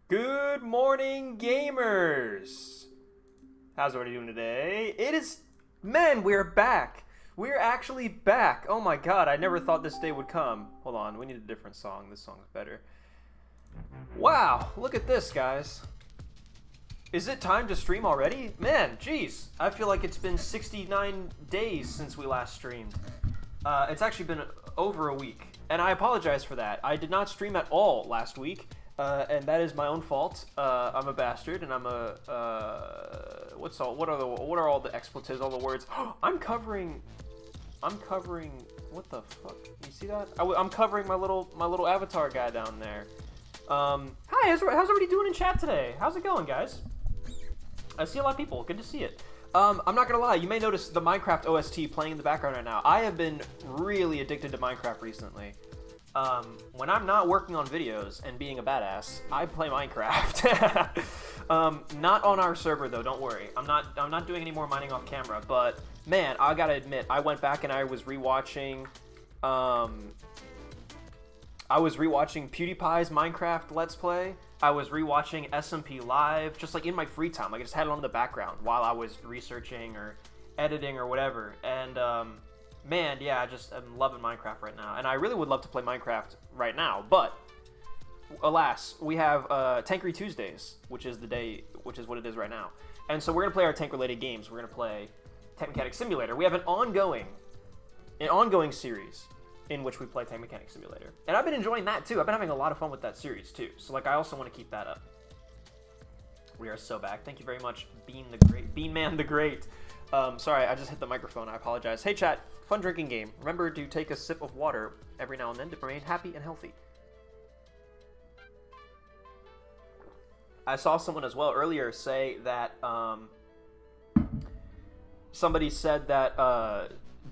Good morning, gamers! How's everybody doing today? Man, we're back! We're actually back! Oh my god, I never thought this day would come. Hold on, we need a different song. This song's better. Wow, look at this, guys. Is it time to stream already? Man, jeez. I feel like it's been 69 days since we last streamed. It's actually been over a week, and I apologize for that. I did not stream at all last week. And that is my own fault. I'm a bastard, and I'm a what are all the expletives, all the words? I'm covering. What the fuck? You see that? I'm covering my little avatar guy down there. Hi, how's everybody doing in chat today? How's it going, guys? I see a lot of people. Good to see it. I'm not gonna lie. You may notice the Minecraft OST playing in the background right now. I have been really addicted to Minecraft recently. When I'm not working on videos and being a badass, I play Minecraft. Not on our server though, don't worry. I'm not doing any more mining off camera, but man, I gotta admit, I went back and I was rewatching PewDiePie's Minecraft Let's Play. I was rewatching SMP Live, just like in my free time. Like I just had it on in the background while I was researching or editing or whatever. And man, yeah, I'm loving Minecraft right now, and I really would love to play Minecraft right now, but alas, we have Tankery Tuesdays, which is what it is right now, and so we're gonna play our tank-related games. We're gonna play Tank Mechanic Simulator. We have an ongoing series in which we play Tank Mechanic Simulator, and I've been enjoying that too. I've been having a lot of fun with that series too. So like, I also want to keep that up. We are so back. Thank you very much, Bean Man the Great. Sorry, I just hit the microphone. I apologize. Hey, chat. Fun drinking game. Remember to take a sip of water every now and then to remain happy and healthy. I saw someone as well earlier say that, somebody said that,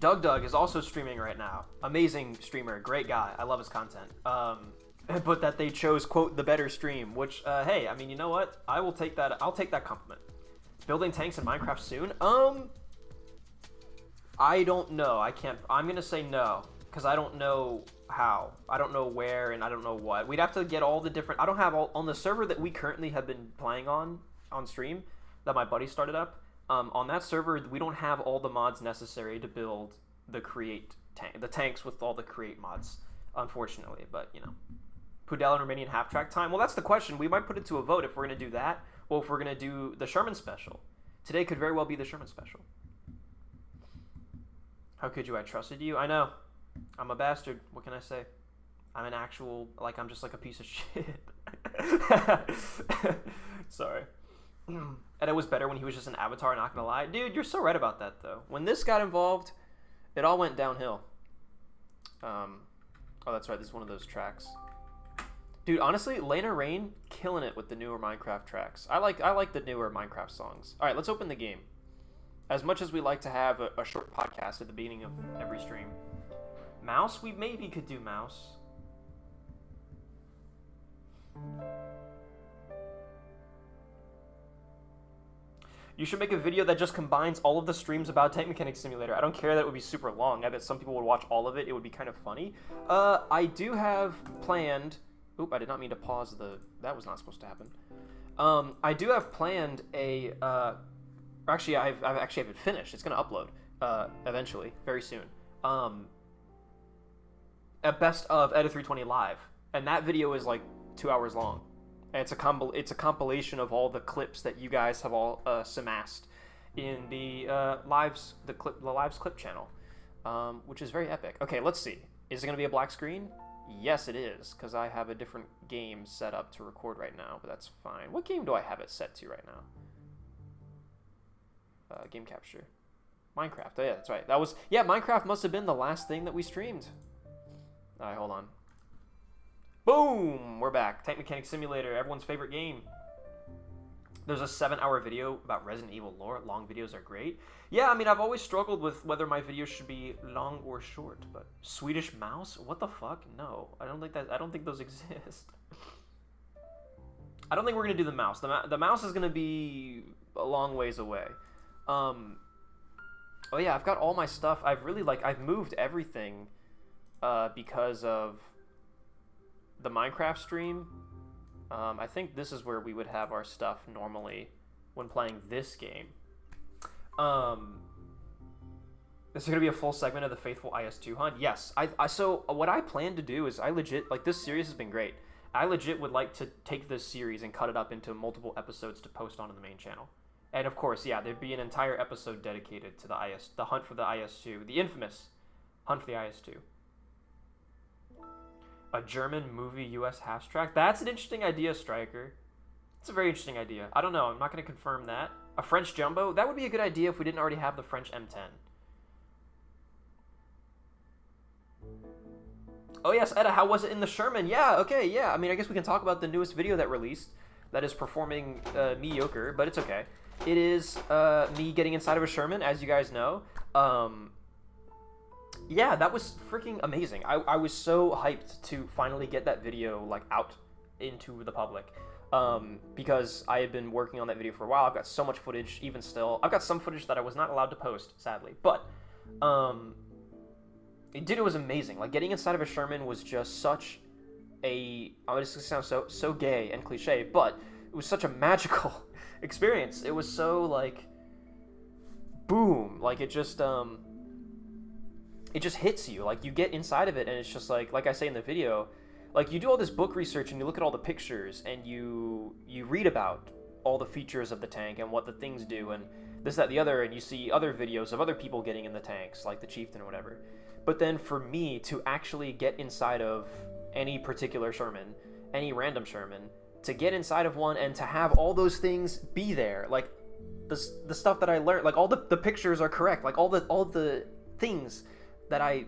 Doug is also streaming right now. Amazing streamer. Great guy. I love his content. But that they chose, quote, the better stream, which, hey, I mean, you know what? I will take that. I'll take that compliment. Building tanks in Minecraft soon? I don't know. I'm gonna say no, because I don't know how. I don't know where, and I don't know what. We'd have to get all the different... I don't have all... On the server that we currently have been playing on stream, that my buddy started up, on that server, we don't have all the mods necessary to build the tanks with all the create mods, unfortunately, but, you know. Pudel and Romanian half-track time? Well, that's the question. We might put it to a vote if we're gonna do that, or if we're gonna do the Sherman special. Today could very well be the Sherman special. How could you? I trusted you. I know. I'm a bastard. What can I say? I'm an actual, like, I'm just like a piece of shit. Sorry. And it was better when he was just an avatar, not gonna lie. Dude, you're so right about that, though. When this got involved, it all went downhill. Oh, that's right. This is one of those tracks. Dude, honestly, Lena Rain, killing it with the newer Minecraft tracks. I like the newer Minecraft songs. All right, let's open the game. As much as we like to have a short podcast at the beginning of every stream. Mouse? We maybe could do mouse. You should make a video that just combines all of the streams about Tank Mechanic Simulator. I don't care that it would be super long. I bet some people would watch all of it. It would be kind of funny. I do have planned... Oop, I did not mean to pause the... That was not supposed to happen. I do have planned a... Actually, I haven't finished. It's going to upload eventually, very soon. A best of Eta320 live, and that video is like 2 hours long. And it's a compilation of all the clips that you guys have all amassed in the lives clip channel, which is very epic. Okay, let's see. Is it going to be a black screen? Yes, it is, because I have a different game set up to record right now, but that's fine. What game do I have it set to right now? Game capture. Minecraft. Oh yeah, that's right. Minecraft must have been the last thing that we streamed. Alright, hold on. Boom! We're back. Tank Mechanic Simulator, everyone's favorite game. There's a 7-hour video about Resident Evil lore. Long videos are great. Yeah, I mean, I've always struggled with whether my videos should be long or short, but Swedish mouse? What the fuck? No. I don't think those exist. I don't think we're gonna do the mouse. The mouse is gonna be a long ways away. Oh yeah, I've got all my stuff. I've moved everything because of the Minecraft stream. I think this is where we would have our stuff normally when playing this game. This is going to be a full segment of the Faithful IS-2 hunt. Yes. So what I plan to do is I legit, like, this series has been great. I legit would like to take this series and cut it up into multiple episodes to post onto the main channel. And of course, yeah, there'd be an entire episode dedicated to the hunt for the IS-2, the infamous hunt for the IS-2. A German movie U.S. half track. That's an interesting idea, Striker. It's a very interesting idea. I don't know. I'm not going to confirm that. A French jumbo. That would be a good idea if we didn't already have the French M10. Oh yes, Etta, how was it in the Sherman? Yeah, okay, yeah. I mean, I guess we can talk about the newest video that released that is performing mediocre, but it's okay. It is me getting inside of a Sherman, as you guys know. Yeah, that was freaking amazing. I was so hyped to finally get that video like out into the public because I had been working on that video for a while. I've got so much footage, even still. I've got some footage that I was not allowed to post, sadly, but it was amazing. Like, getting inside of a Sherman was just such a, I mean, this sounds so gay and cliche, but it was such a magical experience. It was so, like, boom. Like, it just hits you. Like, you get inside of it, and it's just like I say in the video, like, you do all this book research, and you look at all the pictures, and you read about all the features of the tank, and what the things do, and this, that, the other, and you see other videos of other people getting in the tanks, like the Chieftain or whatever. But then for me to actually get inside of any particular Sherman, any random Sherman, to get inside of one and to have all those things be there, like the stuff that I learned, like all the pictures are correct, like all the things that I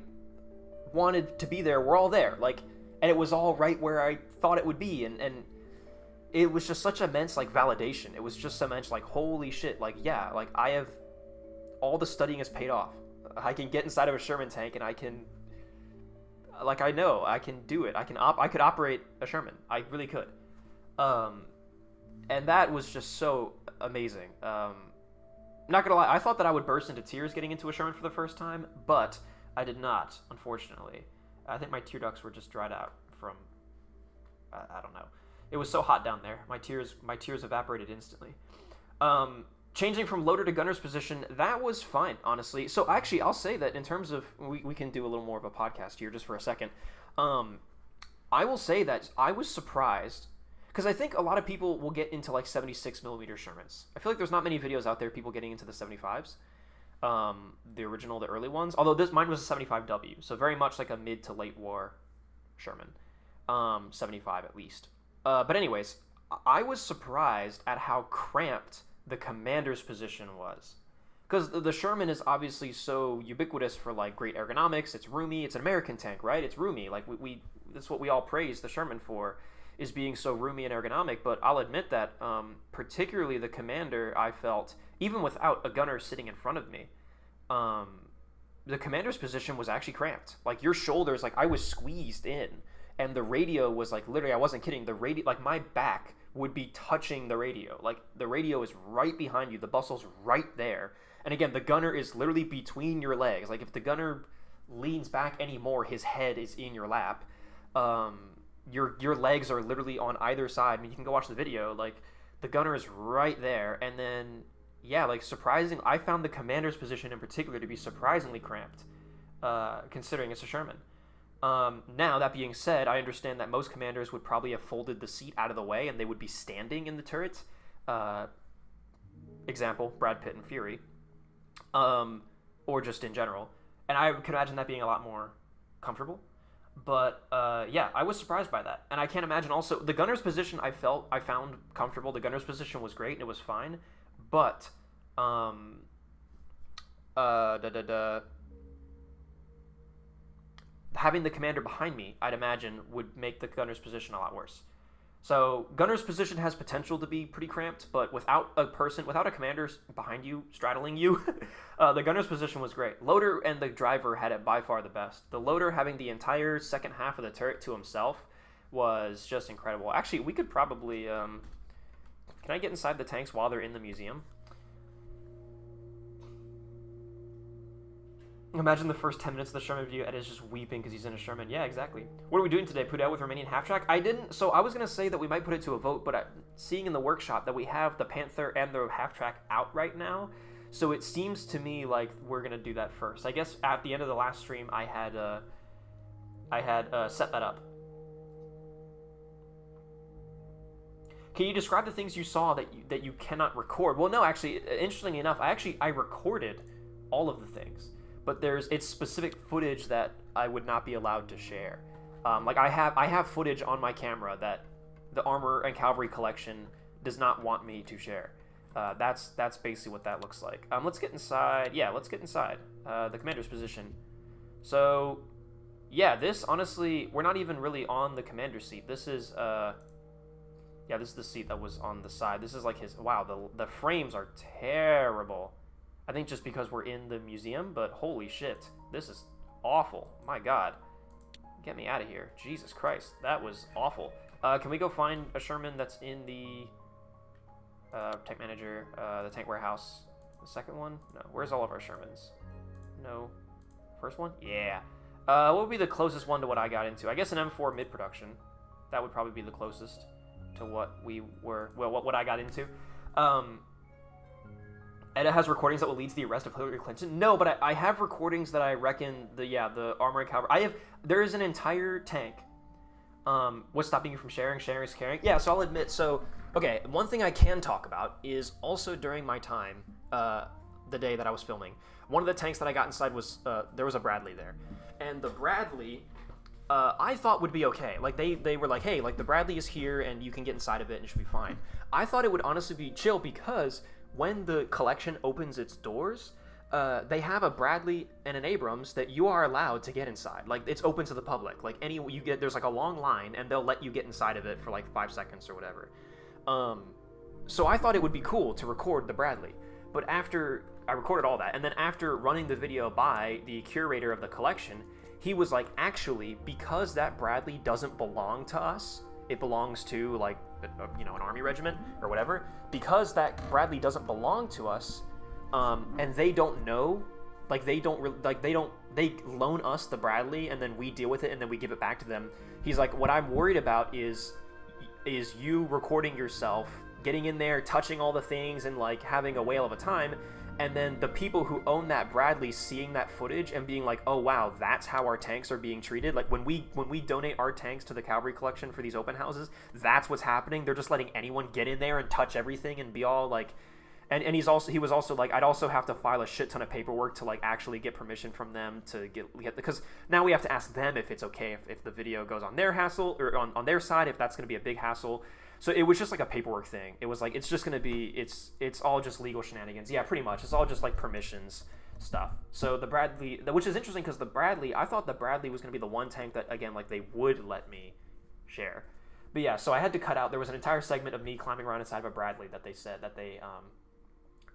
wanted to be there were all there, like, and it was all right where I thought it would be, and it was just such immense, like, validation. It was just so much like, holy shit, like, yeah, like, I have, all the studying has paid off. I can get inside of a Sherman tank, and I can, like, I know I can do it. I could operate a Sherman. I really could. And that was just so amazing. Not gonna lie, I thought that I would burst into tears getting into a Sherman for the first time, but I did not, unfortunately. I think my tear ducts were just dried out from, I don't know. It was so hot down there. My tears evaporated instantly. Changing from loader to gunner's position, that was fine, honestly. So actually, I'll say that in terms of, we can do a little more of a podcast here just for a second. I will say that I was surprised, because I think a lot of people will get into like 76mm Shermans. I feel like there's not many videos out there people getting into the 75s. The original, the early ones. Although mine was a 75W, so very much like a mid to late war Sherman. 75 at least. But anyways, I was surprised at how cramped the commander's position was, because the Sherman is obviously so ubiquitous for like great ergonomics. It's roomy. It's an American tank, right? It's roomy. Like we that's what we all praise the Sherman for, is being so roomy and ergonomic. But I'll admit that particularly the commander, I felt, even without a gunner sitting in front of me, the commander's position was actually cramped. Like, your shoulders, like, I was squeezed in, and the radio was like, literally, I wasn't kidding, the radio, like, my back would be touching the radio. Like, the radio is right behind you, the bustle's right there, and again, the gunner is literally between your legs. Like, if the gunner leans back anymore, his head is in your lap. Your legs are literally on either side. I mean, you can go watch the video. Like, the gunner is right there, and then, yeah, like, surprising, I found the commander's position in particular to be surprisingly cramped, considering it's a Sherman. Now, that being said, I understand that most commanders would probably have folded the seat out of the way, and they would be standing in the turret. Example, Brad Pitt and Fury. Or just in general. And I could imagine that being a lot more comfortable. But, yeah, I was surprised by that. And I can't imagine also, the gunner's position I found comfortable. The gunner's position was great, and it was fine. But, having the commander behind me, I'd imagine, would make the gunner's position a lot worse. So, gunner's position has potential to be pretty cramped, but without a commander behind you, straddling you, the gunner's position was great. Loader and the driver had it by far the best. The loader having the entire second half of the turret to himself was just incredible. Actually, we could probably, can I get inside the tanks while they're in the museum? Imagine the first 10 minutes of the Sherman video, Ed is just weeping because he's in a Sherman. Yeah, exactly. What are we doing today? Put out with Romanian half track? I didn't. So I was going to say that we might put it to a vote, but seeing in the workshop that we have the Panther and the half track out right now, so it seems to me like we're going to do that first. I guess at the end of the last stream, I had set that up. Can you describe the things you saw that you cannot record? Well, no, actually, interestingly enough, I recorded all of the things. But it's specific footage that I would not be allowed to share. Like I have footage on my camera that the Armor and Cavalry collection does not want me to share. That's basically what that looks like. Let's get inside. Yeah, let's get inside the commander's position. So, yeah, this honestly, we're not even really on the commander's seat. This is yeah, this is the seat that was on the side. This is like his. Wow, the frames are terrible. I think just because we're in the museum, but holy shit, this is awful. My God. Get me out of here. Jesus Christ, that was awful. Can we go find a Sherman that's in the tank manager, the tank warehouse? The second one? No. Where's all of our Shermans? No. First one? Yeah. What would be the closest one to what I got into? I guess an M4 mid-production. That would probably be the closest to what we were, well, what I got into. Eda has recordings that will lead to the arrest of Hillary Clinton. No, but I have recordings that I reckon the Armor and Cavalry. There is an entire tank. What's stopping you from sharing? Sharing is caring. Yeah, so I'll admit. So, okay, one thing I can talk about is also during my time, the day that I was filming, one of the tanks that I got inside was, there was a Bradley there. And the Bradley, I thought would be okay. Like, they were like, hey, like, the Bradley is here and you can get inside of it and it should be fine. I thought it would honestly be chill because when the collection opens its doors, they have a Bradley and an Abrams that you are allowed to get inside. Like, it's open to the public. Like, there's like a long line and they'll let you get inside of it for like 5 seconds or whatever. So I thought it would be cool to record the Bradley. But after I recorded all that, and then after running the video by the curator of the collection, he was like, actually, because that Bradley doesn't belong to us, it belongs to like, an army regiment or whatever, because that Bradley doesn't belong to us, and they don't know, like they loan us the Bradley and then we deal with it and then we give it back to them. He's like, what I'm worried about is you recording yourself, getting in there, touching all the things and like having a whale of a time, and then the people who own that Bradley seeing that footage and being like, oh wow, that's how our tanks are being treated. Like when we donate our tanks to the Cavalry collection for these open houses, that's what's happening. They're just letting anyone get in there and touch everything and be all like, and he was also like, I'd also have to file a shit ton of paperwork to like actually get permission from them to get because now we have to ask them if it's okay if the video goes on their hassle or on their side, if that's going to be a big hassle. So it was just like a paperwork thing. It was like, it's just going to be, it's all just legal shenanigans. Yeah, pretty much. It's all just like permissions stuff. So the Bradley, which is interesting because the Bradley, I thought the Bradley was going to be the one tank that, again, like they would let me share. But yeah, so I had to cut out, there was an entire segment of me climbing around inside of a Bradley that they said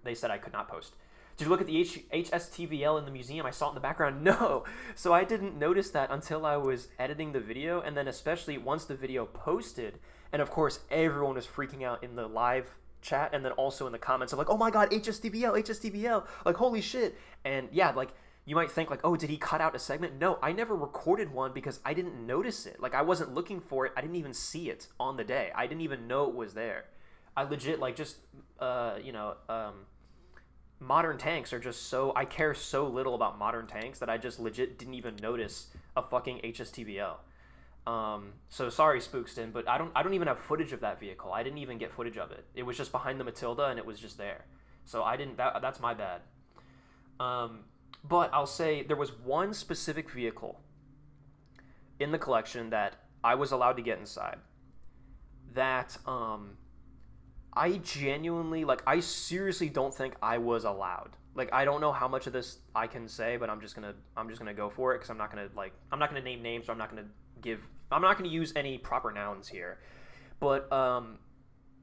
they said I could not post. Did you look at the HSTVL in the museum? I saw it in the background. No. So I didn't notice that until I was editing the video, and then especially once the video posted, and of course everyone was freaking out in the live chat and then also in the comments of like, oh my god, HSTVL, like holy shit. And yeah, like you might think like, oh, did he cut out a segment? No, I never recorded one because I didn't notice it. Like I wasn't looking for it. I didn't even see it on the day. I didn't even know it was there. I legit like just modern tanks are just so, I care so little about modern tanks that I just legit didn't even notice a fucking HSTVL. So sorry, Spookston, but I don't even have footage of that vehicle. I didn't even get footage of it. It was just behind the Matilda and it was just there. So I didn't, that's my bad. But I'll say there was one specific vehicle in the collection that I was allowed to get inside that, I genuinely, like, I seriously don't think I was allowed. Like, I don't know how much of this I can say, but I'm just gonna go for it because I'm not gonna name names, or I'm not gonna use any proper nouns here. But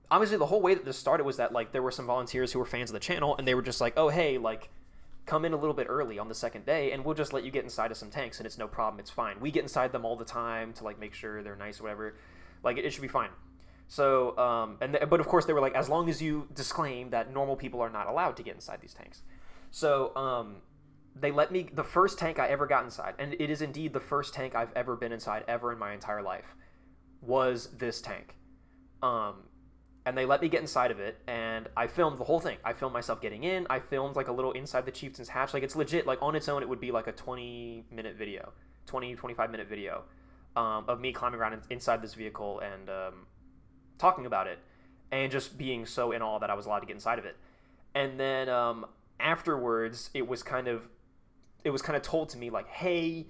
obviously the whole way that this started was that like there were some volunteers who were fans of the channel, and they were just like, oh hey, like come in a little bit early on the second day, and we'll just let you get inside of some tanks, and it's no problem, it's fine. We get inside them all the time to like make sure they're nice or whatever. Like it should be fine. So, but of course they were like, as long as you disclaim that normal people are not allowed to get inside these tanks. So, they let me, the first tank I ever got inside, and it is indeed the first tank I've ever been inside ever in my entire life, was this tank. And they let me get inside of it, and I filmed the whole thing. I filmed myself getting in. I filmed like a little inside the chieftain's hatch. Like, it's legit. Like, on its own, it would be like a 20-minute video, 25-minute video of me climbing around inside this vehicle and talking about it, and just being so in awe that I was allowed to get inside of it. And then afterwards, it was kind of told to me like, hey,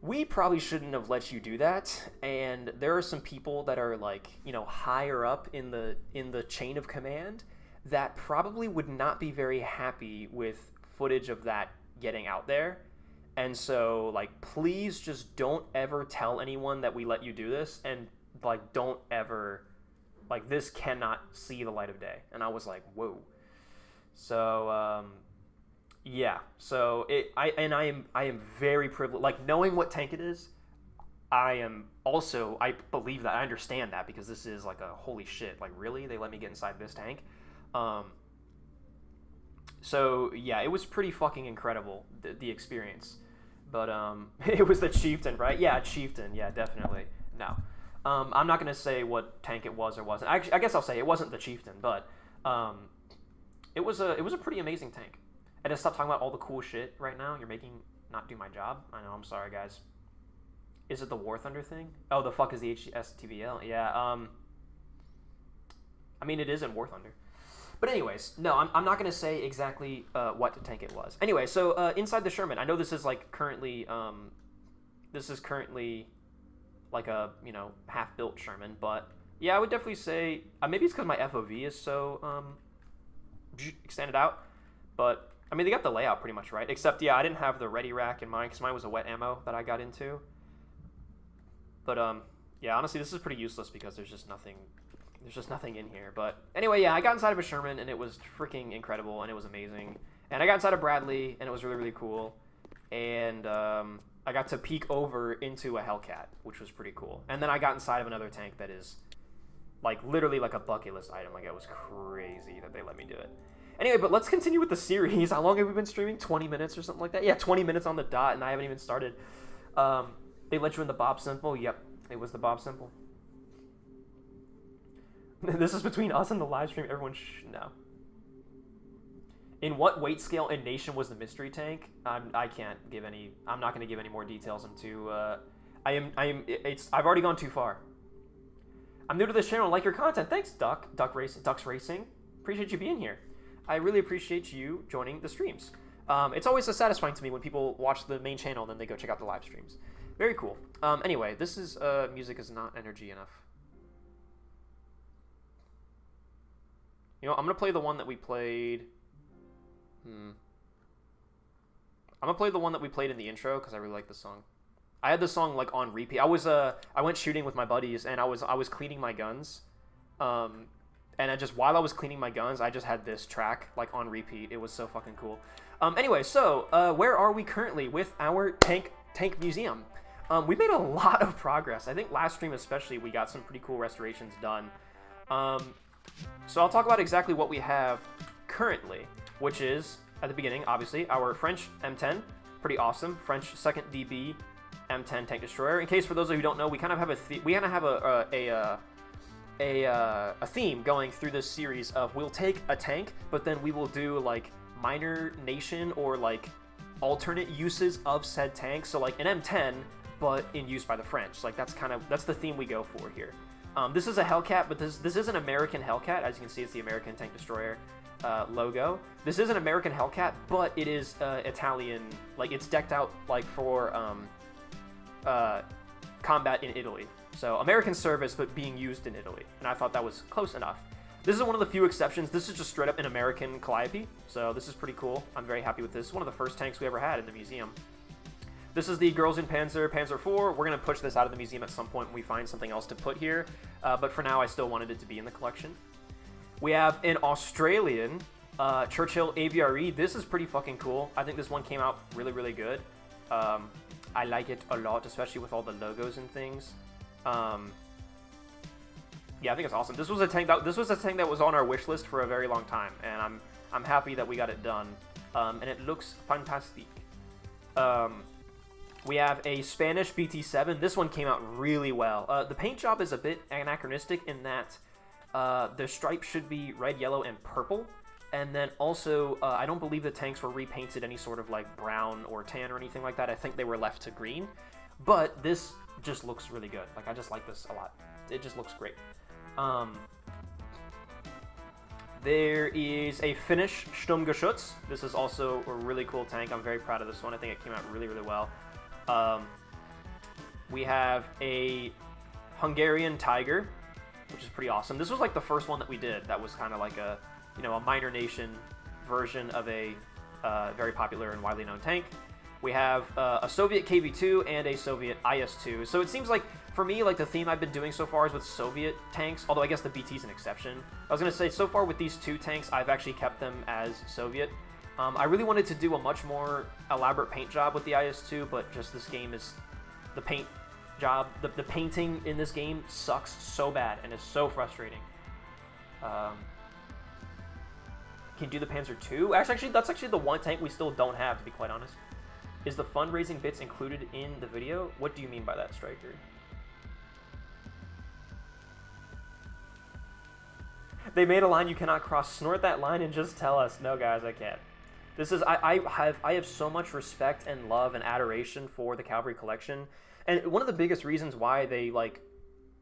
we probably shouldn't have let you do that, and there are some people that are like, you know, higher up in the chain of command that probably would not be very happy with footage of that getting out there. And so, like, please just don't ever tell anyone that we let you do this, and like, don't ever, like, this cannot see the light of day. And I was like, whoa. So yeah, so I am very privileged. Like, knowing what tank it is, I believe that, I understand that, because this is like a holy shit, like, really, they let me get inside this tank. So yeah, it was pretty fucking incredible, the experience. But it was the Chieftain, right? Yeah, Chieftain, yeah, definitely. No, I'm not gonna say what tank it was or wasn't. I guess I'll say it wasn't the Chieftain, but it was a pretty amazing tank. I just stop talking about all the cool shit right now. You're making not do my job. I know, I'm sorry, guys. Is it the War Thunder thing? Oh, the fuck is the HSTVL? Yeah, I mean, it is in War Thunder. But anyways, no, I'm not going to say exactly what tank it was. Anyway, so inside the Sherman, I know this is like currently, like a, you know, half-built Sherman, but yeah, I would definitely say, maybe it's because my FOV is so extended out, but I mean, they got the layout pretty much right, except, yeah, I didn't have the ready rack in mine, because mine was a wet ammo that I got into. But, yeah, honestly, this is pretty useless, because there's just nothing in here. But anyway, yeah, I got inside of a Sherman, and it was freaking incredible, and it was amazing. And I got inside of Bradley, and it was really, really cool. And I got to peek over into a Hellcat, which was pretty cool. And then I got inside of another tank that is, like, literally like a bucket list item. Like, it was crazy that they let me do it. Anyway, but let's continue with the series. How long have we been streaming? 20 minutes or something like that? Yeah, 20 minutes on the dot, and I haven't even started. They let you in the Bob Simple? Yep, it was the Bob Simple. This is between us and the live stream. Everyone no. In what weight scale and nation was the mystery tank? I can't give any. I'm not going to give any more details into. I've already gone too far. I'm new to this channel. Like your content. Thanks, Ducks Racing. Appreciate you being here. I really appreciate you joining the streams. It's always so satisfying to me when people watch the main channel and then they go check out the live streams. Very cool. Anyway, this is music is not energy enough. You know, I'm gonna play the one that we played. I'm gonna play the one that we played in the intro because I really like this song. I had this song like on repeat. I went shooting with my buddies and I was cleaning my guns. And while I was cleaning my guns, I just had this track like on repeat. It was so fucking cool. Anyway, so where are we currently with our tank museum? We made a lot of progress. I think last stream especially, we got some pretty cool restorations done. So I'll talk about exactly what we have currently, which is at the beginning, obviously, our French M10, pretty awesome. French 2nd DB M10 tank destroyer. In case for those of you who don't know, we kind of have a theme going through this series of we'll take a tank, but then we will do like minor nation or like alternate uses of said tank. So like an M10, but in use by the French. Like that's the theme we go for here. This is a Hellcat, but this is an American Hellcat. As you can see, it's the American tank destroyer logo. This is an American Hellcat, but it is Italian. Like it's decked out like for combat in Italy. So American service, but being used in Italy. And I thought that was close enough. This is one of the few exceptions. This is just straight up an American Calliope. So this is pretty cool. I'm very happy with this. It's one of the first tanks we ever had in the museum. This is the Girls in Panzer 4. We're going to push this out of the museum at some point when we find something else to put here. But for now, I still wanted it to be in the collection. We have an Australian Churchill AVRE. This is pretty fucking cool. I think this one came out really, really good. I like it a lot, especially with all the logos and things. Yeah, I think it's awesome. This was a tank that was on our wish list for a very long time, and I'm happy that we got it done. and it looks fantastic. We have a Spanish BT7. This one came out really well. The paint job is a bit anachronistic in that the stripes should be red, yellow, and purple. And then also, I don't believe the tanks were repainted any sort of like brown or tan or anything like that. I think they were left to green. But this just looks really good. Like, I just like this a lot. It just looks great. There is a Finnish Sturmgeschütz. This is also a really cool tank. I'm very proud of this one. I think it came out really, really well. We have a Hungarian Tiger, which is pretty awesome. This was like the first one that we did. That was kind of like a, you know, a minor nation version of a very popular and widely known tank. We have a Soviet KV-2 and a Soviet IS-2. So it seems like, for me, like the theme I've been doing so far is with Soviet tanks, although I guess the BT is an exception. I was going to say, so far with these two tanks, I've actually kept them as Soviet. I really wanted to do a much more elaborate paint job with the IS-2, but just this game is, the paint job, the painting in this game sucks so bad and is so frustrating. Can you do the Panzer II? Actually, that's actually the one tank we still don't have, to be quite honest. Is the fundraising bits included in the video? What do you mean by that, Striker? They made a line you cannot cross. Snort that line and just tell us. No, guys, I can't. This is, I have so much respect and love and adoration for the Cavalry Collection. And one of the biggest reasons why they, like,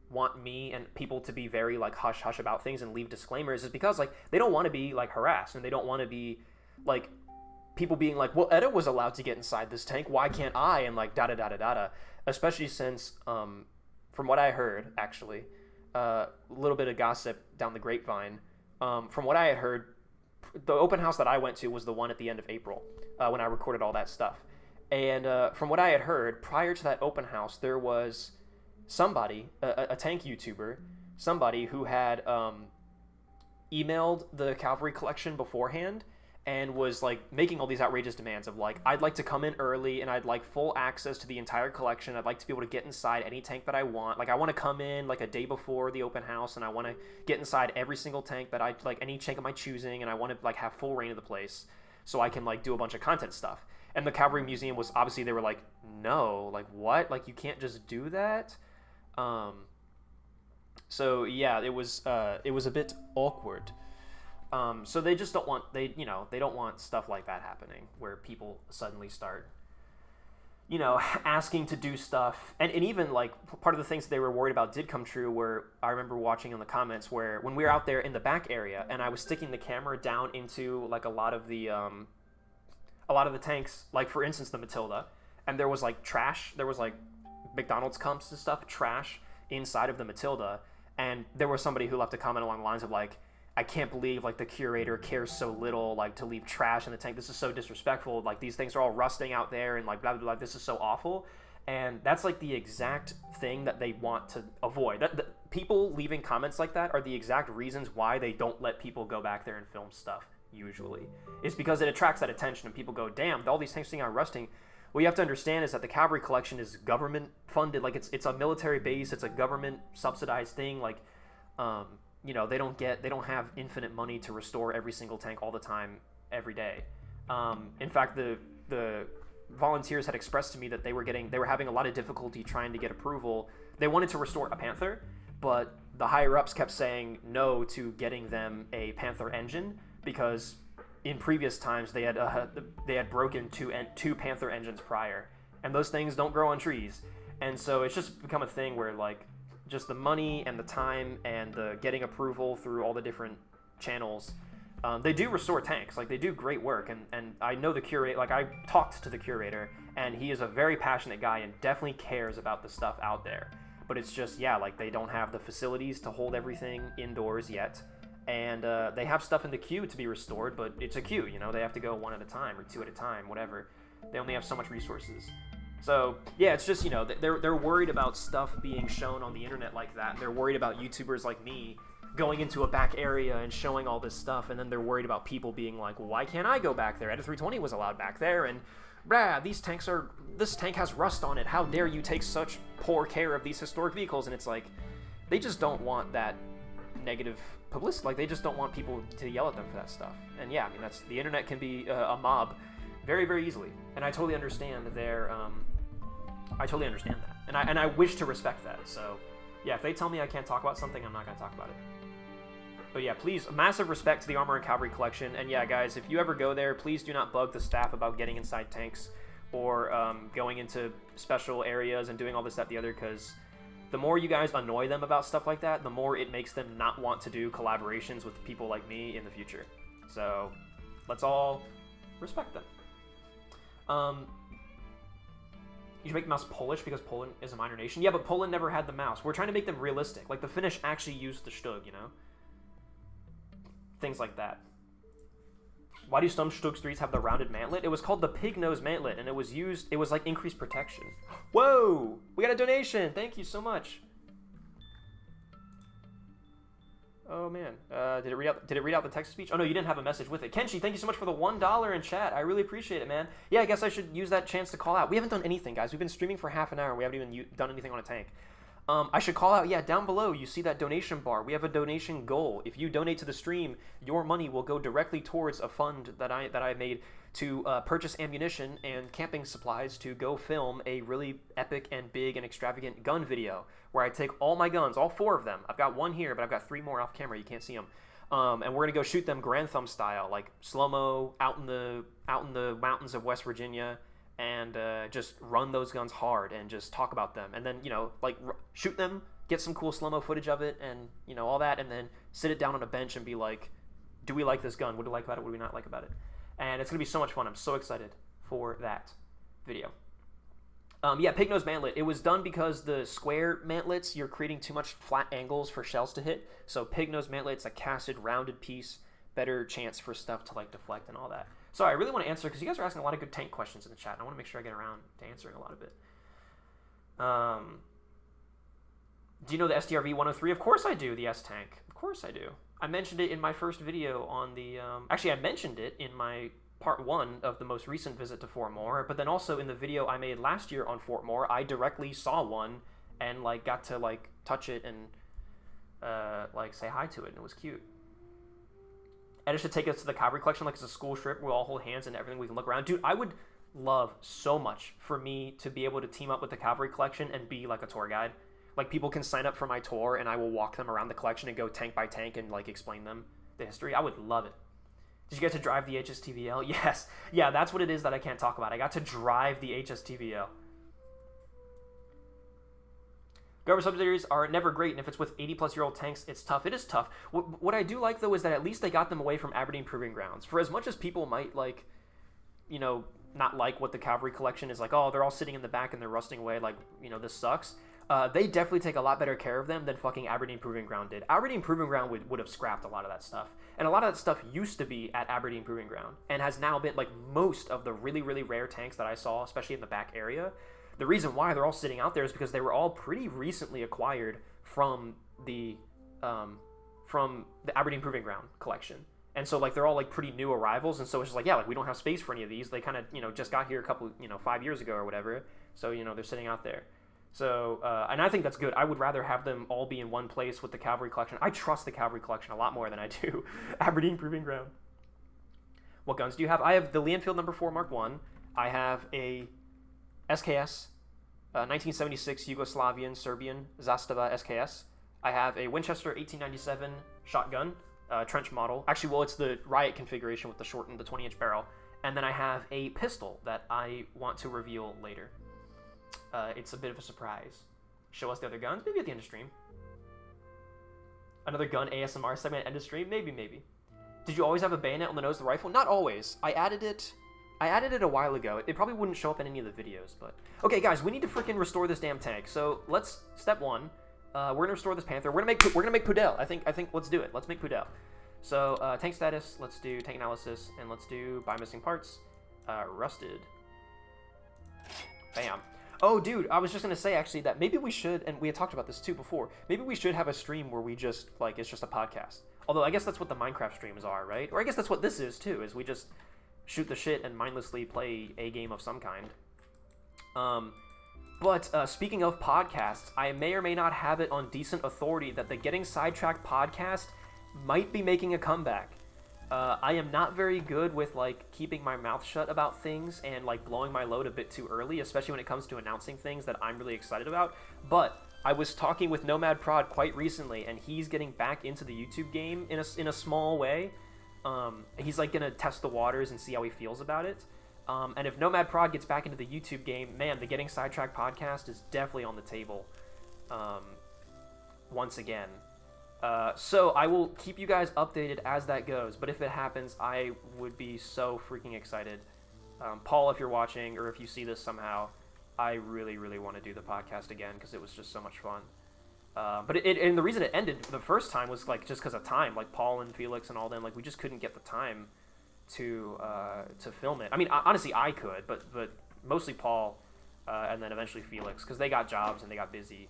want me and people to be very, like, hush-hush about things and leave disclaimers is because, like, they don't want to be, like, harassed. And they don't want to be, like, people being like, well, Eta was allowed to get inside this tank. Why can't I? And, like, da-da-da-da-da-da. Especially since, from what I heard, actually, a little bit of gossip down the grapevine. From what I had heard, the open house that I went to was the one at the end of April, when I recorded all that stuff. And from what I had heard, prior to that open house, there was somebody, a tank YouTuber, somebody who had emailed the Cavalry Collection beforehand and was like making all these outrageous demands of like, I'd like to come in early and I'd like full access to the entire collection. I'd like to be able to get inside any tank that I want. Like, I want to come in like a day before the open house and I want to get inside every single tank that I like, any tank of my choosing, and I want to like have full reign of the place so I can like do a bunch of content stuff. And the Cavalry Museum was obviously, they were like, no, like what? Like, you can't just do that. So yeah, it was a bit awkward. So they just don't want, they don't want stuff like that happening where people suddenly start, asking to do stuff. And even like part of the things they were worried about did come true, where I remember watching in the comments where when we were out there in the back area and I was sticking the camera down into like a lot of the tanks, like for instance, the Matilda, and there was like trash, there was like McDonald's cups and stuff, trash inside of the Matilda. And there was somebody who left a comment along the lines of like, I can't believe like the curator cares so little like to leave trash in the tank. This is so disrespectful. Like, these things are all rusting out there and like blah, blah, blah. This is so awful. And that's like the exact thing that they want to avoid. That people leaving comments like that are the exact reasons why they don't let people go back there and film stuff usually. It's because it attracts that attention and people go, damn, all these tanks are rusting. What you have to understand is that the Cavalry Collection is government funded. Like, it's a military base. It's a government subsidized thing. Like, they don't have infinite money to restore every single tank all the time, every day. In fact, the volunteers had expressed to me that they were having a lot of difficulty trying to get approval. They wanted to restore a Panther, but the higher ups kept saying no to getting them a Panther engine because in previous times they had broken two Panther engines prior, and those things don't grow on trees. And so it's just become a thing where like just the money and the time and the getting approval through all the different channels, they do restore tanks. Like, they do great work, and I know the curator, like I talked to the curator, and he is a very passionate guy and definitely cares about the stuff out there. But it's just, yeah, like they don't have the facilities to hold everything indoors yet. And they have stuff in the queue to be restored, but it's a queue, they have to go one at a time or two at a time, whatever. They only have so much resources. So, yeah, it's just, they're worried about stuff being shown on the internet like that. And they're worried about YouTubers like me going into a back area and showing all this stuff. And then they're worried about people being like, well, why can't I go back there? Eta320 was allowed back there. And, this tank has rust on it. How dare you take such poor care of these historic vehicles? And it's like, they just don't want that negative publicity. Like, they just don't want people to yell at them for that stuff. And yeah, I mean, the internet can be a mob very, very easily. And I totally understand I totally understand that. And I wish to respect that. So yeah, if they tell me I can't talk about something, I'm not going to talk about it. But yeah, please, massive respect to the Armor and Cavalry collection. And yeah, guys, if you ever go there, please do not bug the staff about getting inside tanks or going into special areas and doing all this, that, the other, because the more you guys annoy them about stuff like that, the more it makes them not want to do collaborations with people like me in the future. So let's all respect them. You should make the mouse Polish because Poland is a minor nation. Yeah, but Poland never had the mouse. We're trying to make them realistic. Like, the Finnish actually used the Stug, you know? Things like that. Why do some Stug streets have the rounded mantlet? It was called the pig nose mantlet, and it was like increased protection. Whoa! We got a donation! Thank you so much. Oh man, did it read out the text to speech? Oh no, you didn't have a message with it. Kenshi, thank you so much for the $1 in chat. I really appreciate it, man. Yeah, I guess I should use that chance to call out. We haven't done anything, guys. We've been streaming for half an hour. We haven't even done anything on a tank. I should call out, yeah, down below, you see that donation bar. We have a donation goal. If you donate to the stream, your money will go directly towards a fund that I made to purchase ammunition and camping supplies to go film a really epic and big and extravagant gun video where I take all my guns, all 4 of them. I've got 1 here, but I've got 3 more off camera. You can't see them. And we're gonna go shoot them Grand Thumb style, like slow-mo out in the mountains of West Virginia, and just run those guns hard and just talk about them, and then, you know, like shoot them, get some cool slow-mo footage of it, and, you know, all that, and then sit it down on a bench and be like, do we like this gun? What do we like about it? What do we not like about it? And it's gonna be so much fun. I'm so excited for that video. Yeah, pig nose mantlet. It was done because the square mantlets, you're creating too much flat angles for shells to hit. So pig nose mantlet's a casted, rounded piece, better chance for stuff to like deflect and all that. So I really want to answer, because you guys are asking a lot of good tank questions in the chat, and I want to make sure I get around to answering a lot of it. Do you know the STRV 103? Of course I do, the S-Tank. Of course I do. I mentioned it in my first video on the... actually, I mentioned it in my part 1 of the most recent visit to Fort Moore, but then also in the video I made last year on Fort Moore, I directly saw one and like got to like touch it and like say hi to it, and it was cute. Ed should take us to the cavalry collection like it's a school trip. We'll all hold hands and everything. We can look around. Dude, I would love so much for me to be able to team up with the cavalry collection and be like a tour guide. Like, people can sign up for my tour and I will walk them around the collection and go tank by tank and like explain them the history. I would love it. Did you get to drive the HSTVL? Yes. Yeah, that's what it is that I can't talk about. I got to drive the HSTVL. Government subsidiaries are never great, and if it's with 80-plus-year-old tanks, it's tough. It is tough. What I do like, though, is that at least they got them away from Aberdeen Proving Grounds. For as much as people might, like, you know, not like what the cavalry collection is like, oh, they're all sitting in the back and they're rusting away, like, you know, this sucks. They definitely take a lot better care of them than fucking Aberdeen Proving Ground did. Aberdeen Proving Ground would have scrapped a lot of that stuff. And a lot of that stuff used to be at Aberdeen Proving Ground and has now been, like, most of the really, really rare tanks that I saw, especially in the back area. The reason why they're all sitting out there is because they were all pretty recently acquired from the Aberdeen Proving Ground collection. And so, like, they're all, like, pretty new arrivals. And so it's just like, yeah, like, we don't have space for any of these. They kind of, you know, just got here a couple, you know, 5 years ago or whatever. So, you know, they're sitting out there. So, and I think that's good. I would rather have them all be in one place with the cavalry collection. I trust the cavalry collection a lot more than I do Aberdeen Proving Ground. What guns do you have? I have the Leonfield No. 4 Mark I. I have a SKS, 1976 Yugoslavian Serbian Zastava SKS. I have a Winchester 1897 shotgun, trench model. Actually, well, it's the Riot configuration with the shortened, the 20-inch barrel. And then I have a pistol that I want to reveal later. It's a bit of a surprise. Show us the other guns? Maybe at the end of stream. Another gun ASMR segment at end of stream? Maybe. Did you always have a bayonet on the nose of the rifle? Not always. I added it a while ago. It probably wouldn't show up in any of the videos, but... Okay, guys, we need to freaking restore this damn tank. So, let's... Step 1. We're gonna restore this Panther. We're gonna make Pudel. I think let's do it. Let's make Pudel. So, tank status, let's do tank analysis, and let's do buy missing parts. Rusted. Bam. Oh, dude, I was just gonna say, actually, that maybe we should, and we had talked about this, too, before, maybe we should have a stream where we just, like, it's just a podcast. Although, I guess that's what the Minecraft streams are, right? Or I guess that's what this is, too, is we just... shoot the shit and mindlessly play a game of some kind. But speaking of podcasts, I may or may not have it on decent authority that the Getting Sidetracked podcast might be making a comeback. I am not very good with like keeping my mouth shut about things and like blowing my load a bit too early, especially when it comes to announcing things that I'm really excited about. But I was talking with Nomad Prod quite recently, and he's getting back into the YouTube game in a small way. He's like gonna test the waters and see how he feels about it. And if Nomad Prod gets back into the YouTube game, man, the Getting Sidetracked podcast is definitely on the table once again. So I will keep you guys updated as that goes, but if it happens, I would be so freaking excited. Paul, if you're watching, or if you see this somehow, I really, really want to do the podcast again, because it was just so much fun. But and the reason it ended the first time was like just because of time. Like Paul and Felix and all them, like we just couldn't get the time to film it. I mean, honestly, I could, but mostly Paul, and then eventually Felix, because they got jobs and they got busy.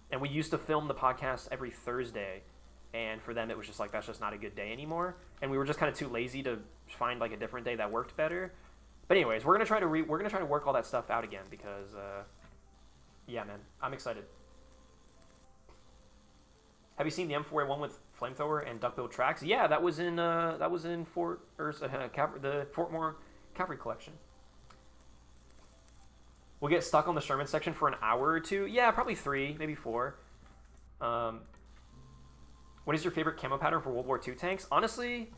And we used to film the podcast every Thursday, and for them it was just like, that's just not a good day anymore, and we were just kind of too lazy to find like a different day that worked better. But anyways, we're gonna try to work all that stuff out again, because yeah, man, I'm excited. Have you seen the M4A1 with flamethrower and duckbill tracks? Yeah, that was in the Fort Moore Cavalry Collection. We'll get stuck on the Sherman section for an hour or two. Yeah, probably 3, maybe 4. What is your favorite camo pattern for World War II tanks? Honestly,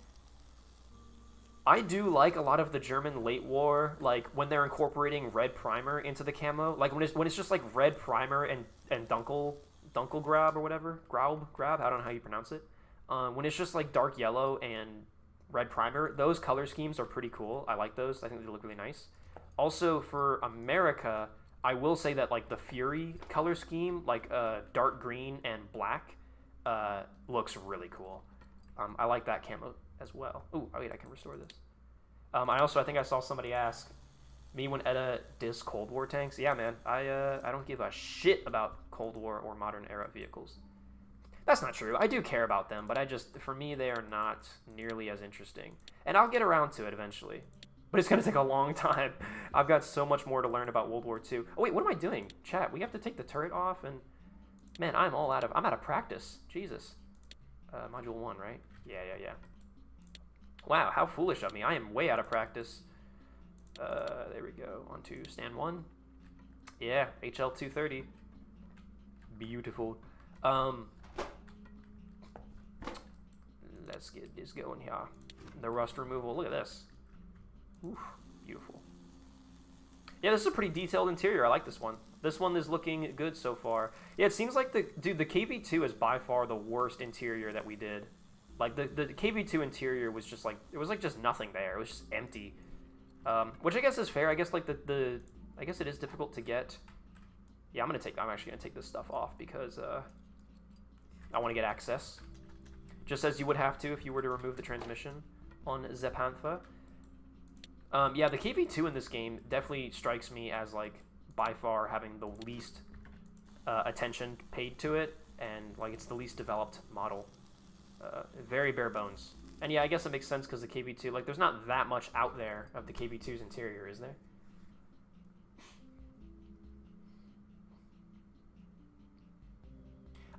I do like a lot of the German late war, like when they're incorporating red primer into the camo. Like when it's just like red primer and Dunkelgrab or whatever. Grab, I don't know how you pronounce it. When it's just like dark yellow and red primer, those color schemes are pretty cool. I like those. I think they look really nice. Also, for America, I will say that like the Fury color scheme, like dark green and black, looks really cool. I like that camo as well. Ooh, wait, I can restore this. I think I saw somebody ask me when Eta diss Cold War tanks. Yeah, man, I don't give a shit about Cold War or modern era vehicles. That's not true. I do care about them, but for me, they are not nearly as interesting. And I'll get around to it eventually. But it's going to take a long time. I've got so much more to learn about World War II. Oh, wait, what am I doing? Chat, we have to take the turret off, and... Man, I'm out of practice. Jesus. Module 1, right? Yeah. Wow, how foolish of me. I am way out of practice. There we go. On to stand 1. Yeah, HL230. Beautiful. Let's get this going here. The rust removal. Look at this. Oof, beautiful. Yeah, this is a pretty detailed interior. I like this one. This one is looking good so far. Yeah, it seems like the KV2 is by far the worst interior that we did. Like the KV2 interior was just like, it was like just nothing there. It was just empty. Which I guess is fair. I guess like I guess it is difficult to get. Yeah, I'm actually gonna take this stuff off because I want to get access. Just as you would have to if you were to remove the transmission on the Panther. Yeah, the KV2 in this game definitely strikes me as like by far having the least attention paid to it, and like it's the least developed model. Very bare bones. And yeah, I guess it makes sense because the KV2, like there's not that much out there of the KV2's interior, is there?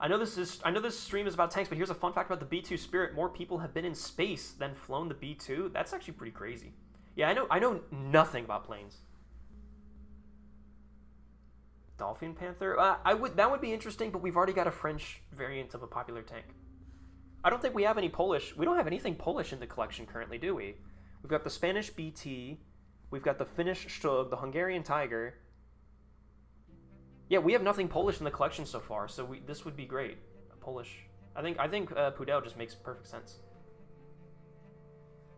I know this stream is about tanks, but here's a fun fact about the B-2 Spirit. More people have been in space than flown the B-2. That's actually pretty crazy. Yeah, I know nothing about planes. Dolphin Panther? That would be interesting, but we've already got a French variant of a popular tank. I don't think we have any Polish. We don't have anything Polish in the collection currently, do we? We've got the Spanish BT. We've got the Finnish Stug, the Hungarian Tiger. Yeah, we have nothing Polish in the collection so far, so this would be great. Polish. I think Pudel just makes perfect sense.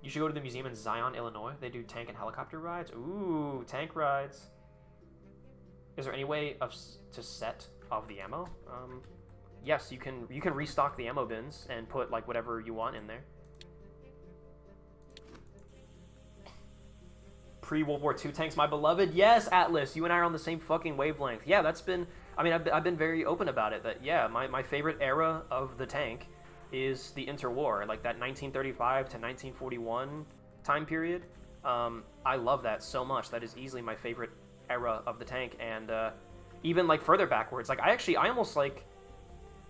You should go to the museum in Zion, Illinois. They do tank and helicopter rides. Ooh, tank rides. Is there any way to set of the ammo? Yes, you can restock the ammo bins and put like whatever you want in there. Pre-World War II tanks, my beloved. Yes, Atlas, you and I are on the same fucking wavelength. Yeah, that's been. I mean, I've been very open about it. That yeah, my favorite era of the tank is the interwar, like that 1935 to 1941 time period. I love that so much. That is easily my favorite era of the tank, and even like further backwards. Like I almost like.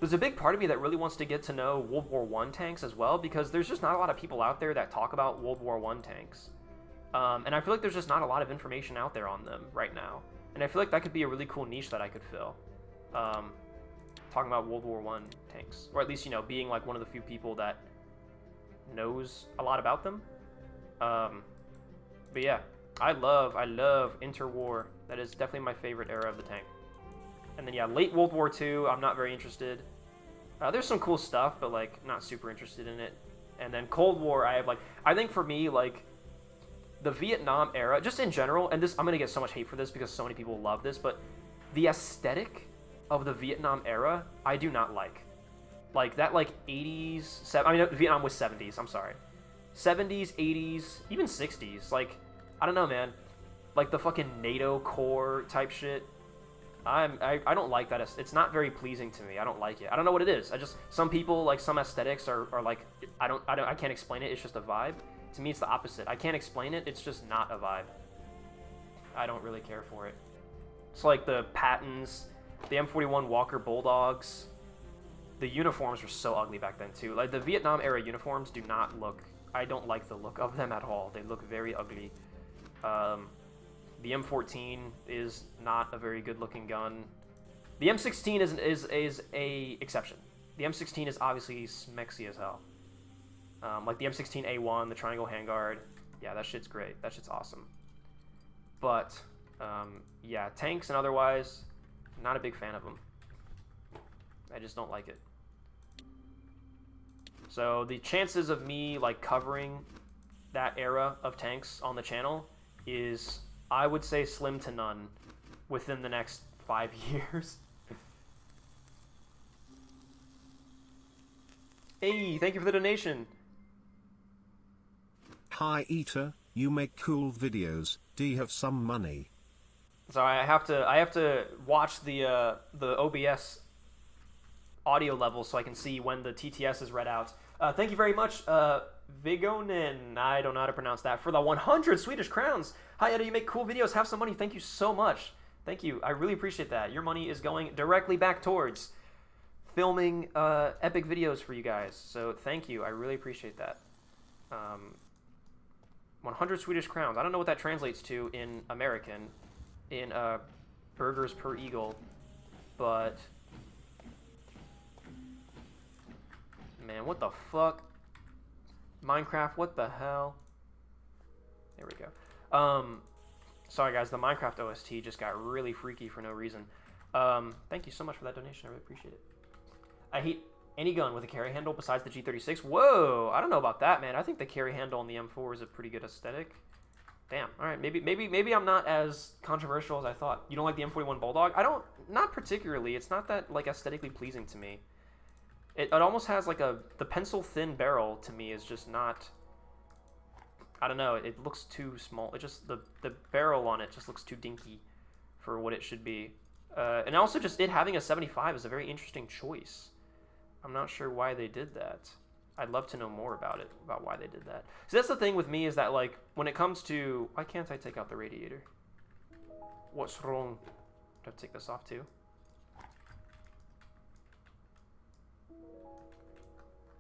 There's a big part of me that really wants to get to know World War I tanks as well, because there's just not a lot of people out there that talk about World War I tanks. And I feel like there's just not a lot of information out there on them right now. And I feel like that could be a really cool niche that I could fill. Talking about World War I tanks. Or at least, you know, being like one of the few people that knows a lot about them. But yeah, I love interwar. That is definitely my favorite era of the tank. And then yeah, late World War II, I'm not very interested. There's some cool stuff, but like not super interested in it. And then Cold War, I think for me, like the Vietnam era, just in general, and this, I'm gonna get so much hate for this because so many people love this, but the aesthetic of the Vietnam era, I do not like. Like that, like 80s, I mean, Vietnam was 70s, I'm sorry. 70s, 80s, even 60s, like, I don't know, man. Like the fucking NATO core type shit. I don't like that. It's not very pleasing to me. I don't like it. I don't know what it is. Some people, like, some aesthetics are like, I can't explain it. It's just a vibe. To me, it's the opposite. I can't explain it. It's just not a vibe. I don't really care for it. It's like the Pattons, the M41 Walker Bulldogs. The uniforms were so ugly back then, too. Like, the Vietnam era uniforms do not look, I don't like the look of them at all. They look very ugly. The M14 is not a very good-looking gun. The M16 is a exception. The M16 is obviously smexy as hell. Like the M16A1, the triangle handguard. Yeah, that shit's great. That shit's awesome. But, yeah, tanks and otherwise, not a big fan of them. I just don't like it. So the chances of me, like, covering that era of tanks on the channel is, I would say, slim to none within the next 5 years. Hey, thank you for the donation. Hi Eta, you make cool videos. Do you have some money? So I have to watch the OBS audio level so I can see when the TTS is read out. Thank you very much, Vigonen, I don't know how to pronounce that, for the 100 Swedish crowns. Hi Eta, you make cool videos, have some money. Thank you so much. Thank you, I really appreciate that. Your money is going directly back towards filming epic videos for you guys. So thank you, I really appreciate that. 100 Swedish crowns. I don't know what that translates to in American, in burgers per eagle, but man, what the fuck? Minecraft, what the hell? There we go. Sorry guys, the Minecraft OST just got really freaky for no reason. Thank you so much for that donation, I really appreciate it. I hate any gun with a carry handle besides the G36. Whoa, I don't know about that, man. I think the carry handle on the M4 is a pretty good aesthetic. Damn, alright, maybe I'm not as controversial as I thought. You don't like the M41 Bulldog? Not particularly. It's not that, like, aesthetically pleasing to me. It almost has like the pencil thin barrel to me is just not, I don't know, it looks too small. It just, the barrel on it just looks too dinky for what it should be. And also just it having a 75 is a very interesting choice. I'm not sure why they did that. I'd love to know more about it, about why they did that. So that's the thing with me is that, like, when it comes to, why can't I take out the radiator? What's wrong? Do I have to take this off too?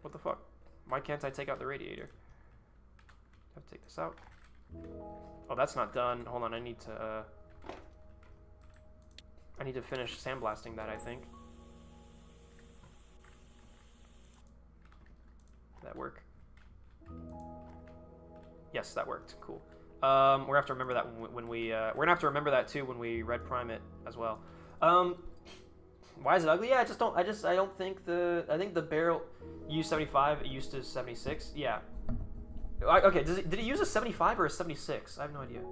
What the fuck? Why can't I take out the radiator? I have to take this out. Oh, that's not done. Hold on, I need to finish sandblasting that, I think. Did that work? Yes, that worked. Cool. We're gonna have to remember that when we we're gonna have to remember that too when we red prime it as well. Why is it ugly? Yeah, I don't think I think the barrel used 75, it used to 76. Yeah. Okay, did it use a 75 or a 76? I have no idea.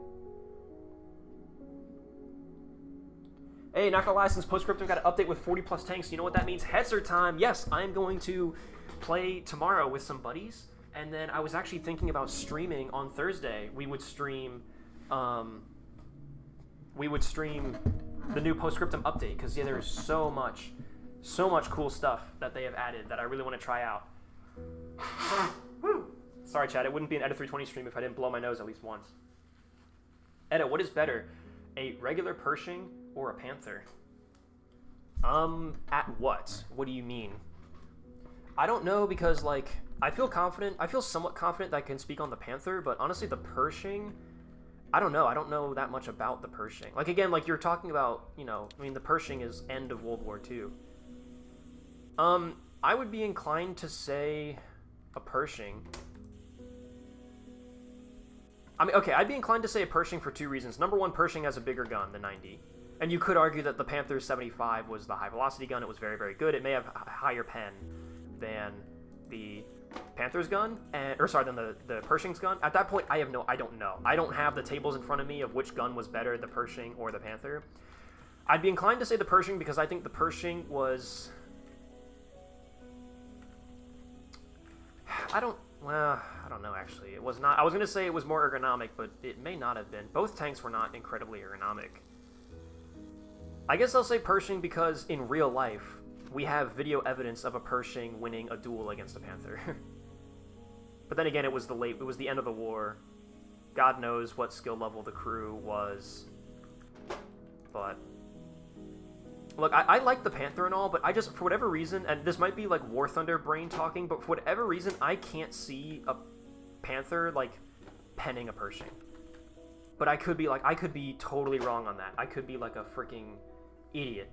Hey, not gonna lie, since Postscriptum got an update with 40 plus tanks, you know what that means? Hetzer time! Yes, I'm going to play tomorrow with some buddies, and then I was actually thinking about streaming on Thursday. We would stream the new Postscriptum update, because yeah, there's so much cool stuff that they have added that I really want to try out. Woo! Sorry, Chad, it wouldn't be an Eta320 stream if I didn't blow my nose at least once. Eta, what is better, A regular Pershing or a Panther? At what? What do you mean? I don't know, because, like, I feel somewhat confident that I can speak on the Panther, but honestly, the Pershing, I don't know. I don't know that much about the Pershing. Like, again, like, you're talking about, you know, I mean, the Pershing is end of World War II. I would be inclined to say a Pershing. I mean, okay, I'd be inclined to say a Pershing for two reasons. Number one, Pershing has a bigger gun, the 90. And you could argue that the Panther 75 was the high-velocity gun. It was very, very good. It may have a higher pen than the Panther's gun, than the Pershing's gun. At that point, I don't know. I don't have the tables in front of me of which gun was better, the Pershing or the Panther. I'd be inclined to say the Pershing because I think the Pershing was... I don't know, actually. It was not... I was going to say it was more ergonomic, but it may not have been. Both tanks were not incredibly ergonomic. I guess I'll say Pershing because in real life, we have video evidence of a Pershing winning a duel against a Panther. But then again, it was the end of the war. God knows what skill level the crew was. But look, I like the Panther and all, but I just, for whatever reason, and this might be like War Thunder brain talking, but for whatever reason, I can't see a Panther, like, penning a Pershing. But I could be totally wrong on that. I could be like a freaking idiot.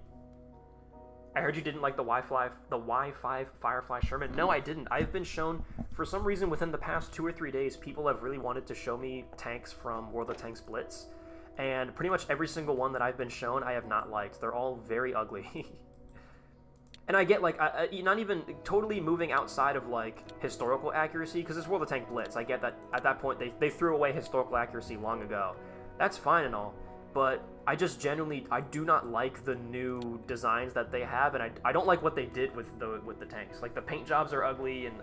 I heard you didn't like the Y5 Firefly Sherman. No, I didn't. I've been shown, for some reason, within the past 2 or 3 days, people have really wanted to show me tanks from World of Tanks Blitz. And pretty much every single one that I've been shown, I have not liked. They're all very ugly. And I get, like, not even totally moving outside of, like, historical accuracy, because it's World of Tank Blitz. I get that at that point they threw away historical accuracy long ago. That's fine and all, but I just genuinely, I do not like the new designs that they have, and I don't like what they did with the tanks. Like, the paint jobs are ugly, and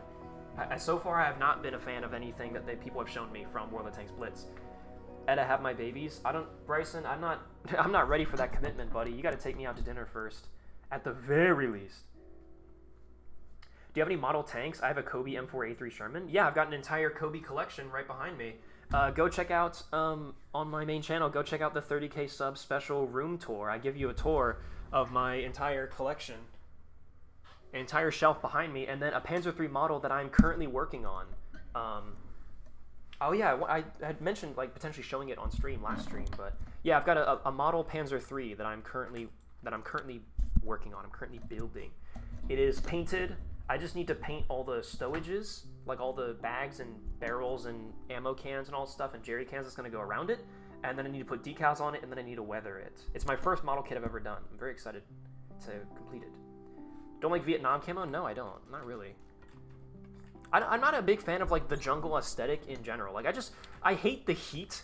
so far I have not been a fan of anything that people have shown me from World of Tanks Blitz. And I have my babies. Bryson, I'm not ready for that commitment, buddy. You got to take me out to dinner first, at the very least. Do you have any model tanks? I have a Kobe M4A3 Sherman. Yeah, I've got an entire Kobe collection right behind me. Go check out, on my main channel, go check out the 30K sub special room tour. I give you a tour of my entire collection, an entire shelf behind me, and then a Panzer III model that I'm currently working on. Oh yeah, I had mentioned, like, potentially showing it on stream last stream, but yeah, I've got a model Panzer III that I'm currently working on. I'm currently building. It is painted. I just need to paint all the stowages, like all the bags and barrels and ammo cans and all stuff and jerry cans that's going to go around it, and then I need to put decals on it, and then I need to weather it. It's my first model kit I've ever done. I'm very excited to complete it. Don't like Vietnam camo? No, I don't. Not really. I'm not a big fan of, like, the jungle aesthetic in general. Like, I hate the heat.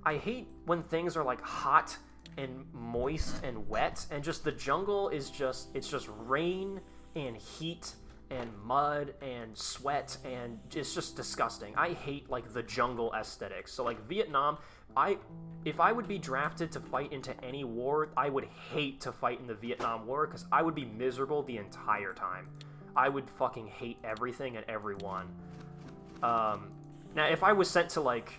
I hate when things are, like, hot and moist and wet, and just the jungle is it's just rain and heat and mud and sweat, and it's just disgusting. I hate, like, the jungle aesthetic. So, like, Vietnam, if I would be drafted to fight into any war, I would hate to fight in the Vietnam War, because I would be miserable the entire time. I would fucking hate everything and everyone. Now, if I was sent to, like,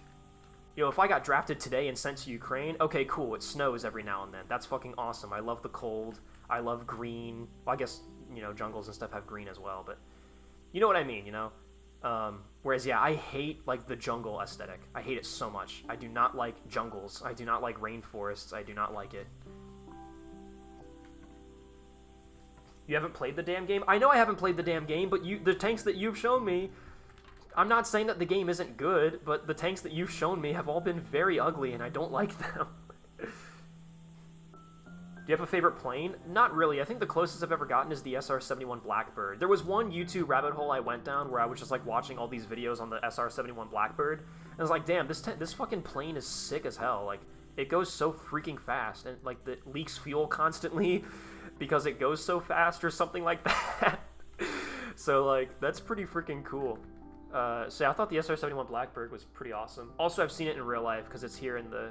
you know, if I got drafted today and sent to Ukraine, okay, cool, it snows every now and then. That's fucking awesome. I love the cold. I love green. Well, I guess, you know, jungles and stuff have green as well, but you know what I mean, you know? Whereas, yeah, I hate, like, the jungle aesthetic. I hate it so much. I do not like jungles. I do not like rainforests. I do not like it. You haven't played the damn game? I know I haven't played the damn game, but the tanks that you've shown me, I'm not saying that the game isn't good, but the tanks that you've shown me have all been very ugly, and I don't like them. Do you have a favorite plane? Not really. I think the closest I've ever gotten is the SR-71 Blackbird. There was one YouTube rabbit hole I went down where I was just, like, watching all these videos on the SR-71 Blackbird, and I was like, damn, this fucking plane is sick as hell. Like, it goes so freaking fast, and, like, it leaks fuel constantly because it goes so fast or something like that. So, like, that's pretty freaking cool. So yeah, I thought the SR-71 Blackbird was pretty awesome. Also, I've seen it in real life because it's here in the...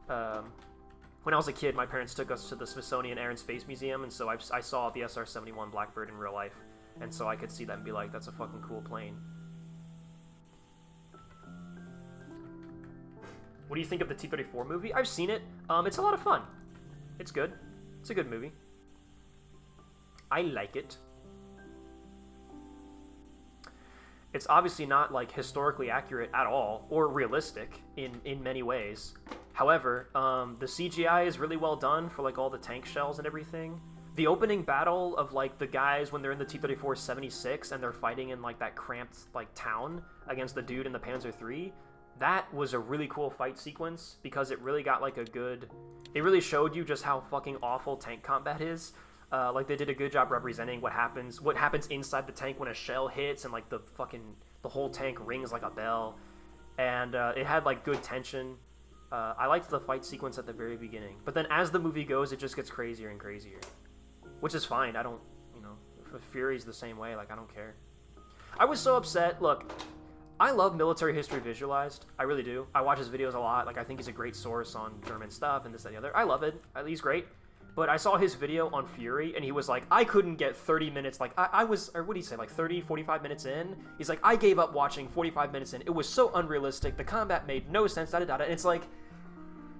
when I was a kid, my parents took us to the Smithsonian Air and Space Museum, and so I saw the SR-71 Blackbird in real life. And so I could see that and be like, that's a fucking cool plane. What do you think of the T-34 movie? I've seen it. It's a lot of fun. It's good. It's a good movie. I like it. It's obviously not like historically accurate at all or realistic in many ways. However, the CGI is really well done for like all the tank shells and everything. The opening battle of like the guys when they're in the T-34 76 and they're fighting in like that cramped like town against the dude in the Panzer III, that was a really cool fight sequence because it really got like it really showed you just how fucking awful tank combat is. Like they did a good job representing what happens inside the tank when a shell hits and like the whole tank rings like a bell, and it had like good tension. I liked the fight sequence at the very beginning, but then as the movie goes, it just gets crazier and crazier, which is fine. I don't, if Fury's the same way, like I don't care. I was so upset. Look, I love military history visualized. I really do. I watch his videos a lot. Like I think he's a great source on German stuff and this, that, and the other. I love it. He's great. But I saw his video on Fury, and he was like, I couldn't get 30 minutes, like, I was, or what did he say, like 30, 45 minutes in? He's like, I gave up watching 45 minutes in. It was so unrealistic. The combat made no sense, da-da-da-da. And it's like,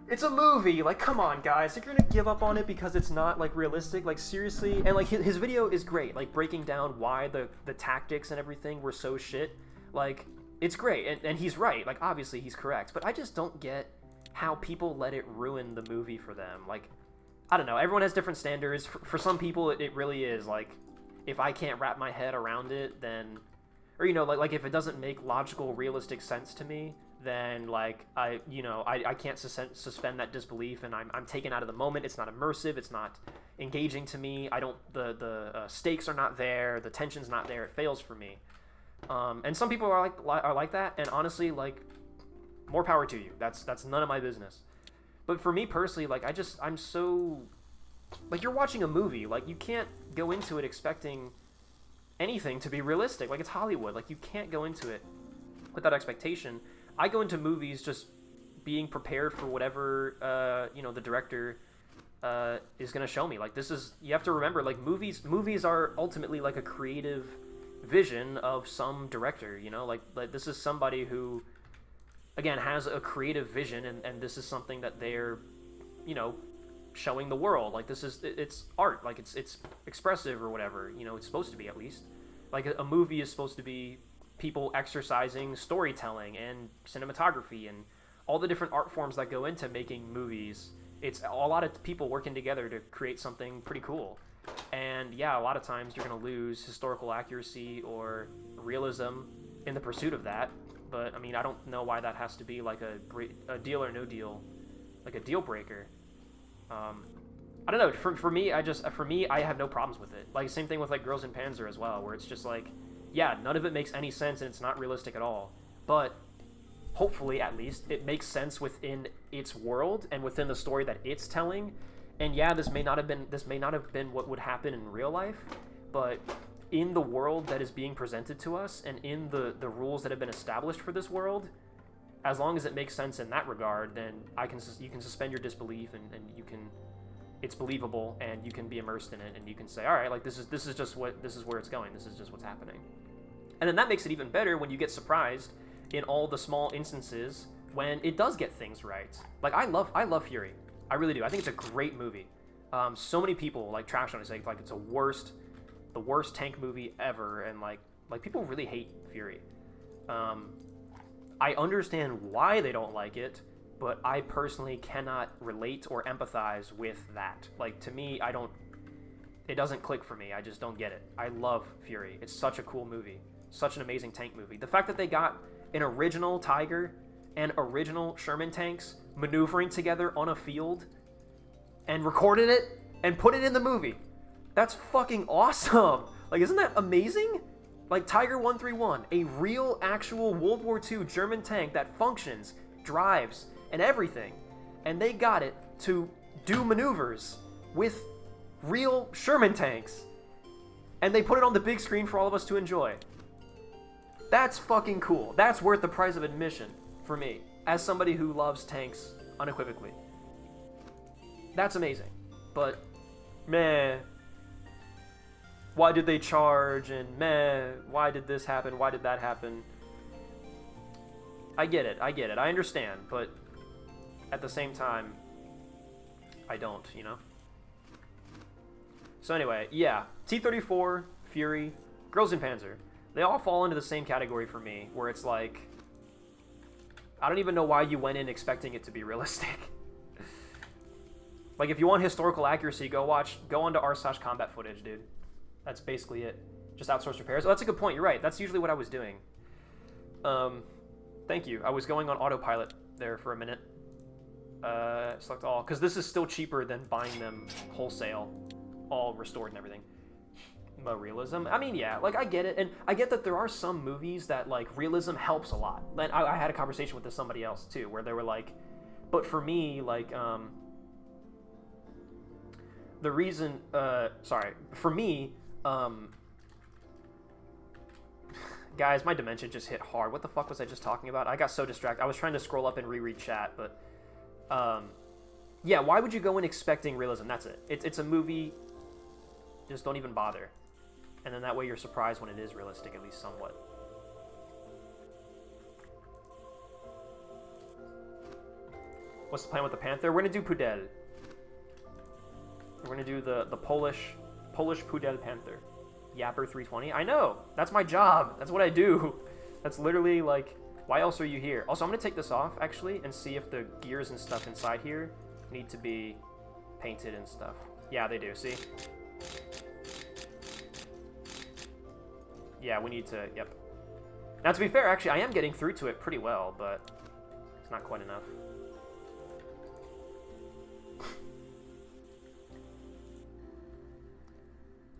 it's a movie. Like, come on, guys. Like, you're gonna give up on it because it's not, like, realistic? Like, seriously? And, like, his video is great. Like, breaking down why the tactics and everything were so shit. Like, it's great. And he's right. Like, obviously, he's correct. But I just don't get how people let it ruin the movie for them. Like, I don't know. Everyone has different standards. For some people, it really is like, if I can't wrap my head around it, then, or like if it doesn't make logical, realistic sense to me, then like I can't suspend that disbelief, and I'm taken out of the moment. It's not immersive. It's not engaging to me. I don't. The stakes are not there. The tension's not there. It fails for me. And some people are like that. And honestly, like, more power to you. That's none of my business. But for me personally, like, I'm so, like, you're watching a movie. Like, you can't go into it expecting anything to be realistic. Like, it's Hollywood. Like, you can't go into it with that expectation. I go into movies just being prepared for whatever, the director is going to show me. Like, you have to remember, like, movies are ultimately, like, a creative vision of some director, Like this is somebody who, again, has a creative vision, and this is something that they're, showing the world. Like, it's art. Like, it's expressive or whatever, it's supposed to be, at least. Like, a movie is supposed to be people exercising storytelling and cinematography and all the different art forms that go into making movies. It's a lot of people working together to create something pretty cool. And yeah, a lot of times you're going to lose historical accuracy or realism in the pursuit of that. But I mean, I don't know why that has to be like a deal or no deal, like a deal breaker. I don't know. For me, I have no problems with it. Like, same thing with like Girls in Panzer as well, where it's just like, yeah, none of it makes any sense and it's not realistic at all. But hopefully, at least, it makes sense within its world and within the story that it's telling. And yeah, this may not have been what would happen in real life, but in the world that is being presented to us and in the rules that have been established for this world, as long as it makes sense in that regard, then you can suspend your disbelief and it's believable, and you can be immersed in it, and you can say, all right, like this is where it's going. This is just what's happening. And then that makes it even better when you get surprised in all the small instances when it does get things right. Like, I love Fury. I really do. I think it's a great movie. So many people like trash on it, like it's the worst tank movie ever, and like people really hate Fury. I understand why they don't like it, but I personally cannot relate or empathize with that. Like, to me, it doesn't click for me. I just don't get it. I love Fury. It's such a cool movie. Such an amazing tank movie. The fact that they got an original Tiger and original Sherman tanks maneuvering together on a field and recorded it and put it in the movie. That's fucking awesome. Like, isn't that amazing? Like, Tiger 131, a real, actual World War II German tank that functions, drives, and everything. And they got it to do maneuvers with real Sherman tanks. And they put it on the big screen for all of us to enjoy. That's fucking cool. That's worth the price of admission for me, as somebody who loves tanks unequivocally. That's amazing. But, meh. Why did they charge? And meh. Why did this happen? Why did that happen? I get it. I understand. But at the same time, I don't, you know? So anyway, yeah, T-34, Fury, Girls in Panzer, they all fall into the same category for me, where it's like, I don't even know why you went in expecting it to be realistic. Like, if you want historical accuracy, go onto r/combat footage, dude. That's basically it. Just outsource repairs. Oh, that's a good point. You're right. That's usually what I was doing. Thank you. I was going on autopilot there for a minute. Select all, because this is still cheaper than buying them wholesale, all restored and everything. Realism. I mean, yeah, like, I get it, and I get that there are some movies that, like, realism helps a lot. And I had a conversation with somebody else too, where they were like, but for me, like, the reason, for me, guys, my dementia just hit hard. What the fuck was I just talking about? I got so distracted. I was trying to scroll up and reread chat, but, yeah, why would you go in expecting realism? That's it. It's a movie, just don't even bother. And then that way you're surprised when it is realistic, at least somewhat. What's the plan with the Panther? We're gonna do Pudel. We're gonna do the Polish Pudel Panther. Yapper 320. I know! That's my job! That's what I do! That's literally, like, why else are you here? Also, I'm gonna take this off, actually, and see if the gears and stuff inside here need to be painted and stuff. Yeah, they do, see? Yeah, we need to, yep. Now, to be fair, actually, I am getting through to it pretty well, but it's not quite enough.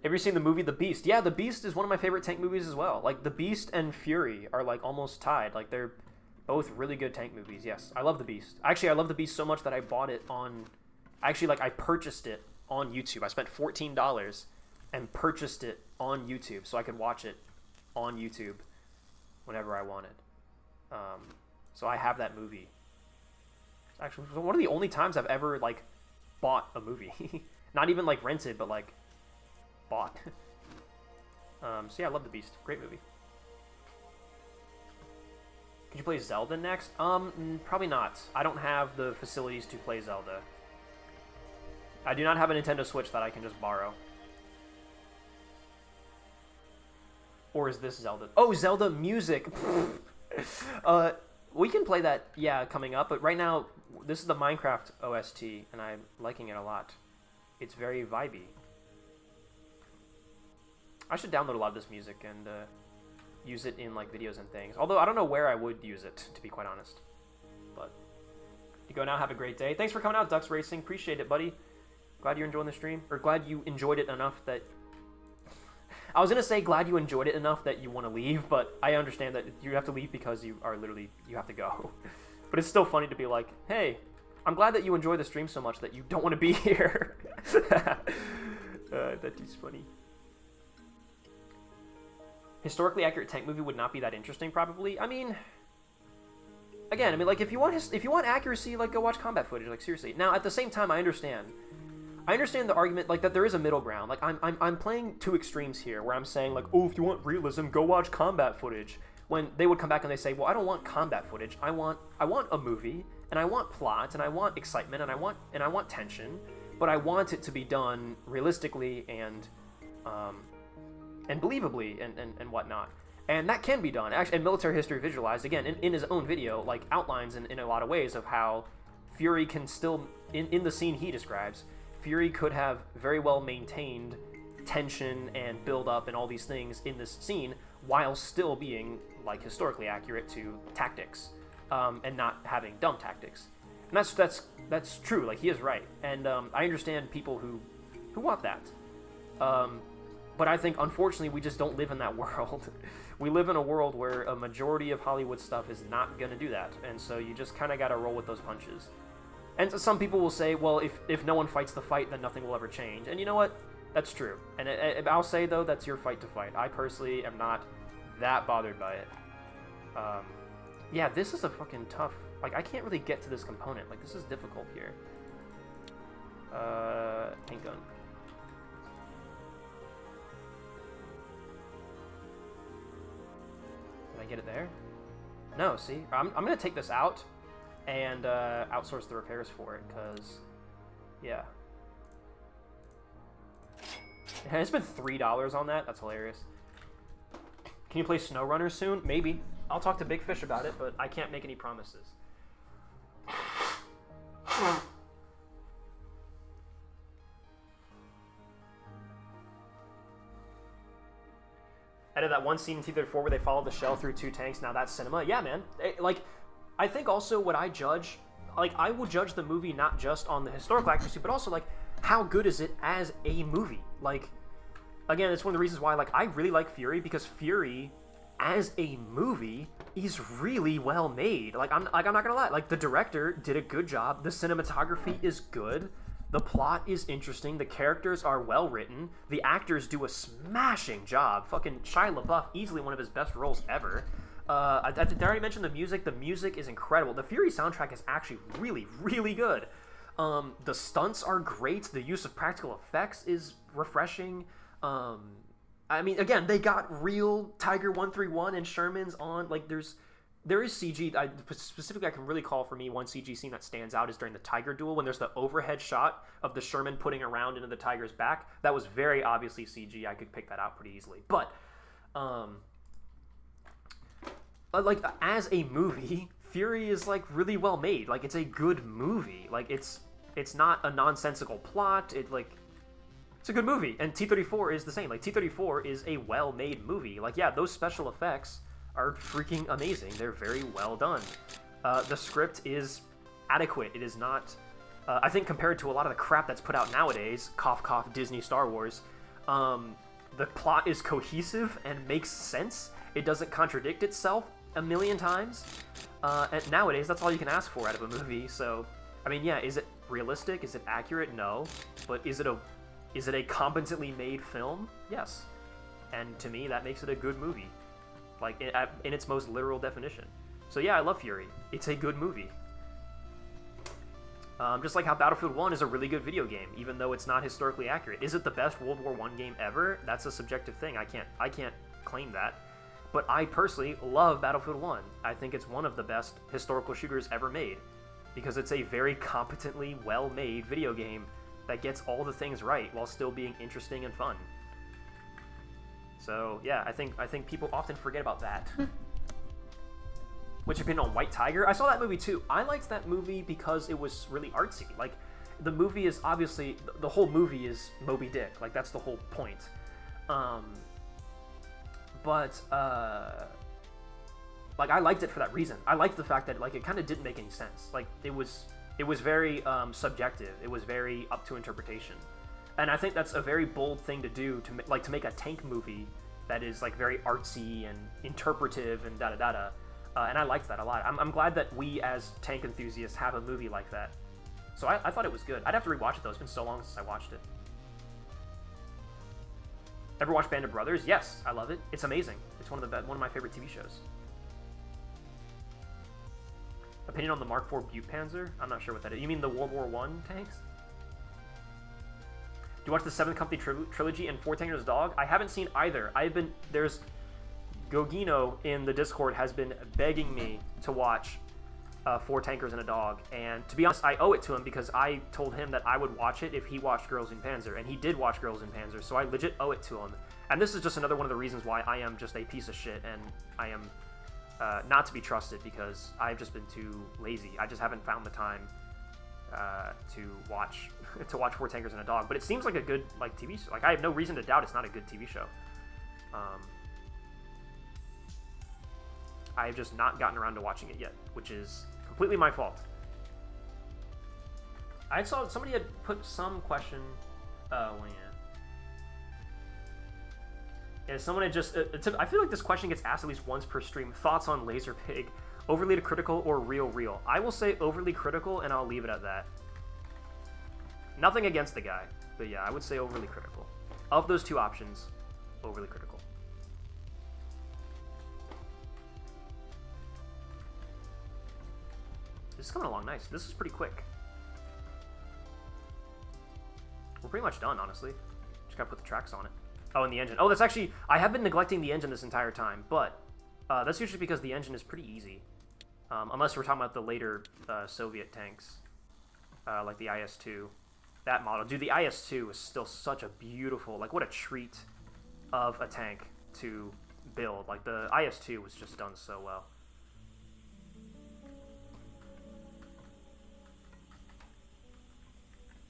Have you seen the movie The Beast? Yeah, The Beast is one of my favorite tank movies as well. Like, The Beast and Fury are, like, almost tied. Like, they're both really good tank movies, yes. I love The Beast. Actually, I love The Beast so much that I bought it on... Actually, like, I purchased it on YouTube. I spent $14 and purchased it on YouTube so I could watch it on YouTube whenever I wanted. So I have that movie. It's actually one of the only times I've ever, like, bought a movie. Not even, like, rented, but, like, bought. So yeah, I love The Beast. Great movie. Could you play Zelda next? Probably not. I don't have the facilities to play Zelda. I do not have a Nintendo Switch that I can just borrow. Or is this Zelda? Oh, Zelda music! We can play that, yeah, coming up, but right now, this is the Minecraft OST, and I'm liking it a lot. It's very vibey. I should download a lot of this music and use it in, like, videos and things. Although, I don't know where I would use it, to be quite honest. But, you go now, have a great day. Thanks for coming out, Ducks Racing. Appreciate it, buddy. Glad you're enjoying the stream. Or glad you enjoyed it enough that... I was going to say glad you enjoyed it enough that you want to leave, but I understand that you have to leave because you are literally... You have to go. But it's still funny to be like, hey, I'm glad that you enjoy the stream so much that you don't want to be here. That is funny. Historically accurate tank movie would not be that interesting, probably. I mean, again, like, if you want accuracy, like, go watch combat footage. Like, seriously. Now, at the same time, I understand the argument, like, that there is a middle ground. Like, I'm playing two extremes here, where I'm saying, like, oh, if you want realism, go watch combat footage. When they would come back and they say, well, I don't want combat footage. I want a movie, and I want plot, and I want excitement, and I want tension, but I want it to be done realistically and believably and whatnot. And that can be done. Actually, and Military History Visualized, again, in his own video, like, outlines in a lot of ways of how Fury can still, in the scene he describes, Fury could have very well maintained tension and build up and all these things in this scene while still being, like, historically accurate to tactics, and not having dumb tactics. And that's true. Like, he is right. And I understand people who want that. But I think, unfortunately, we just don't live in that world. We live in a world where a majority of Hollywood stuff is not going to do that. And so you just kind of got to roll with those punches. And so some people will say, well, if no one fights the fight, then nothing will ever change. And you know what? That's true. And I'll say, though, that's your fight to fight. I personally am not that bothered by it. Yeah, this is a fucking tough... Like, I can't really get to this component. Like, this is difficult here. Paint gun. Did I get it there? No, see? I'm going to take this out and outsource the repairs for it, because, yeah. It's been $3 on that. That's hilarious. Can you play SnowRunner soon? Maybe. I'll talk to Big Fish about it, but I can't make any promises. Out of that one scene in T-34 where they followed the shell through 2 tanks, now that's cinema. Yeah, man. I think also what I judge, I will judge the movie not just on the historical accuracy, but also, how good is it as a movie? Again, it's one of the reasons why, I really like Fury, because Fury, as a movie, is really well made. I'm not gonna lie. The director did a good job. The cinematography is good. The plot is interesting. The characters are well written. The actors do a smashing job. Fucking Shia LaBeouf, easily one of his best roles ever. Did I already mention the music? The music is incredible. The Fury soundtrack is actually really, really good. The stunts are great. The use of practical effects is refreshing. I mean, again, they got real Tiger 131 and Shermans on. There is CG. Specifically, I can really call for me one CG scene that stands out is during the Tiger duel when there's the overhead shot of the Sherman putting a round into the Tiger's back. That was very obviously CG. I could pick that out pretty easily. But, as a movie, Fury is really well made. It's a good movie. It's not a nonsensical plot. It's a good movie. And T-34 is the same. T-34 is a well-made movie. Yeah, those special effects are freaking amazing. They're very well done. The script is adequate. It is not... I think compared to a lot of the crap that's put out nowadays, cough cough Disney Star Wars, the plot is cohesive and makes sense. It doesn't contradict itself a million times. And nowadays, that's all you can ask for out of a movie. So, I mean, yeah, is it realistic? Is it accurate? No. But is it a competently made film? Yes. And to me, that makes it a good movie. In its most literal definition. So yeah, I love Fury. It's a good movie. Just like how Battlefield 1 is a really good video game, even though it's not historically accurate. Is it the best World War I game ever? That's a subjective thing. I can't claim that. But I personally love Battlefield 1. I think it's one of the best historical shooters ever made, because it's a very competently well-made video game that gets all the things right while still being interesting and fun. So yeah, I think people often forget about that. What's your opinion on White Tiger? I saw that movie too. I liked that movie because it was really artsy. The movie is obviously the whole movie is Moby Dick. That's the whole point. But I liked it for that reason. I liked the fact that it kind of didn't make any sense. It was very subjective. It was very up to interpretation. And I think that's a very bold thing to do, to make a tank movie that is very artsy and interpretive and da-da-da-da. And I liked that a lot. I'm glad that we as tank enthusiasts have a movie like that. So I thought it was good. I'd have to rewatch it though. It's been so long since I watched it. Ever watched Band of Brothers? Yes, I love it. It's amazing. It's one of my favorite TV shows. Opinion on the Mark IV Butte Panzer? I'm not sure what that is. You mean the World War I tanks? Do you watch the 7th Company trilogy and Four Tankers Dog? I haven't seen either. There's Gogino in the Discord has been begging me to watch Four Tankers and a Dog, and to be honest, I owe it to him because I told him that I would watch it if he watched Girls in Panzer, and he did watch Girls in Panzer, so I legit owe it to him. And this is just another one of the reasons why I am just a piece of shit, and I am not to be trusted because I've just been too lazy. I just haven't found the time to watch Four Tankers and a Dog, but it seems like a good TV show. I have no reason to doubt it's not a good TV show. I have just not gotten around to watching it yet, which is completely my fault. I saw somebody had put some question. Well, yeah, someone had just. I feel like this question gets asked at least once per stream. Thoughts on Laser Pig? Overly critical or real? I will say overly critical, and I'll leave it at that. Nothing against the guy, but yeah, I would say overly critical. Of those two options, overly critical. This is coming along nice. This is pretty quick. We're pretty much done, honestly. Just gotta put the tracks on it. Oh, and the engine. Oh, that's actually... I have been neglecting the engine this entire time, but that's usually because the engine is pretty easy. unless we're talking about the later Soviet tanks, like the IS-2, that model. Dude, the IS-2 is still such a beautiful, like, what a treat of a tank to build. Like, the IS-2 was just done so well.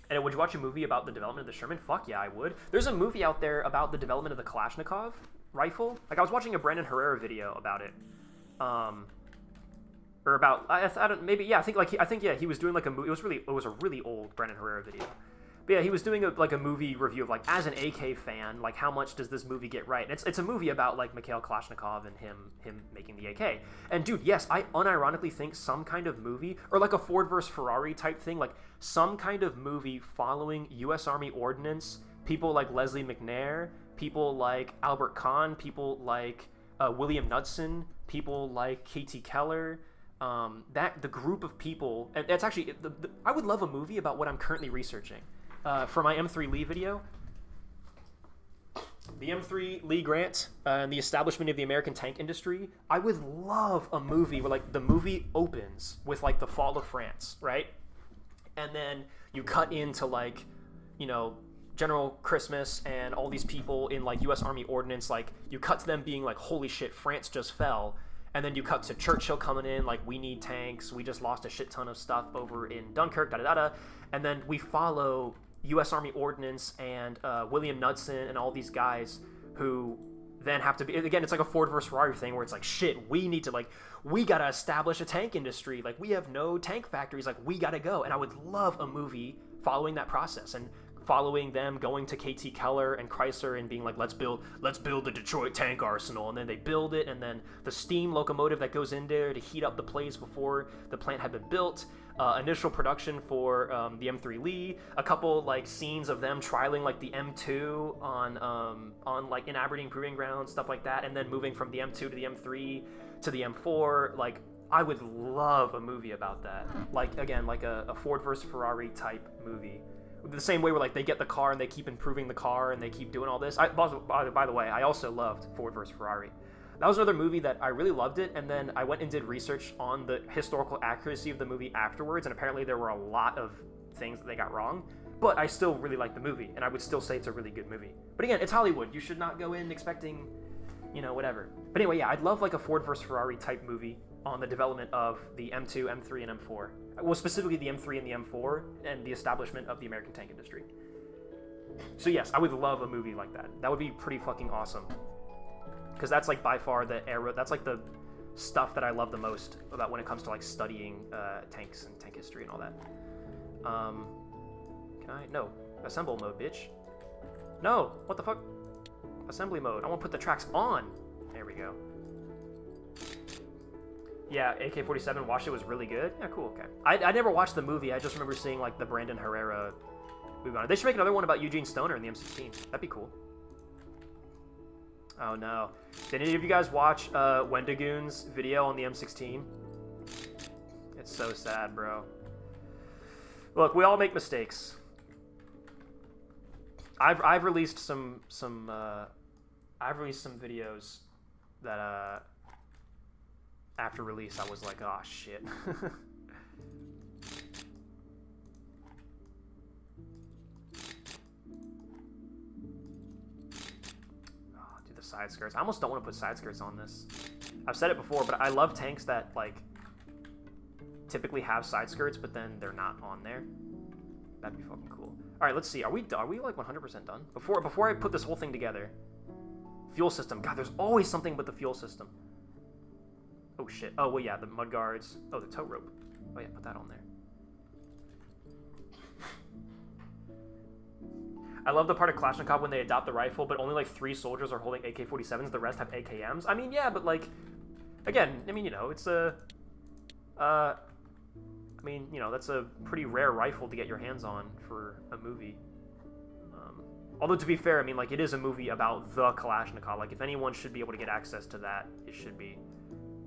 And would you watch a movie about the development of the Sherman? Fuck yeah, I would. There's a movie out there about the development of the Kalashnikov rifle. Like, I was watching a Brandon Herrera video about it. Or about, I don't, maybe, yeah, I think yeah, he was doing like a movie. It was a really old Brandon Herrera video. But yeah, he was doing a movie review of, like, as an AK fan, like, how much does this movie get right? And it's a movie about, like, Mikhail Kalashnikov and him making the AK. And dude, yes, I unironically think some kind of movie, or like a Ford versus Ferrari type thing, like some kind of movie following U.S. Army ordnance, people like Leslie McNair, people like Albert Kahn, people like William Knudsen, people like K.T. Keller, the group of people, and that's actually, I would love a movie about what I'm currently researching. For my M3 Lee video, the M3 Lee grant and the establishment of the American tank industry, I would love a movie where, like, the movie opens with, like, the fall of France, right? And then you cut into, like, you know, General Christmas and all these people in, like, U.S. Army ordnance, like, you cut to them being like, holy shit, France just fell. And then you cut to Churchill coming in, like, we need tanks, we just lost a shit ton of stuff over in Dunkirk, da-da-da-da. And then we follow U.S. Army Ordnance and William Knudsen and all these guys who then have to be, again, it's like a Ford versus Ferrari thing where it's like, shit, we need to, like, we gotta establish a tank industry. Like, we have no tank factories, like, we gotta go. And I would love a movie following that process and following them going to K.T. Keller and Chrysler and being like, let's build the Detroit tank arsenal. And then they build it, and then the steam locomotive that goes in there to heat up the place before the plant had been built. Initial production for the M3 Lee, a couple, like, scenes of them trialing, like, the M2 on like, in Aberdeen Proving Ground, stuff like that, and then moving from the M2 to the M3 to the M4. Like, I would love a movie about that. Like, again, like a Ford versus Ferrari type movie. The same way where, like, they get the car and they keep improving the car and they keep doing all this. By the way, I also loved Ford versus Ferrari. That was another movie that I really loved it, and then I went and did research on the historical accuracy of the movie afterwards, and apparently there were a lot of things that they got wrong, but I still really liked the movie, and I would still say it's a really good movie. But again, it's Hollywood. You should not go in expecting, you know, whatever. But anyway, yeah, I'd love, like, a Ford versus Ferrari type movie on the development of the M2, M3, and M4. Well, specifically the M3 and the M4, and the establishment of the American tank industry. So yes, I would love a movie like that. That would be pretty fucking awesome. Because that's, like, by far the era, that's, like, the stuff that I love the most about when it comes to, like, studying tanks and tank history and all that. Can I? No. Assemble mode, bitch. No! What the fuck? Assembly mode. I want to put the tracks on. There we go. Yeah, AK-47, watched it, was really good. Yeah, cool, okay. I never watched the movie, I just remember seeing, like, the Brandon Herrera movie on it. They should make another one about Eugene Stoner in the M16. That'd be cool. Oh no. Did any of you guys watch Wendigoon's video on the M16? It's so sad, bro. Look, we all make mistakes. I've released some videos that after release I was like, oh shit. Side skirts. I almost don't want to put side skirts on this. I've said it before, but I love tanks that, like, typically have side skirts, but then they're not on there. That'd be fucking cool. All right, let's see. Are we like 100% done? Before I put this whole thing together, fuel system. God, there's always something with the fuel system. Oh shit. Oh well, yeah, the mud guards. Oh, the tow rope. Oh yeah, put that on there. I love the part of Kalashnikov when they adopt the rifle, but only, like, 3 soldiers are holding AK-47s, the rest have AKMs. I mean, yeah, but, like, again, I mean, you know, it's a, I mean, you know, that's a pretty rare rifle to get your hands on for a movie. Although, to be fair, I mean, like, it is a movie about the Kalashnikov. Like, if anyone should be able to get access to that, it should be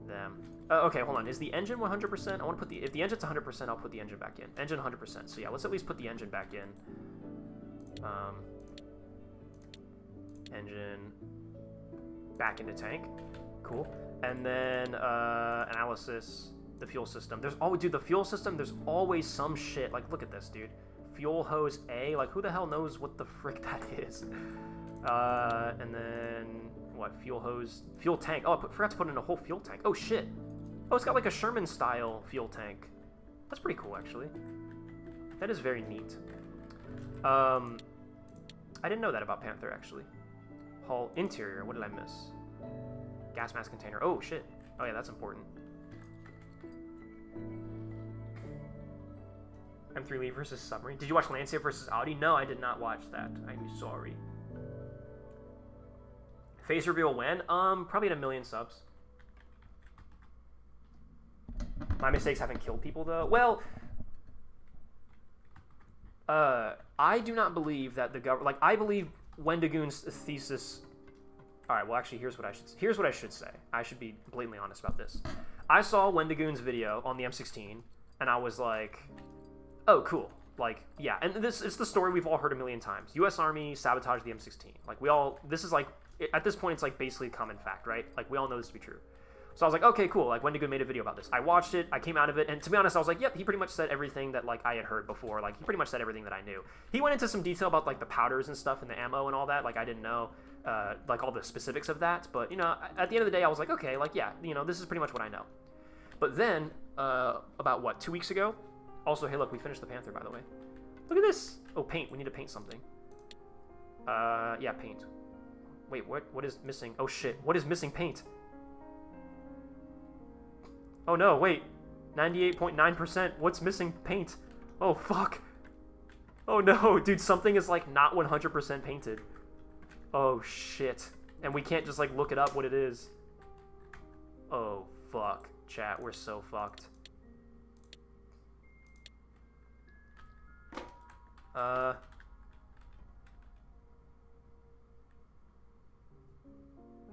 them. Okay, hold on. Is the engine 100%? I want to put if the engine's 100%, I'll put the engine back in. Engine 100%. So, yeah, let's at least put the engine back in. Engine back into tank. Cool. And then analysis. The fuel system. There's always, dude, the fuel system, there's always some shit. Like, look at this, dude. Fuel hose A. Like, who the hell knows what the frick that is? And then, what? Fuel hose. Fuel tank. Oh, I forgot to put in a whole fuel tank. Oh, shit. Oh, it's got like a Sherman-style fuel tank. That's pretty cool, actually. That is very neat. I didn't know that about Panther, actually. Hull interior. What did I miss? Gas mask container. Oh, shit. Oh, yeah, that's important. M3 Lee versus Submarine. Did you watch Lancia versus Audi? No, I did not watch that. I'm sorry. Face reveal when? Probably at 1 million subs. My mistakes haven't killed people, though. Well, I do not believe that the government... Like, I believe Wendigoon's thesis... Alright, well, actually, here's what I should say. I should be blatantly honest about this. I saw Wendigoon's video on the M16, and I was like... Oh, cool. Like, yeah. And this is the story we've all heard 1 million times. U.S. Army sabotaged the M16. Like, we all... This is, like... At this point, it's, like, basically common fact, right? Like, we all know this to be true. So I was like, okay, cool. Like, Wendigoon made a video about this. I watched it. I came out of it. And to be honest, I was like, yep, he pretty much said everything that, like, I had heard before. Like, he pretty much said everything that I knew. He went into some detail about, like, the powders and stuff and the ammo and all that. Like, I didn't know, like, all the specifics of that. But, you know, at the end of the day, I was like, okay, like, yeah, you know, this is pretty much what I know. But then, about, what, 2 weeks ago? Also, hey, look, we finished the Panther, by the way. Look at this. Oh, paint. We need to paint something. Yeah, paint. Wait, what is missing? Oh, shit. What is missing paint? Oh, no, wait. 98.9%. What's missing paint? Oh, fuck. Oh, no. Dude, something is, like, not 100% painted. Oh, shit. And we can't just, like, look it up what it is. Oh, fuck. Chat, we're so fucked.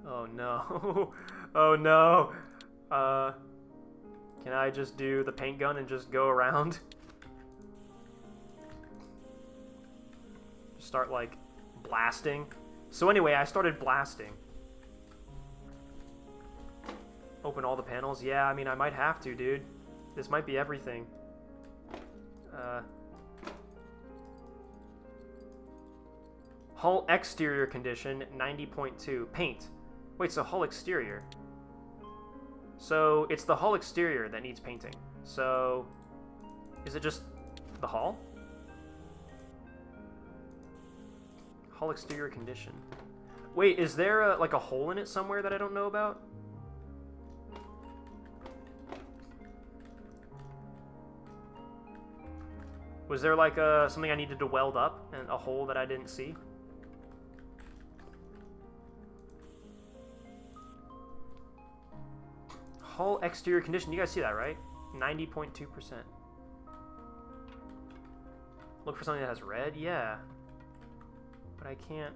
Oh no. Oh no. Can I just do the paint gun and just go around? Just start like blasting. So anyway, I started blasting. Open all the panels? Yeah, I mean, I might have to, dude. This might be everything. Hull exterior condition, 90.2. Paint. Wait, so hull exterior. So, it's the hull exterior that needs painting. So, is it just the hull? Hull exterior condition. Wait, is there like a hole in it somewhere that I don't know about? Was there like something I needed to weld up and a hole that I didn't see? Hull exterior condition. You guys see that, right? 90.2%. Look for something that has red? Yeah. But I can't...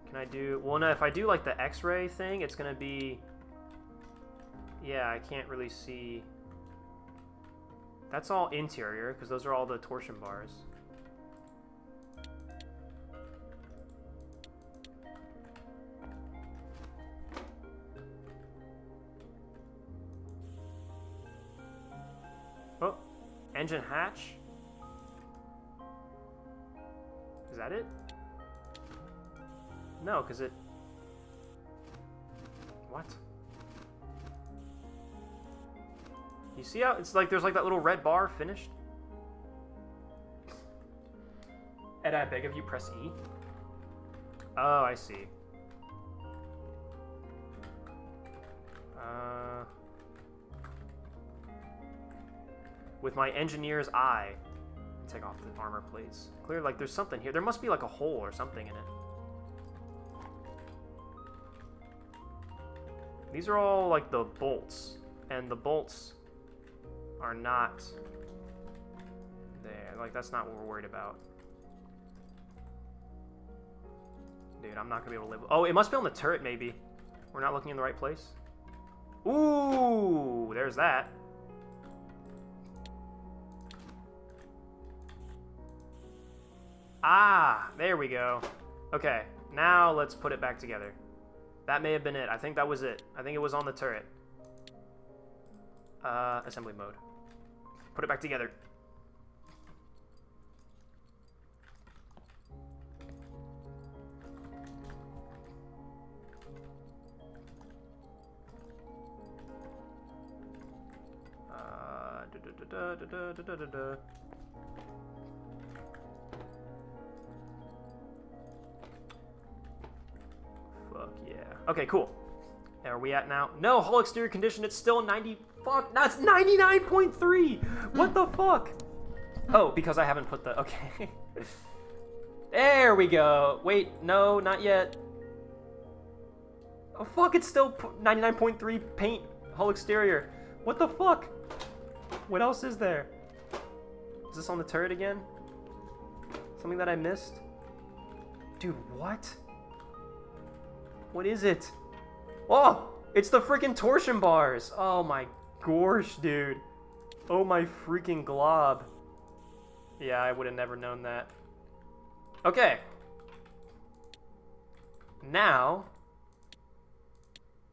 Can I do... Well, no, if I do, like, the X-ray thing, it's gonna be... Yeah, I can't really see... That's all interior, because those are all the torsion bars. Oh, engine hatch? Is that it? No, because it... What? You see how it's like there's like that little red bar finished? Ed, I beg of you, press E. Oh, I see. With my engineer's eye. Take off the armor plates. Clear, like there's something here. There must be like a hole or something in it. These are all like the bolts. And the bolts are not there. Like, that's not what we're worried about. Dude, I'm not gonna be able to live. Oh, it must be on the turret, maybe. We're not looking in the right place. Ooh, there's that. Ah, there we go. Okay, now let's put it back together. That may have been it. I think that was it. I think it was on the turret. Assembly mode. Put it back together. Fuck yeah. Okay, cool. Are we at now? No, whole exterior condition, it's still 90. Fuck, that's 99.3. What the fuck? Oh, because I haven't put the, okay. There we go. Wait, no, not yet. Oh fuck, it's still 99.3 paint, whole exterior. What the fuck? What else is there? Is this on the turret again? Something that I missed? Dude, what? What is it? Oh, it's the freaking torsion bars. Oh my gosh, dude. Oh my freaking glob. Yeah, I would have never known that. Okay. Now,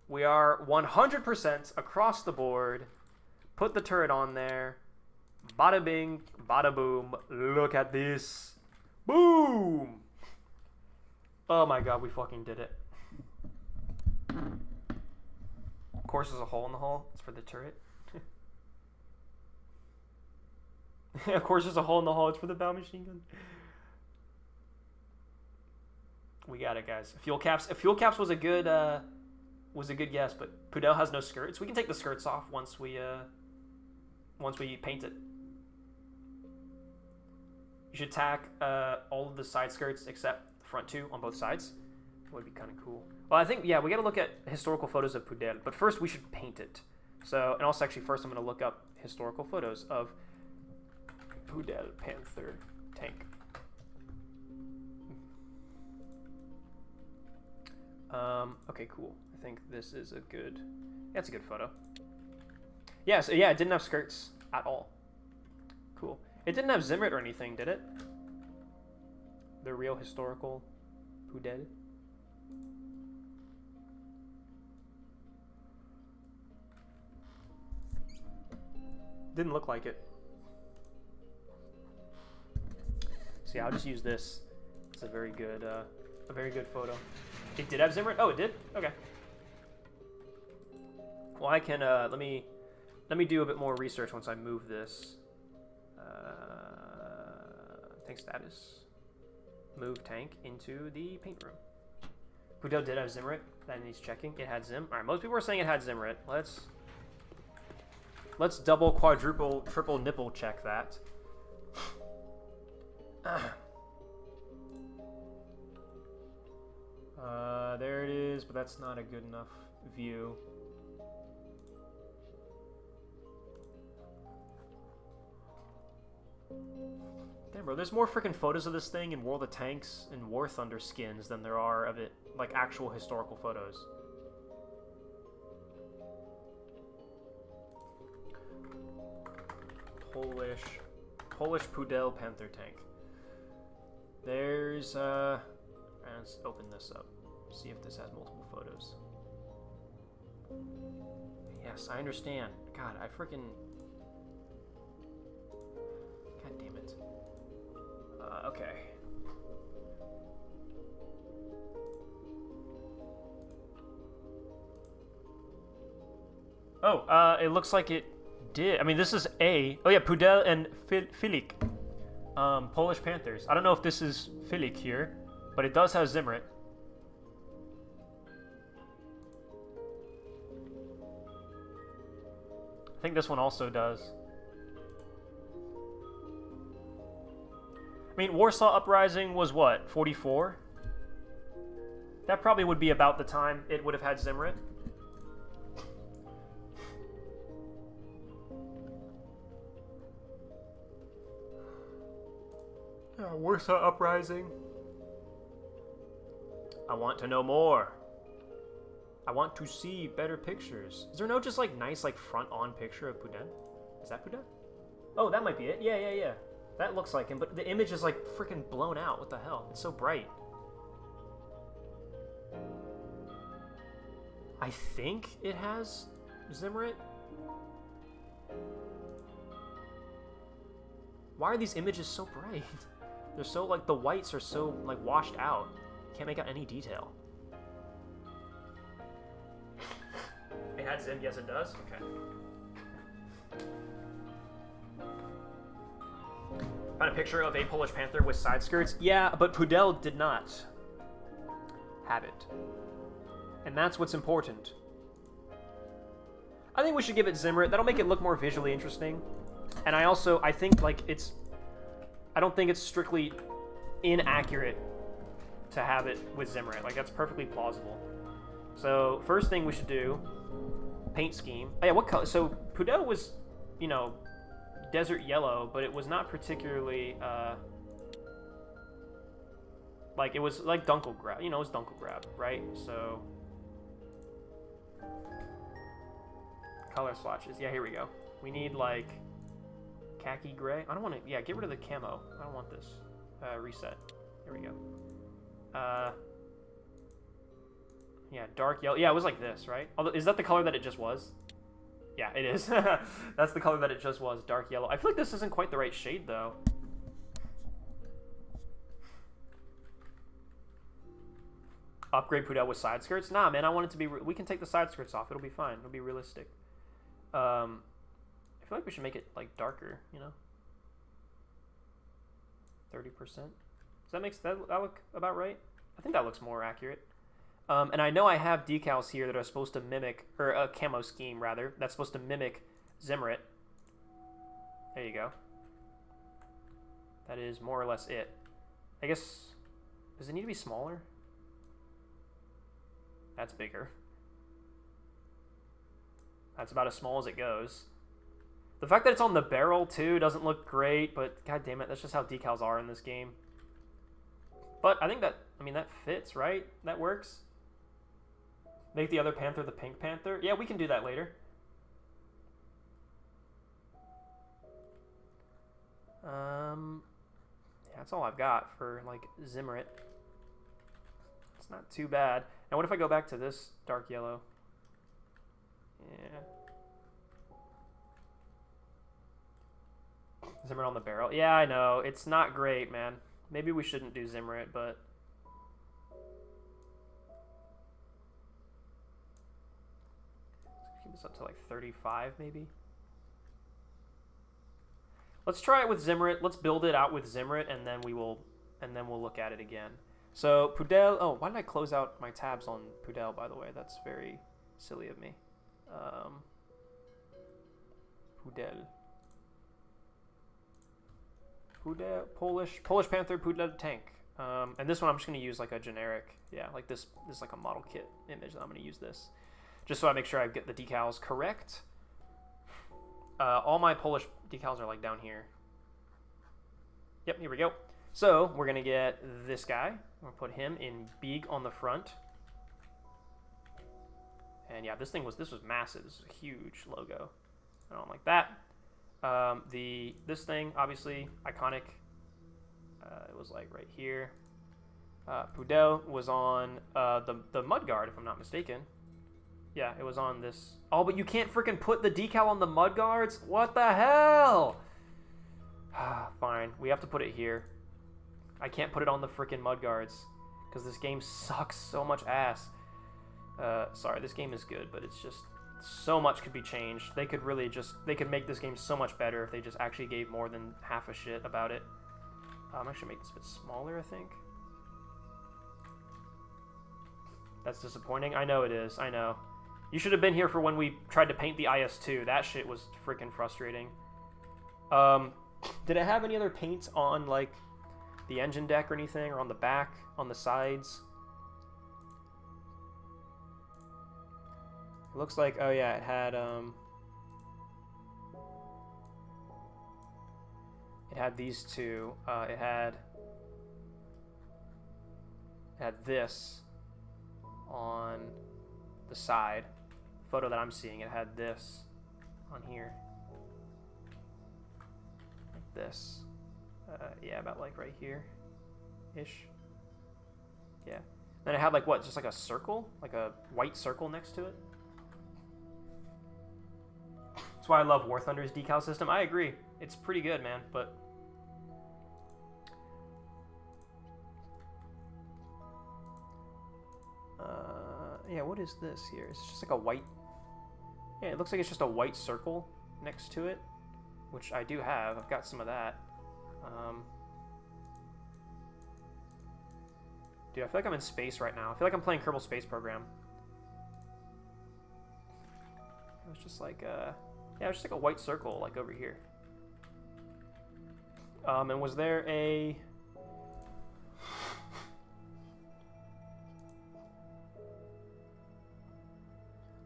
we are 100% across the board. Put the turret on there. Bada bing, bada boom. Look at this. Boom! Oh my god, we fucking did it. Of course, there's a hole in the hull. It's for the turret. Of course, there's a hole in the hull. It's for the bow machine gun. We got it, guys. Fuel caps. Fuel caps was a good guess, but Pudel has no skirts. We can take the skirts off once we paint it. You should tack all of the side skirts except the front two on both sides. That would be kind of cool. Well, I think, yeah, we got to look at historical photos of Pudel, but first we should paint it. So, and also actually first I'm going to look up historical photos of Pudel Panther tank. Okay, cool. I think this is a good, that's a good photo. Yeah, so yeah, it didn't have skirts at all. Cool. It didn't have Zimrit or anything, did it? The real historical Pudel. Didn't look like it. So yeah, I'll just use this. It's a very good photo. It did have Zimrit? Oh, it did? Okay. Well, I can, let me do a bit more research once I move this. Tank status. Move tank into the paint room. Pudel did have Zimrit. That needs checking. It had Zim. Alright, most people are saying it had Zimrit. Let's double, quadruple, triple nipple check that. There it is, but that's not a good enough view. Damn, bro, there's more freaking photos of this thing in World of Tanks and War Thunder skins than there are of it, like, actual historical photos. Polish Pudel Panther tank. There's, let's open this up. See if this has multiple photos. Yes, I understand. God, I freaking... God damn it. Okay. Oh, it looks like it did. I mean, this is A. Oh yeah, Pudel and Filik. Polish Panthers. I don't know if this is Filik here, but it does have Zimrit. I think this one also does. I mean, Warsaw Uprising was what, 44? That probably would be about the time it would have had Zimrit. Warsaw Uprising. I want to know more. I want to see better pictures. Is there no just like nice like front-on picture of Pudel? Is that Pudel? Oh, that might be it. Yeah. That looks like him, but the image is like freaking blown out. What the hell? It's so bright. I think it has Zimrit. Why are these images so bright? They're so, like, the whites are so, like, washed out. Can't make out any detail. It had Zim? Yes, it does? Okay. Found a picture of a Polish Panther with side skirts. Yeah, but Pudel did not have it. And that's what's important. I think we should give it Zimmerit. That'll make it look more visually interesting. And I think, like, I don't think it's strictly inaccurate to have it with Zimmerit. Like, that's perfectly plausible. So, first thing we should do, paint scheme. Oh yeah, what color? So, Pudel was, you know, desert yellow, but it was not particularly, like, it was like Dunkelgrab. You know, it was Dunkelgrab, right? So, color swatches. Yeah, here we go. We need, like, khaki gray. I don't want to, yeah, get rid of the camo. I don't want this. Reset. There we go. Yeah, dark yellow. Yeah, it was like this, right? Although, is that the color that it just was? Yeah, it is. That's the color that it just was, dark yellow. I feel like this isn't quite the right shade, though. Upgrade Pudel with side skirts? Nah, man, I want it to be... We can take the side skirts off. It'll be fine. It'll be realistic. I feel like we should make it, like, darker, you know? 30%. Does that make that look about right? I think that looks more accurate. And I know I have decals here that are supposed to mimic, or a camo scheme, rather, that's supposed to mimic Zimmerit. There you go. That is more or less it. I guess, does it need to be smaller? That's bigger. That's about as small as it goes. The fact that it's on the barrel, too, doesn't look great, but god damn it, that's just how decals are in this game. But I think that, I mean, that fits, right? That works. Make the other Panther the Pink Panther. Yeah, we can do that later. Yeah, that's all I've got for, like, Zimmerit. It's not too bad. Now, what if I go back to this dark yellow? Yeah. Zimmerit on the barrel. Yeah, I know. It's not great, man. Maybe we shouldn't do Zimmerit, but... Keep this up to like 35, maybe? Let's try it with Zimmerit. Let's build it out with Zimmerit, and then we'll look at it again. So, Pudel... Oh, why did I close out my tabs on Pudel, by the way? That's very silly of me. Pudel. Pudel, Polish Panther, Pudel tank. And this one I'm just going to use like a generic, yeah, like this is like a model kit image that I'm going to use this. Just so I make sure I get the decals correct. All my Polish decals are like down here. Yep, here we go. So we're going to get this guy. We'll put him in big on the front. And yeah, this was massive. This is a huge logo. I don't like that. This thing, obviously, iconic. It was like right here. Pudel was on the mudguard, if I'm not mistaken. Yeah, it was on this. Oh, but you can't freaking put the decal on the mudguards? What the hell? Fine, we have to put it here. I can't put it on the freaking mudguards because this game sucks so much ass. Sorry, this game is good, but it's just so much could be changed. They could really they could make this game so much better if they just actually gave more than half a shit about it. I'm actually make this a bit smaller, I think. That's disappointing. I know it is. I know. You should have been here for when we tried to paint the IS-2. That shit was freaking frustrating. Did it have any other paints on, like, the engine deck or anything? Or on the back? On the sides? It looks like, oh yeah, it had these two. It had this on the side. Photo that I'm seeing, it had this on here. Like this. Yeah, about like right here ish. Yeah. Then it had like what, just like a circle? Like a white circle next to it? That's why I love War Thunder's decal system. I agree. It's pretty good, man, but... yeah, what is this here? It's just like a white... Yeah, it looks like it's just a white circle next to it, which I do have. I've got some of that. Dude, I feel like I'm in space right now. I feel like I'm playing Kerbal Space Program. It was just like, yeah, it was just like a white circle, like over here. And was there a...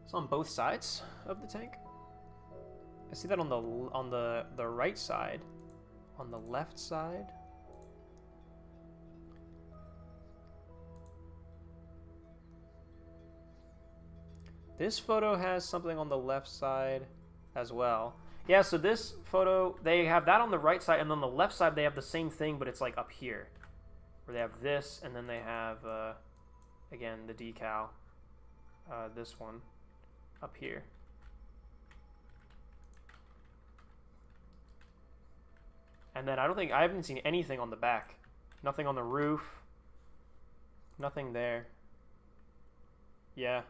It's on both sides of the tank. I see that on the right side. On the left side. This photo has something on the left side as well. Yeah, so this photo, they have that on the right side, and on the left side they have the same thing, but it's like up here. Where they have this, and then they have, again, the decal. This one up here. And then I haven't seen anything on the back. Nothing on the roof. Nothing there. Yeah.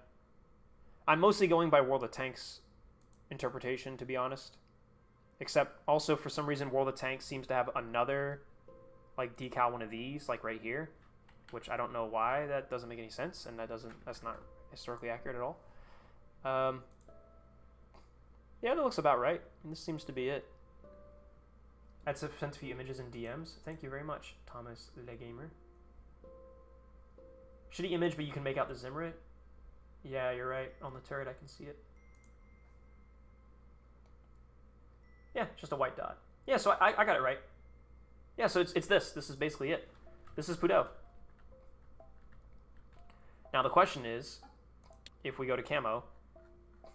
I'm mostly going by World of Tanks interpretation, to be honest. Except also for some reason World of Tanks seems to have another like decal one of these, like right here. Which I don't know why. That doesn't make any sense, and that's not historically accurate at all. Yeah, that looks about right. And this seems to be it. I'd sent a few images in DMs. Thank you very much, Thomas Legamer. Shitty image, but you can make out the Zimrit. Yeah, you're right. On the turret, I can see it. Yeah, just a white dot. Yeah, so I got it right. Yeah, so it's this. This is basically it. This is Pudeau. Now the question is, if we go to camo.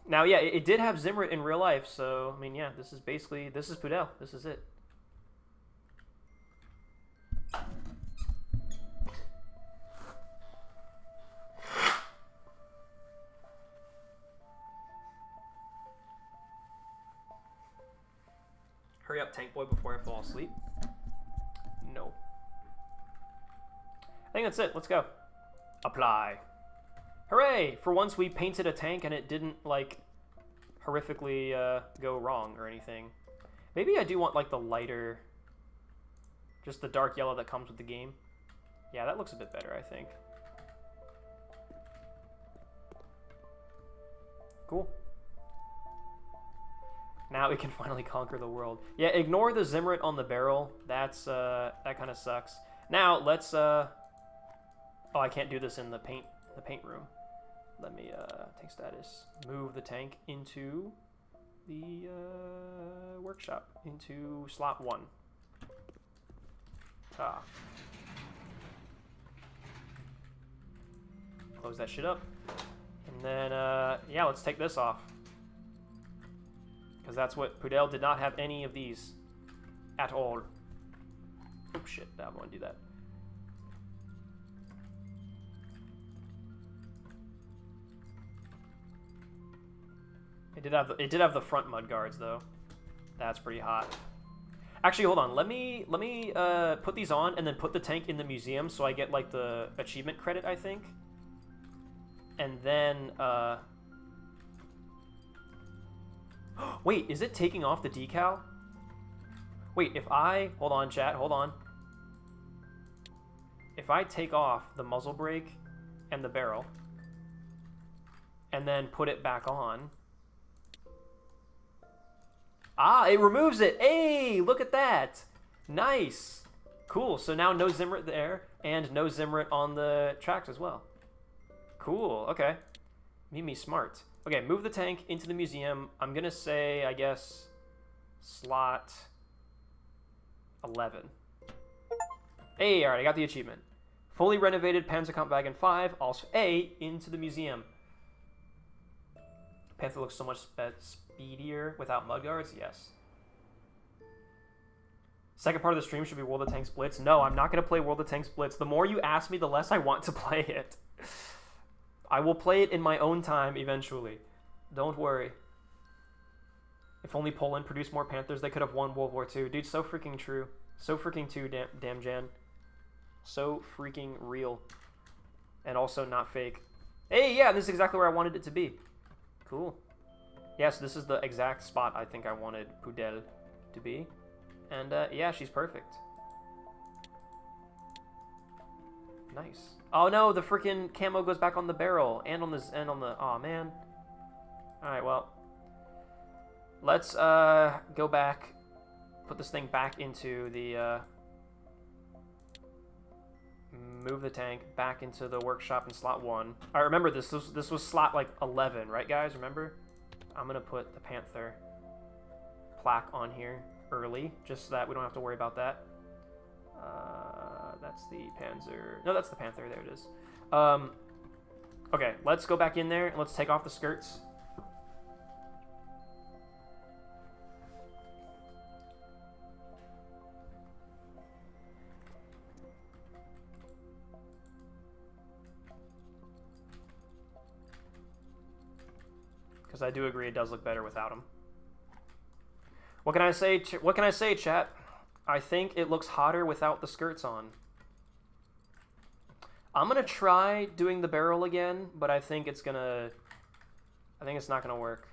Now, yeah, it did have Zimrit in real life, so, I mean, yeah, this is Pudeau. This is it. Hurry up, Tank Boy, before I fall asleep. No. I think that's it. Let's go. Apply. Hooray! For once we painted a tank and it didn't, like, horrifically go wrong or anything. Maybe I do want, like, the lighter, just the dark yellow that comes with the game. Yeah, that looks a bit better, I think. Cool. Now we can finally conquer the world. Yeah, ignore the Zimrit on the barrel. That's, that kind of sucks. Now, let's, oh, I can't do this in the paint room. Let me, tank status. Move the tank into the, workshop. Into slot 1. Ah. Close that shit up. And then, yeah, let's take this off. Because that's what Pudeau did not have any of these at all. Oh shit, I don't want to do that. It did have the front mud guards though. That's pretty hot. Actually, hold on. Let me put these on and then put the tank in the museum so I get like the achievement credit, I think. And then wait, is it taking off the decal? Wait, hold on, chat, hold on. If I take off the muzzle brake and the barrel and then put it back on. Ah, it removes it. Hey, look at that. Nice. Cool. So now no Zimrit there and no Zimrit on the tracks as well. Cool. Okay. Mimi smart. Okay, move the tank into the museum. I'm going to say, I guess, slot 11. Hey, all right, I got the achievement. Fully renovated Panzerkampfwagen 5, also A, into the museum. Panther looks so much speedier without mudguards. Yes. Second part of the stream should be World of Tanks Blitz. No, I'm not going to play World of Tanks Blitz. The more you ask me, the less I want to play it. I will play it in my own time eventually. Don't worry. If only Poland produced more Panthers, they could have won World War II. Dude, so freaking true. So freaking true, damn Jan. So freaking real. And also not fake. Hey, yeah, this is exactly where I wanted it to be. Cool. Yes, this is the exact spot I think I wanted Pudel to be. And yeah, she's perfect. Nice. Oh no, the freaking camo goes back on the barrel and on this and on the. Oh man. All right, well, let's go back, put this thing back into the. Move the tank back into the workshop in slot 1. I remember this was slot like 11, right guys? Remember? I'm gonna put the Panther plaque on here early, just so that we don't have to worry about that. That's the Panzer. No, that's the Panther. There it is. Okay, let's go back in there and let's take off the skirts. Because I do agree it does look better without them. What can I say? What can I say, chat? I think it looks hotter without the skirts on. I'm gonna try doing the barrel again, but I think it's not gonna work.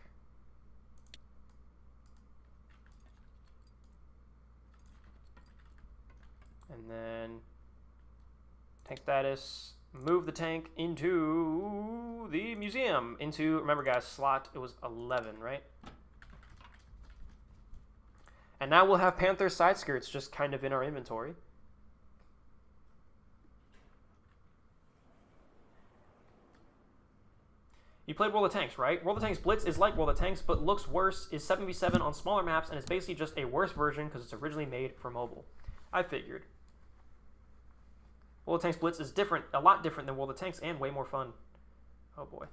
And then tank status. Move the tank into the museum. Remember guys, slot, it was 11, right? And now we'll have Panther side skirts just kind of in our inventory. You played World of Tanks, right? World of Tanks Blitz is like World of Tanks, but looks worse, is 7v7 on smaller maps, and it's basically just a worse version because it's originally made for mobile. I figured. World of Tanks Blitz is different, a lot different than World of Tanks, and way more fun. Oh boy,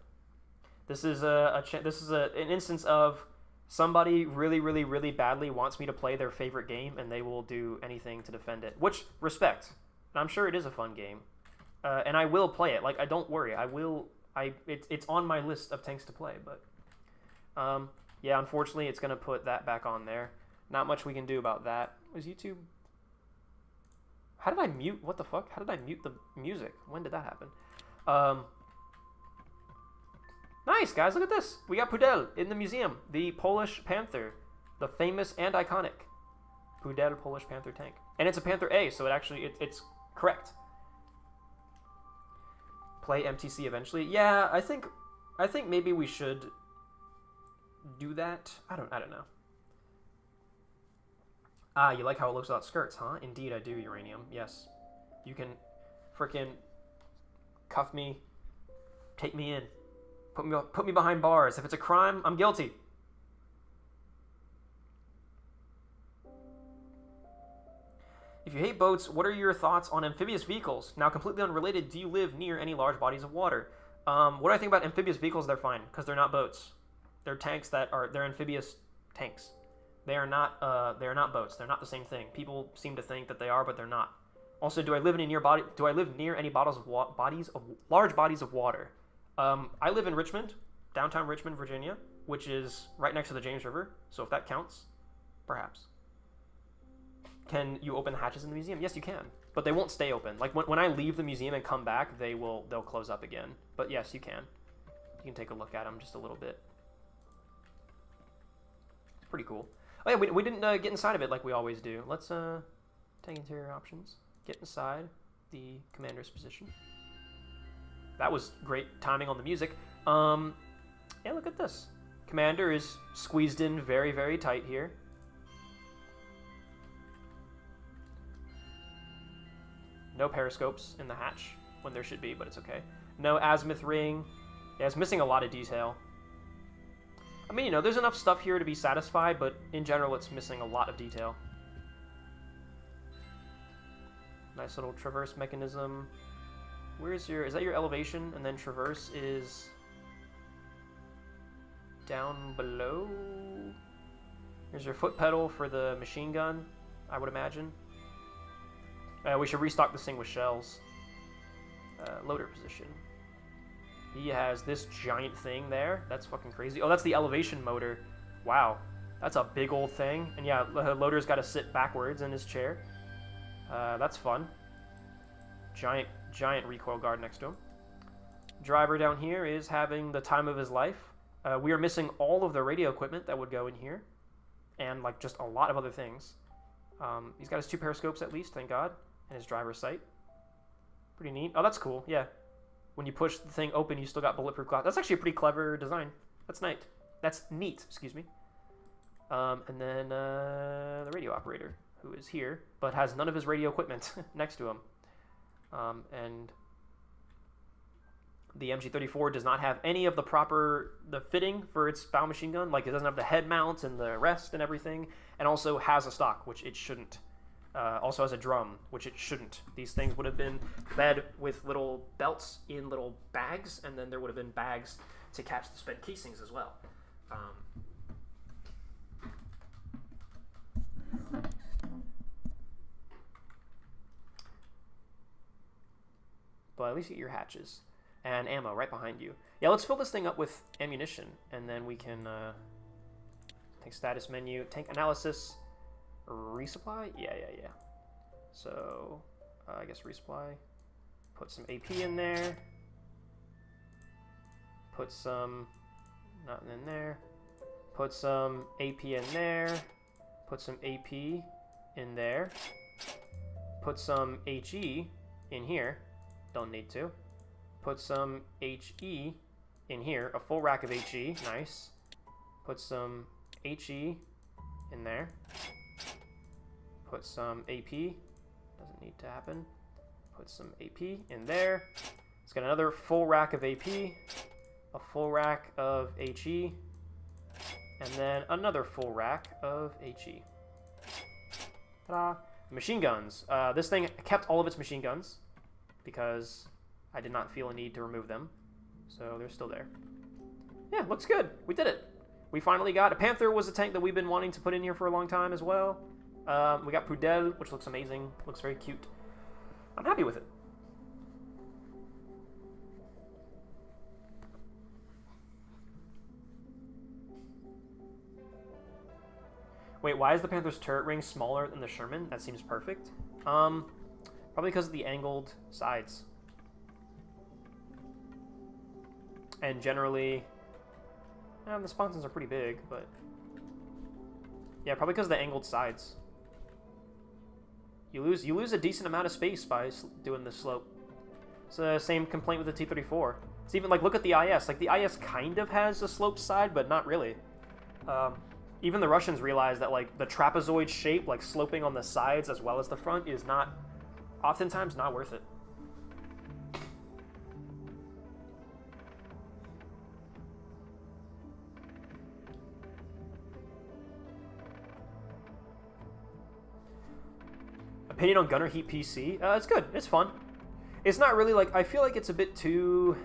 this is an instance of somebody really badly wants me to play their favorite game, and they will do anything to defend it. Which, respect. I'm sure it is a fun game, and I will play it. Like, don't worry, I will. It's on my list of tanks to play, but yeah, unfortunately, it's gonna put that back on there. Not much we can do about that. Was YouTube? How did I mute? What the fuck? How did I mute the music? When did that happen? Nice, guys. Look at this. We got Pudel in the museum. The Polish Panther. The famous and iconic Pudel Polish Panther tank. And it's a Panther A, so it's correct. Play MTC eventually. Yeah, I think maybe we should do that. I don't know. Ah, you like how it looks without skirts, huh? Indeed, I do, Uranium. Yes. You can frickin' cuff me, take me in, put me behind bars. If it's a crime, I'm guilty. If you hate boats, what are your thoughts on amphibious vehicles? Now, completely unrelated, do you live near any large bodies of water? What do I think about amphibious vehicles? They're fine, because they're not boats. They're tanks they're amphibious tanks. They are not boats. They're not the same thing. People seem to think that they are, but they're not. Also, do I live near any large bodies of water? I live in Richmond, downtown Richmond, Virginia, which is right next to the James River. So if that counts, perhaps. Can you open the hatches in the museum? Yes, you can, but they won't stay open. Like when I leave the museum and come back, they'll close up again. But yes, you can. You can take a look at them just a little bit. It's pretty cool. Oh yeah, we didn't get inside of it like we always do. Let's take interior options. Get inside the commander's position. That was great timing on the music. Yeah, look at this. Commander is squeezed in very tight here. No periscopes in the hatch when there should be, but it's okay. No azimuth ring. Yeah, it's missing a lot of detail. I mean, there's enough stuff here to be satisfied, but in general, it's missing a lot of detail. Nice little traverse mechanism. Is that your elevation? And then traverse is down below. Here's your foot pedal for the machine gun, I would imagine. We should restock this thing with shells. Loader position. He has this giant thing there. That's fucking crazy. Oh, that's the elevation motor. Wow. That's a big old thing. And yeah, the loader's got to sit backwards in his chair. That's fun. Giant recoil guard next to him. Driver down here is having the time of his life. We are missing all of the radio equipment that would go in here. And like just a lot of other things. He's got his 2 periscopes at least, thank God. And his driver's sight. Pretty neat. Oh, that's cool, yeah. When you push the thing open, you still got bulletproof glass. That's actually a pretty clever design. That's neat. That's neat, excuse me. And then the radio operator, who is here, but has none of his radio equipment next to him. And the MG34 does not have any of the fitting for its bow machine gun. Like, it doesn't have the head mount and the rest and everything. And also has a stock, which it shouldn't. Also has a drum, which it shouldn't. These things would have been fed with little belts in little bags, and then there would have been bags to catch the spent casings as well. But at least get your hatches. And ammo right behind you. Yeah, let's fill this thing up with ammunition, and then we can take status menu, tank analysis, resupply? Yeah. So, I guess resupply. Put some AP in there. Put some, nothing in there. Put some AP in there. Put some AP in there. Put some HE in here. Don't need to. Put some HE in here. A full rack of HE. Nice. Put some HE in there. Put some AP. Doesn't need to happen. Put some AP in there. It's got another full rack of AP. A full rack of HE. And then another full rack of HE. Ta-da! Machine guns. This thing kept all of its machine guns because I did not feel a need to remove them. So they're still there. Yeah, looks good. We did it. We finally got a Panther. Was a tank that we've been wanting to put in here for a long time as well. We got Prudel, which looks amazing. Looks very cute. I'm happy with it. Wait, why is the Panther's turret ring smaller than the Sherman? That seems perfect. Probably because of the angled sides. And generally, the sponsons are pretty big, but yeah, probably because of the angled sides. You lose a decent amount of space by doing this slope. It's the same complaint with the T-34. It's even like, look at the IS. Like, the IS kind of has a sloped side, but not really. Even the Russians realize that, like, the trapezoid shape, like sloping on the sides as well as the front, is not, oftentimes, not worth it. Opinion on Gunner Heat PC? It's good. It's fun. It's not really like, I feel like it's a bit too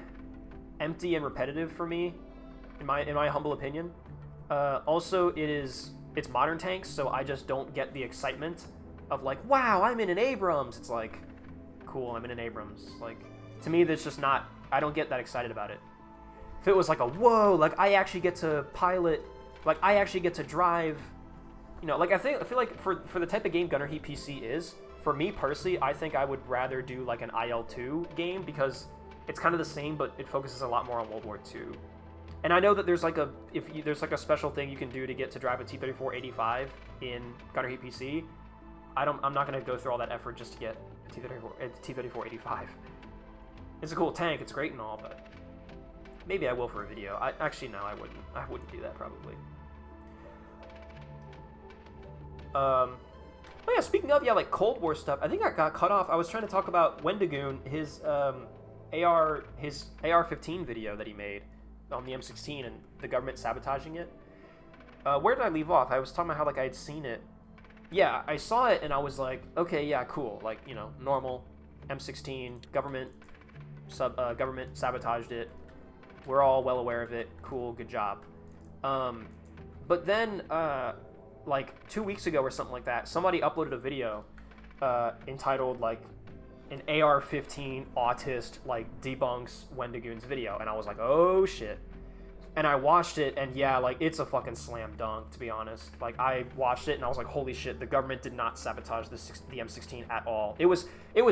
empty and repetitive for me, in my humble opinion. Also, it's modern tanks, so I just don't get the excitement of like, wow, I'm in an Abrams. It's like, cool, I'm in an Abrams. Like, to me, that's just not, I don't get that excited about it. If it was like a, whoa, like I actually get to pilot, like I actually get to drive, you know, like I feel like for the type of game Gunner Heat PC is, for me personally, I think I would rather do like an IL-2 game because it's kind of the same, but it focuses a lot more on World War II. And I know that there's like there's like a special thing you can do to get to drive a T-34-85 in Gunner Heat PC. I'm not gonna go through all that effort just to get a T-34-85. It's a cool tank, it's great and all, but maybe I will for a video. Actually, no, I wouldn't. I wouldn't do that probably. Oh yeah, speaking of, like Cold War stuff, I think I got cut off. I was trying to talk about Wendigoon, his AR-15 video that he made on the M16 and the government sabotaging it. Where did I leave off? I was talking about how like I had seen it. Yeah, I saw it and I was like, okay, yeah, cool. Like, you know, normal M16 government sabotaged it. We're all well aware of it. Cool, good job. But then like 2 weeks ago or something like that, somebody uploaded a video entitled like an AR-15 autist like debunks Wendigoon's video, and I was like, oh shit. And I watched it, and yeah, like, it's a fucking slam dunk, to be honest. Like, I watched it, and I was like, holy shit, the government did not sabotage the M16 at all. It was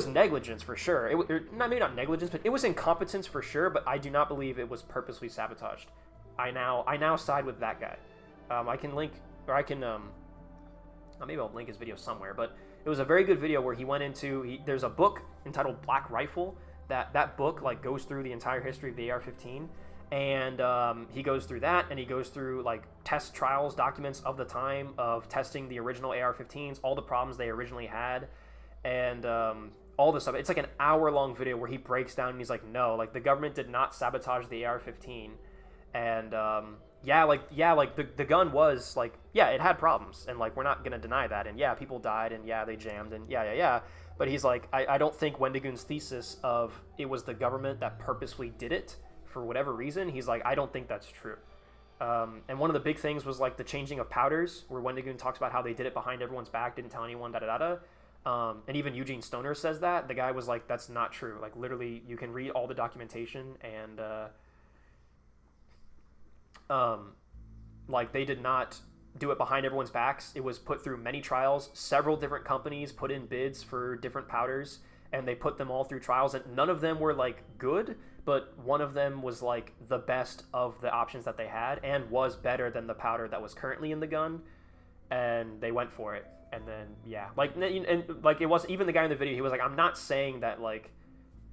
negligence, for sure. Maybe not negligence, but it was incompetence, for sure, but I do not believe it was purposely sabotaged. I now side with that guy. I can link, or I can, maybe I'll link his video somewhere, but it was a very good video where he went into, there's a book entitled Black Rifle, that book, like, goes through the entire history of the AR-15, and he goes through that, and he goes through, like, test trials documents of the time of testing the original AR-15s, all the problems they originally had, and all this stuff. It's like an hour-long video where he breaks down, and he's like, no, like, the government did not sabotage the AR-15, and the gun was, like, yeah, it had problems, and, like, we're not gonna deny that, and yeah, people died, and yeah, they jammed, and yeah, but he's like, I don't think Wendigoon's thesis of it was the government that purposefully did it for whatever reason, he's like, I don't think that's true. And one of the big things was, like, the changing of powders, where Wendigoon talks about how they did it behind everyone's back, didn't tell anyone, and even Eugene Stoner says that. The guy was like, that's not true. Like, literally, you can read all the documentation, and like, they did not do it behind everyone's backs. It was put through many trials. Several different companies put in bids for different powders, and they put them all through trials, and none of them were, like, good, but one of them was, like, the best of the options that they had, and was better than the powder that was currently in the gun, and they went for it. And then, yeah, like, and like, it was, even the guy in the video, he was like, I'm not saying that, like,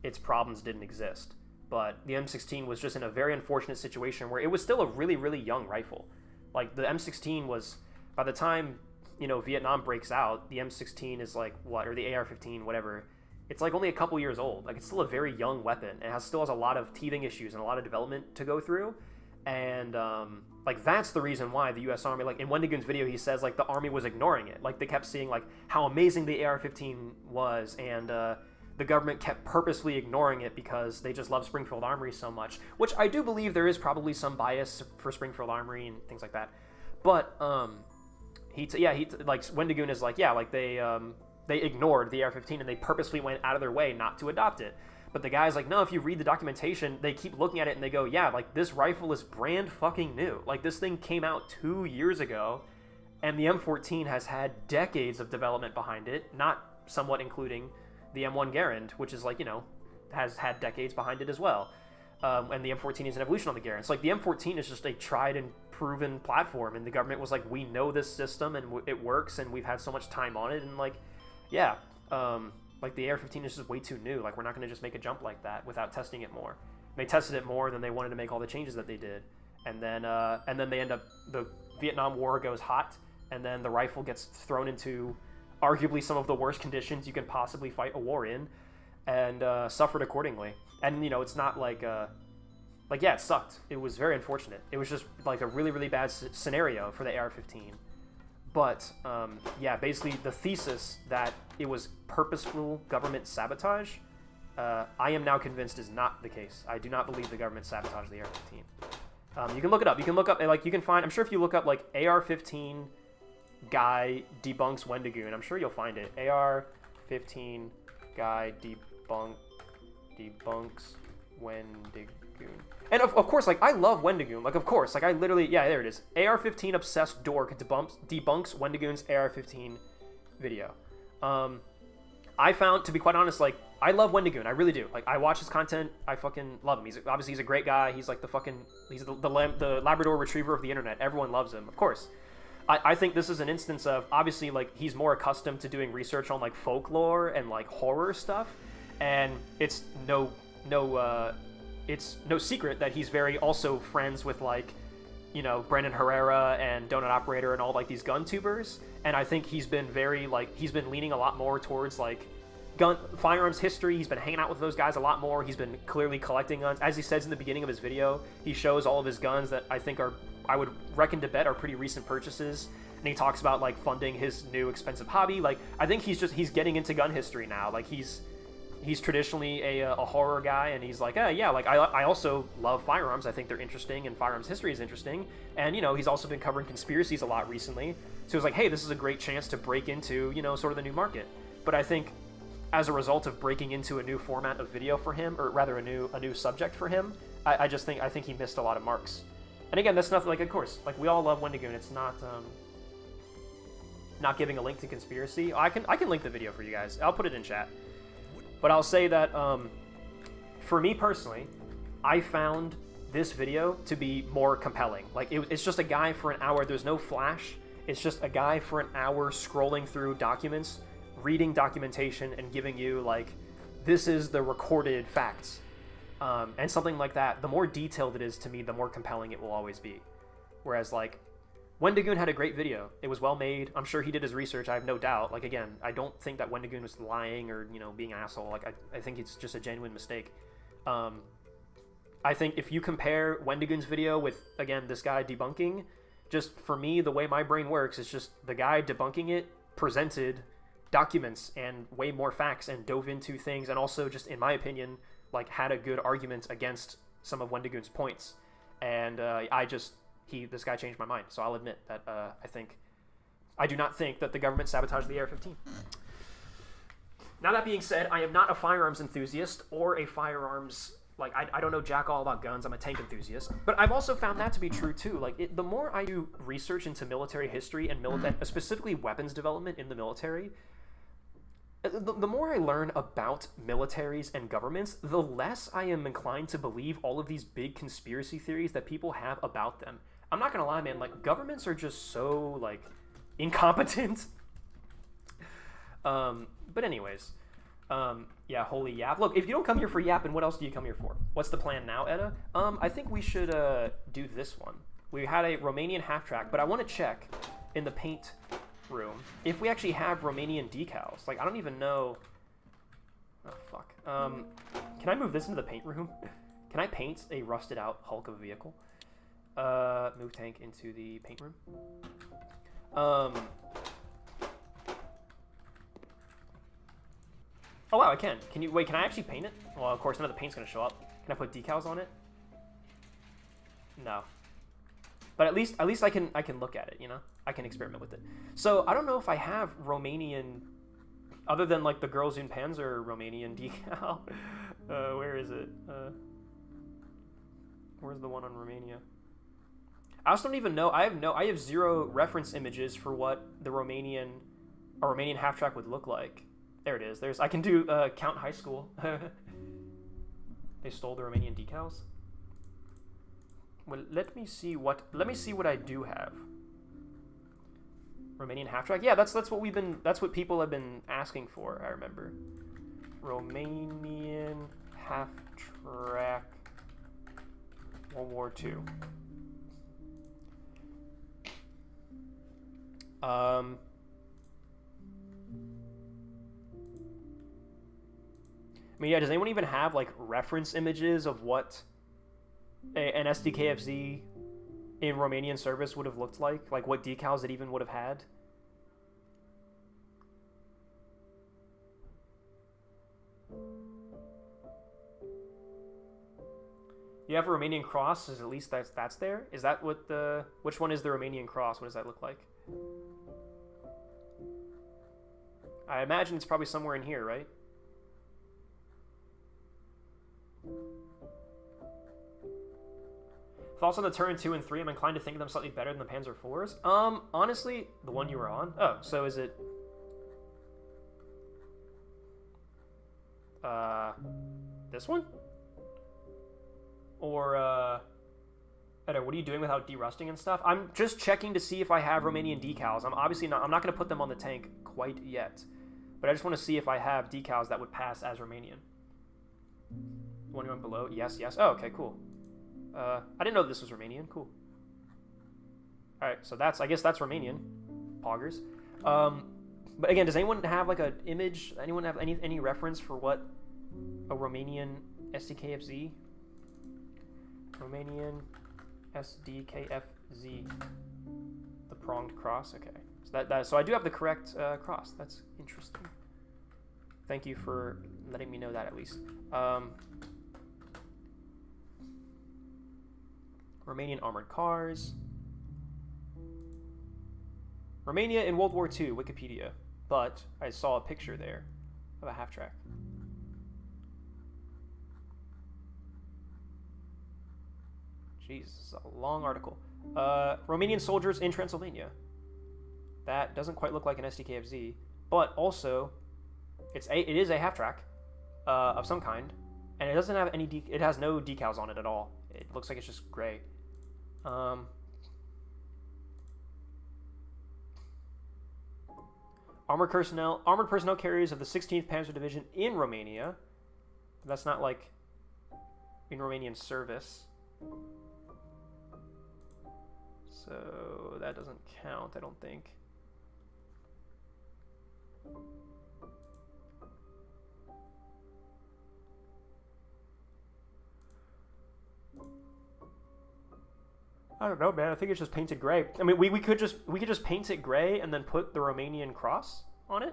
its problems didn't exist, but the M16 was just in a very unfortunate situation where it was still a really, really young rifle. Like, the M16 was, by the time, you know, Vietnam breaks out, the M16 is like, what, or the AR-15, whatever, it's like only a couple years old. Like, it's still a very young weapon. It still has a lot of teething issues and a lot of development to go through. And, like, that's the reason why the U.S. Army, like, in Wendigoon's video, he says, like, the Army was ignoring it. Like, they kept seeing, like, how amazing the AR-15 was, and, the government kept purposely ignoring it because they just love Springfield Armory so much, which I do believe there is probably some bias for Springfield Armory and things like that. But, like, Wendigoon is like, yeah, like, they ignored the AR-15 and they purposely went out of their way not to adopt it. But the guy's like, no, if you read the documentation, they keep looking at it and they go, yeah, like, this rifle is brand fucking new. Like, this thing came out 2 years ago, and the M14 has had decades of development behind it, not somewhat including the M1 Garand, which is, like, you know, has had decades behind it as well. And the M14 is an evolution on the Garand. So, like, the M14 is just a tried and proven platform, and the government was like, we know this system, and it works, and we've had so much time on it, and, like, yeah, like, the AR-15 is just way too new. Like, we're not going to just make a jump like that without testing it more. They tested it more, then they wanted to make all the changes that they did. And then they end up, the Vietnam War goes hot, and then the rifle gets thrown into arguably some of the worst conditions you can possibly fight a war in, and suffered accordingly. And, you know, it's not like, yeah, it sucked. It was very unfortunate. It was just, like, a really, really bad scenario for the AR-15. But, yeah, basically the thesis that it was purposeful government sabotage, I am now convinced is not the case. I do not believe the government sabotaged the AR-15. You can look it up. You can look up, like, you can find, I'm sure if you look up, like, AR-15 guy debunks Wendigoon, I'm sure you'll find it. AR-15 guy debunks Wendigoon. And of course, like, I love Wendigoon. Like, of course, like, I literally, yeah, there it is. AR-15 obsessed dork debunks Wendigoon's AR-15 video. I found, to be quite honest, like, I love Wendigoon. I really do. Like, I watch his content. I fucking love him. Obviously he's a great guy. He's like he's the Labrador Retriever of the internet. Everyone loves him, of course. I think this is an instance of, obviously, like, he's more accustomed to doing research on, like, folklore and, like, horror stuff, and it's no secret that he's very also friends with, like, you know, Brandon Herrera and Donut Operator and all, like, these gun tubers, and I think he's been very, like, he's been leaning a lot more towards, like, firearms history. He's been hanging out with those guys a lot more. He's been clearly collecting guns. As he says in the beginning of his video, he shows all of his guns that I think I would reckon to bet are pretty recent purchases, and he talks about, like, funding his new expensive hobby. Like, I think he's getting into gun history now. Like, he's traditionally a horror guy, and he's like, yeah, like, I also love firearms. I think they're interesting, and firearms history is interesting. And, you know, he's also been covering conspiracies a lot recently, so he's like, hey, this is a great chance to break into, you know, sort of the new market. But I think as a result of breaking into a new format of video for him, or rather a new subject for him, I think he missed a lot of marks. And again, that's nothing, like, of course, like, we all love Wendigoon. It's not giving a link to conspiracy. I can link the video for you guys. I'll put it in chat. But I'll say that, for me personally, I found this video to be more compelling. Like, it's just a guy for an hour. There's no flash. It's just a guy for an hour scrolling through documents, reading documentation, and giving you, like, this is the recorded facts. And something like that, the more detailed it is to me, the more compelling it will always be. Whereas, like, Wendigoon had a great video. It was well made. I'm sure he did his research. I have no doubt. Like, again, I don't think that Wendigoon was lying or, you know, being an asshole. Like, I think it's just a genuine mistake. I think if you compare Wendigoon's video with, again, this guy debunking, just for me, the way my brain works is just the guy debunking it presented documents and way more facts and dove into things, and also just, in my opinion, like, had a good argument against some of Wendigoon's points. And this guy changed my mind. So I'll admit that I do not think that the government sabotaged the AR-15. Now, that being said, I am not a firearms enthusiast or a firearms, like, I don't know jack all about guns. I'm a tank enthusiast. But I've also found that to be true, too. Like, the more I do research into military history and specifically weapons development in the military, the more I learn about militaries and governments, the less I am inclined to believe all of these big conspiracy theories that people have about them. I'm not gonna lie, man, like, governments are just so, like, incompetent. But anyways, yeah, holy yap. Look, if you don't come here for yapping, what else do you come here for? What's the plan now, Etta? I think we should do this one. We had a Romanian half-track, but I want to check in the paint room if we actually have Romanian decals. Like, I don't even know. Oh, fuck. Can I move this into the paint room? Can I paint a rusted out hulk of a vehicle? Move tank into the paint room. Oh wow, I can. Can you wait? Can I actually paint it? Well, of course, none of the paint's gonna show up. Can I put decals on it? No. But at least I can look at it. You know, I can experiment with it. So I don't know if I have Romanian, other than like the Girls in Panzer Romanian decal. Where is it? Where's the one on Romania? I also don't even know. I have zero reference images for what a Romanian half track would look like. There it is. I can do Count High School. They stole the Romanian decals. Well, let me see what I do have. Romanian half track. Yeah, that's what people have been asking for. I remember. Romanian half track. World War II. I mean, yeah, does anyone even have, like, reference images of what an SDKFZ in Romanian service would have looked like? Like, what decals it even would have had? You have a Romanian cross, is at least that's there? Is that what which one is the Romanian cross? What does that look like? I imagine it's probably somewhere in here, right? Thoughts on the Turin 2 and 3? I'm inclined to think of them slightly better than the Panzer 4s. Honestly, the one you were on? Oh, so is it... this one? Or, I don't know, what are you doing without derusting and stuff? I'm just checking to see if I have Romanian decals. I'm not going to put them on the tank quite yet. But I just want to see if I have decals that would pass as Romanian. One going below? Yes. Oh, okay, cool. I didn't know this was Romanian. Cool. Alright, so I guess that's Romanian. Poggers. But again, does anyone have like an image? Anyone have any reference for what a Romanian SDKFZ? Romanian SDKFZ. The pronged cross. Okay. So I do have the correct cross. That's interesting. Thank you for letting me know that at least. Romanian armored cars. Romania in World War II, Wikipedia. But I saw a picture there of a half-track. Jeez, this is a long article. Romanian soldiers in Transylvania. That doesn't quite look like an SDKFZ, but also it is a half track of some kind, and it doesn't have any. It has no decals on it at all. It looks like it's just gray. Armored personnel carriers of the 16th Panzer Division in Romania. That's not like in Romanian service. So that doesn't count, I don't think. I don't know, man. I think it's just painted gray. I mean, we could just paint it gray and then put the Romanian cross on it.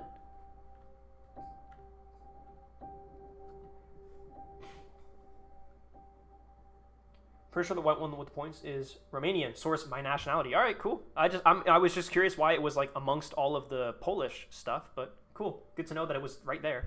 Pretty sure the white one with the points is Romanian. Source my nationality. All right, cool. I was just curious why it was like amongst all of the Polish stuff, but cool. Good to know that it was right there.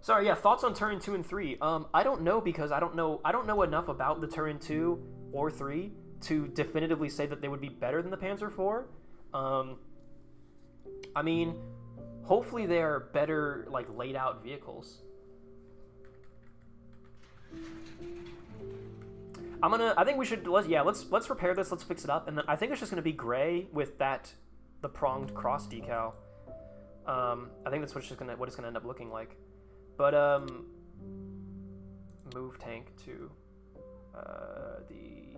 Sorry, yeah. Thoughts on Turin 2 and 3? I don't know because I don't know enough about the Turin 2 or 3 to definitively say that they would be better than the Panzer 4. I mean, hopefully they are better, like laid out vehicles. I think we should, let's repair this, let's fix it up, and then I think it's just gonna be gray with the pronged cross decal. I think that's what it's gonna end up looking like. But move tank to the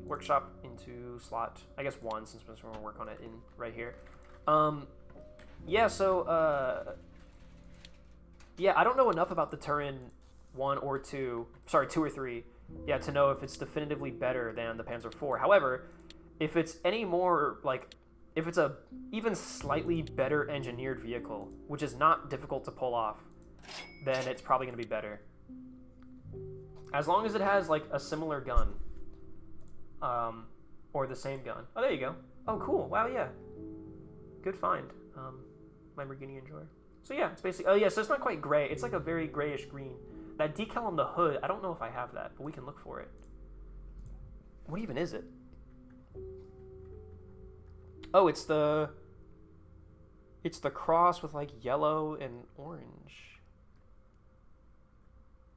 workshop into slot, I guess 1, since we're gonna work on it in right here. Yeah, so yeah, I don't know enough about the Turin 1 or 2, sorry, 2 or 3, yeah, to know if it's definitively better than the Panzer IV. However, if it's any more, like, if it's a even slightly better engineered vehicle, which is not difficult to pull off, then it's probably going to be better. As long as it has, like, a similar gun. Or the same gun. Oh, there you go. Oh, cool. Wow, yeah. Good find. Lamborghini Enjoy. So, yeah, it's basically... Oh, yeah, so it's not quite gray. It's like a very grayish green. That decal on the hood, I don't know if I have that, but we can look for it. What even is it? Oh, it's the cross with, like, yellow and orange.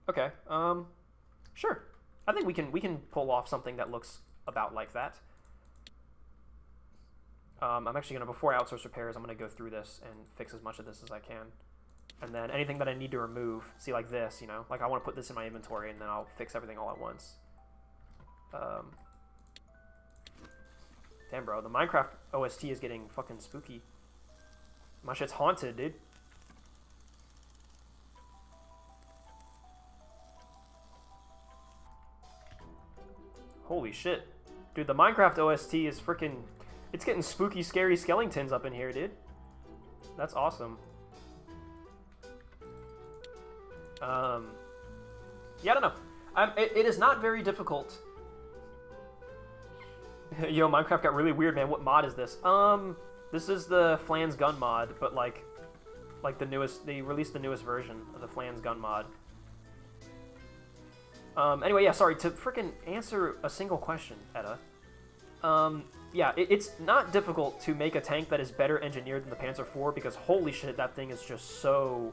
Okay, sure. I think we can pull off something that looks about like that. I'm actually gonna, before I outsource repairs, I'm gonna go through this and fix as much of this as I can. And then anything that I need to remove, see, like this, you know, like I want to put this in my inventory and then I'll fix everything all at once. Damn, bro, the Minecraft OST is getting fucking spooky. My shit's haunted, dude. Holy shit. Dude, the Minecraft OST is freaking... It's getting spooky, scary skeletons up in here, dude. That's awesome. Yeah, I don't know. It is not very difficult. Yo, Minecraft got really weird, man. What mod is this? This is the Flans gun mod, but like the newest. They released the newest version of the Flans gun mod. Anyway, yeah. Sorry to freaking answer a single question, Eta. Yeah, it's not difficult to make a tank that is better engineered than the Panzer IV because holy shit, that thing is just so.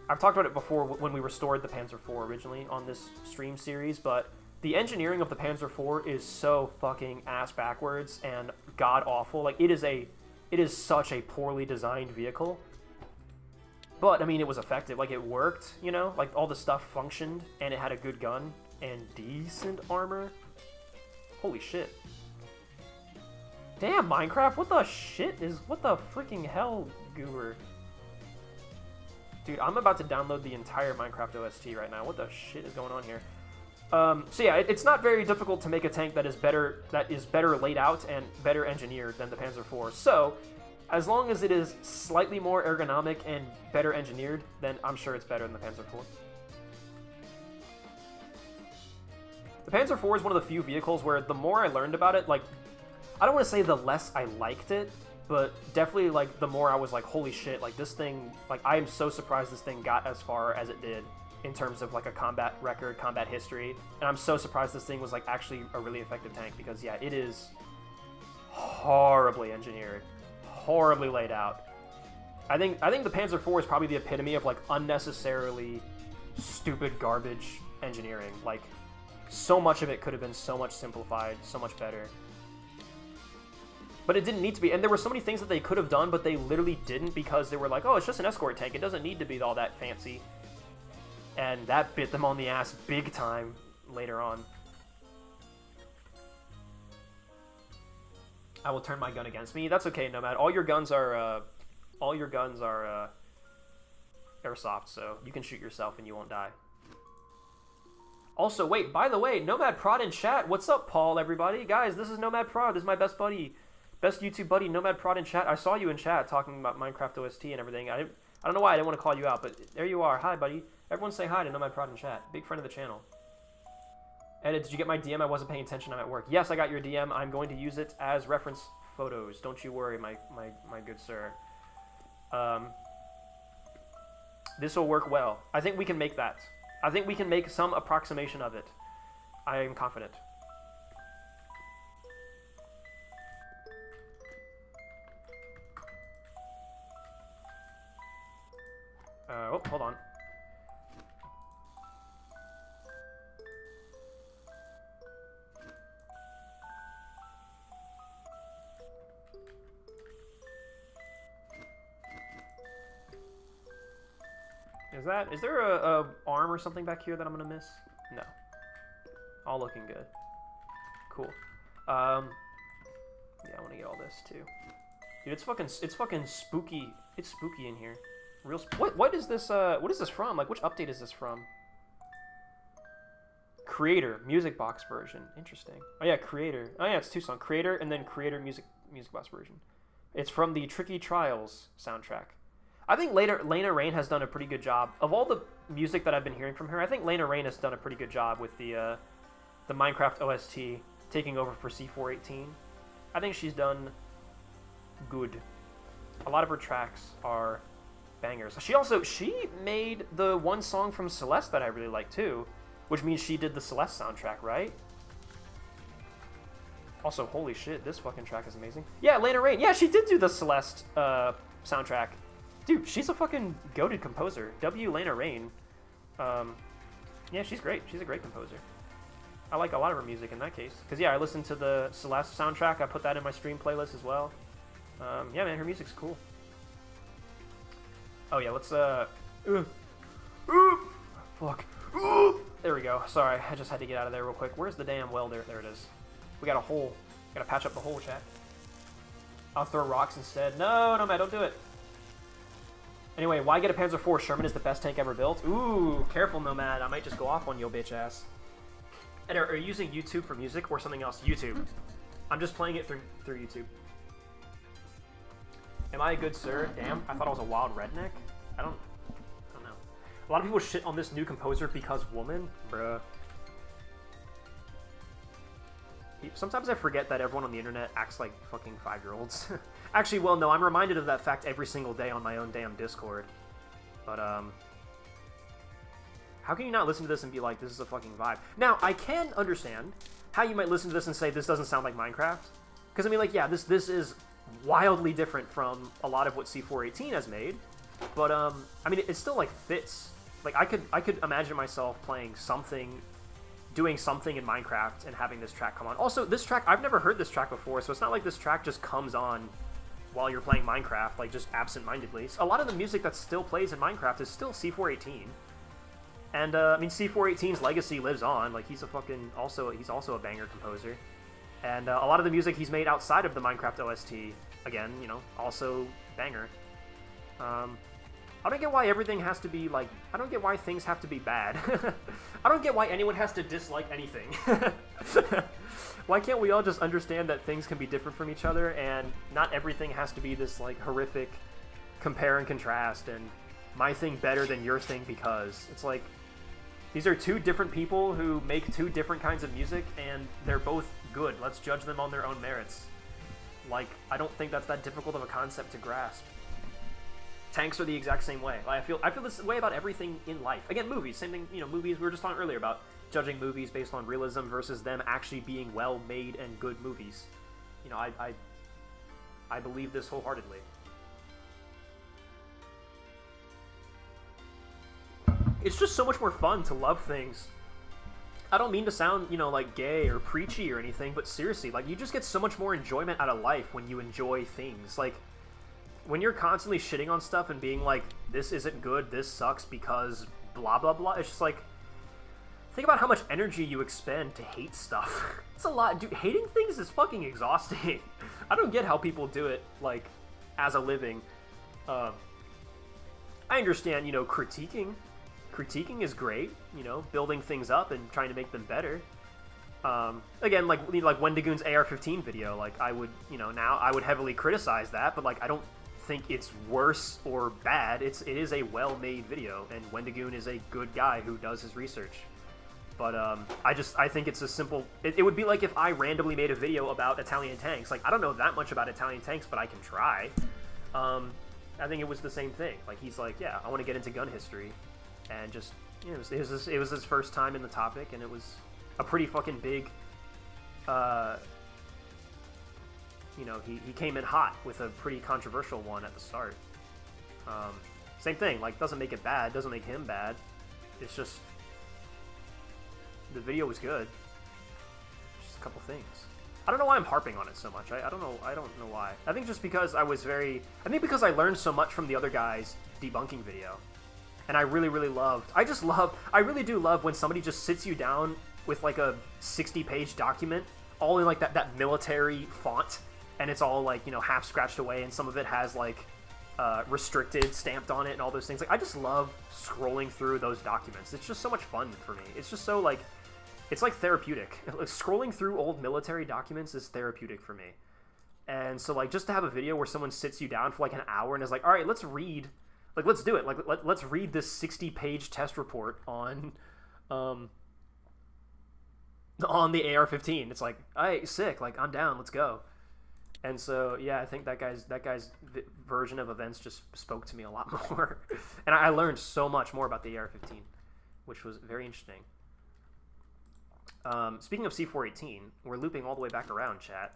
I've talked about it before when we restored the Panzer IV originally on this stream series, but the engineering of the Panzer IV is so fucking ass backwards and god awful. Like it is such a poorly designed vehicle. But I mean, it was effective. Like it worked, you know. Like all the stuff functioned, and it had a good gun and decent armor. Holy shit! Damn, Minecraft, what the freaking hell, goober? Dude, I'm about to download the entire Minecraft OST right now. What the shit is going on here? So yeah, it's not very difficult to make a tank that is better laid out and better engineered than the Panzer IV. So, as long as it is slightly more ergonomic and better engineered, then I'm sure it's better than the Panzer IV. The Panzer IV is one of the few vehicles where the more I learned about it, like, I don't want to say the less I liked it, but definitely, like, the more I was like, holy shit, like, this thing, like, I am so surprised this thing got as far as it did. in terms of like a combat record, combat history. And I'm so surprised this thing was like actually a really effective tank, because yeah, it is horribly engineered, horribly laid out. I think the Panzer IV is probably the epitome of like unnecessarily stupid garbage engineering. Like, so much of it could have been so much simplified, so much better. But it didn't need to be. And there were so many things that they could have done, but they literally didn't, because they were like, oh, it's just an escort tank. It doesn't need to be all that fancy. And that bit them on the ass big time later on. I will turn my gun against me. That's okay, Nomad. All your guns are airsoft, so you can shoot yourself and you won't die. Also, wait, by the way, Nomad Prod in chat. What's up, Paul, everybody? Guys, this is Nomad Prod. This is my best buddy, best YouTube buddy, Nomad Prod in chat. I saw you in chat talking about Minecraft OST and everything. I don't know why I didn't want to call you out, but there you are. Hi, buddy. Everyone say hi to Nomad Prod in chat. Big friend of the channel. Edit, did you get my DM? I wasn't paying attention. I'm at work. Yes, I got your DM. I'm going to use it as reference photos. Don't you worry, my good sir. This will work well. I think we can make that. I think we can make some approximation of it. I am confident. Oh, hold on. Is there a arm or something back here that I'm gonna miss? No. All looking good. Cool. Yeah, I want to get all this too. Dude, it's fucking spooky. It's spooky in here. Real. What is this? What is this from? Like, which update is this from? Creator music box version. Interesting. Oh yeah, Creator. Oh yeah, it's two songs. Creator and then Creator music box version. It's from the Tricky Trials soundtrack. I think Lena Raine has done a pretty good job. Of all the music that I've been hearing from her, I think Lena Raine has done a pretty good job with the Minecraft OST taking over for C418. I think she's done good. A lot of her tracks are bangers. She made the one song from Celeste that I really like too, which means she did the Celeste soundtrack, right? Also, holy shit, this fucking track is amazing. Yeah, Lena Raine. Yeah, she did do the Celeste soundtrack. Dude, she's a fucking goated composer. Lena Raine. Yeah, she's great. She's a great composer. I like a lot of her music in that case. Because, yeah, I listened to the Celeste soundtrack. I put that in my stream playlist as well. Yeah, man, her music's cool. Oh, yeah, let's, fuck. There we go. Sorry, I just had to get out of there real quick. Where's the damn welder? There it is. We got a hole. Gotta patch up the hole, chat. I'll throw rocks instead. No, man, don't do it. Anyway, why get a Panzer IV? Sherman is the best tank ever built. Ooh, careful, Nomad. I might just go off on you, bitch ass. And are you using YouTube for music or something else? YouTube. I'm just playing it through YouTube. Am I a good sir? Damn, I thought I was a wild redneck. I don't know. A lot of people shit on this new composer because woman. Bruh. Sometimes I forget that everyone on the internet acts like fucking 5-year-olds. Actually, well, no, I'm reminded of that fact every single day on my own damn Discord. But, how can you not listen to this and be like, this is a fucking vibe? Now, I can understand how you might listen to this and say, this doesn't sound like Minecraft. Because, I mean, like, yeah, this is wildly different from a lot of what C418 has made. But, I mean, it still, like, fits. Like, I could imagine myself playing something, doing something in Minecraft and having this track come on. Also, this track, I've never heard this track before, so it's not like this track just comes on while you're playing Minecraft, like, just absent-mindedly. A lot of the music that still plays in Minecraft is still C418. And, I mean, C418's legacy lives on. Like, he's also a banger composer. And a lot of the music he's made outside of the Minecraft OST, again, you know, also banger. I don't get why everything has to be, like, I don't get why things have to be bad. I don't get why anyone has to dislike anything. Why can't we all just understand that things can be different from each other and not everything has to be this, like, horrific compare and contrast and my thing better than your thing because it's like, these are two different people who make two different kinds of music and they're both good. Let's judge them on their own merits. Like, I don't think that's that difficult of a concept to grasp. Tanks are the exact same way. I feel this way about everything in life. Again, movies, same thing. You know, movies. We were just talking earlier about judging movies based on realism versus them actually being well made and good movies. You know, I believe this wholeheartedly. It's just so much more fun to love things. I don't mean to sound, you know, like gay or preachy or anything, but seriously, like, you just get so much more enjoyment out of life when you enjoy things. Like, when you're constantly shitting on stuff and being like, this isn't good, this sucks because blah blah blah, it's just like, think about how much energy you expend to hate stuff. It's a lot. Dude, hating things is fucking exhausting. I don't get how people do it, like, as a living. I understand, you know, critiquing is great, you know, building things up and trying to make them better. Again, like Wendigoon's AR-15 video, like, I would, you know, now I would heavily criticize that, but, like, I don't think it's worse or bad. It is a well-made video, and Wendigoon is a good guy who does his research. But I think it's a simple. It would be like if I randomly made a video about Italian tanks. Like, I don't know that much about Italian tanks, but I can try. I think it was the same thing. Like, he's like, yeah, I want to get into gun history, and just, you know, it was his first time in the topic, and it was a pretty fucking big. You know, he came in hot with a pretty controversial one at the start. Same thing. Like, doesn't make it bad. Doesn't make him bad. It's just. The video was good. Just a couple things. I don't know why I'm harping on it so much. I don't know why. I think just because I think I learned so much from the other guy's debunking video. And I really, really loved. I really do love when somebody just sits you down with like a 60-page document, all in like that military font, and it's all like, you know, half scratched away, and some of it has like restricted stamped on it and all those things. Like, I just love scrolling through those documents. It's just so much fun for me. It's just so like, it's like therapeutic. Like, scrolling through old military documents is therapeutic for me. And so, like, just to have a video where someone sits you down for like an hour and is like, all right, let's read, like, let's do it. Like, let's read this 60-page test report on the AR-15. It's like, all right, sick. Like, I'm down. Let's go. And so, yeah, I think that guy's version of events just spoke to me a lot more. And I learned so much more about the AR-15, which was very interesting. Speaking of C418, we're looping all the way back around, chat.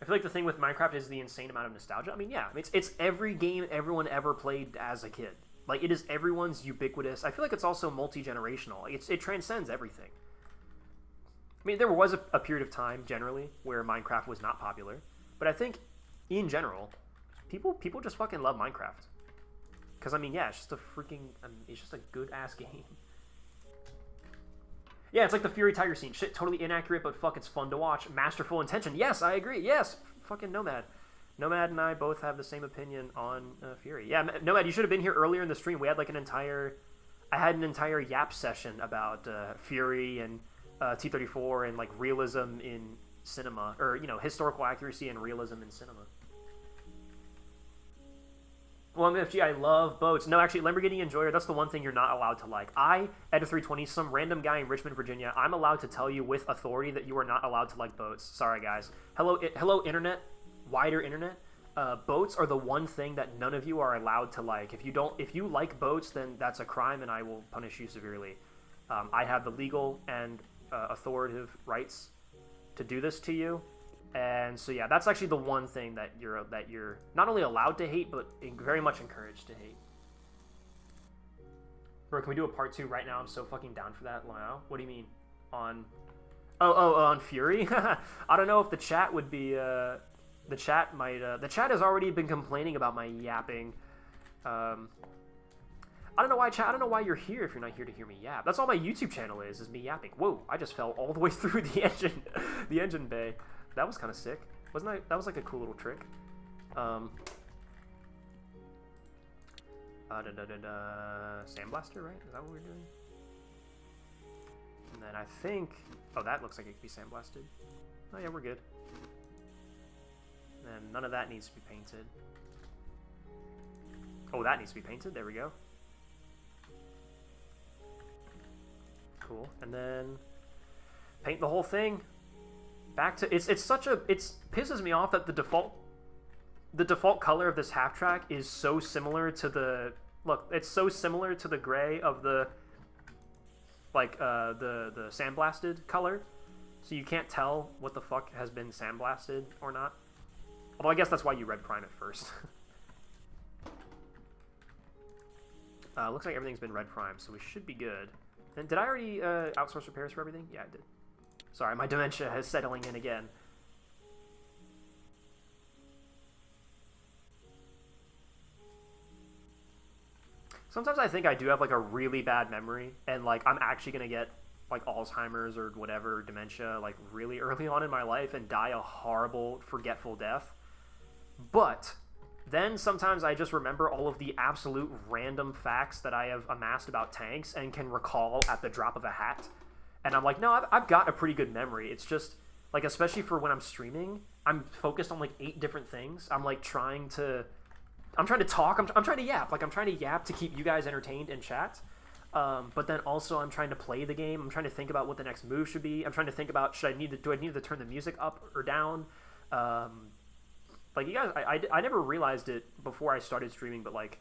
I feel like the thing with Minecraft is the insane amount of nostalgia. I mean, yeah, it's every game everyone ever played as a kid. Like, it is everyone's ubiquitous. I feel like it's also multi-generational. Like, it transcends everything. I mean, there was a period of time, generally, where Minecraft was not popular. But I think, in general, people just fucking love Minecraft. Because, I mean, yeah, it's just a freaking... it's just a good-ass game. Yeah, it's like the Fury Tiger scene. Shit, totally inaccurate, but fuck, it's fun to watch. Masterful intention. Yes, I agree. Yes, fucking Nomad. Nomad and I both have the same opinion on Fury. Yeah, Nomad, you should have been here earlier in the stream. We had like I had an entire yap session about Fury and T-34 and like realism in cinema, or, you know, historical accuracy and realism in cinema. Well, MFG, I love boats. No, actually, Lamborghini Enjoyer, that's the one thing you're not allowed to like. Eta320, some random guy in Richmond, Virginia, I'm allowed to tell you with authority that you are not allowed to like boats. Sorry, guys. Hello, internet. Wider internet, boats are the one thing that none of you are allowed to like. If you like boats, then that's a crime, and I will punish you severely. I have the legal and authoritative rights to do this to you, and so yeah, that's actually the one thing that you're not only allowed to hate, but very much encouraged to hate. Bro, can we do a part 2 right now? I'm so fucking down for that. Wow, what do you mean? On Fury? I don't know if the chat would be. The chat might. The chat has already been complaining about my yapping. I don't know why, chat. I don't know why you're here if you're not here to hear me yap. That's all my YouTube channel is me yapping. Whoa! I just fell all the way through the engine bay. That was kind of sick, wasn't I? That was like a cool little trick. Sandblaster, right? Is that what we're doing? And then I think. Oh, that looks like it could be sandblasted. Oh yeah, we're good. And none of that needs to be painted. Oh, that needs to be painted. There we go. Cool. And then paint the whole thing. back to it's such a it's pisses me off that the default color of this half track is so similar to the it's so similar to the gray of the the sandblasted color, so you can't tell what the fuck has been sandblasted or not. Although I guess that's why you red prime it first. Looks like everything's been red primed, so we should be good. And did I already outsource repairs for everything? Yeah, I did. Sorry, my dementia is settling in again. Sometimes I think I do have like a really bad memory, and like I'm actually gonna get like Alzheimer's or whatever, dementia, like really early on in my life and die a horrible, forgetful death. But then sometimes I just remember all of the absolute random facts that I have amassed about tanks and can recall at the drop of a hat. And I'm like, no, I've got a pretty good memory. It's just, like, especially for when I'm streaming, I'm focused on, like, 8 different things. I'm, like, trying to talk. I'm trying to yap. Like, I'm trying to yap to keep you guys entertained in chat. But then also I'm trying to play the game. I'm trying to think about what the next move should be. I'm trying to think about, do I need to turn the music up or down? Like, you guys, I never realized it before I started streaming, but, like,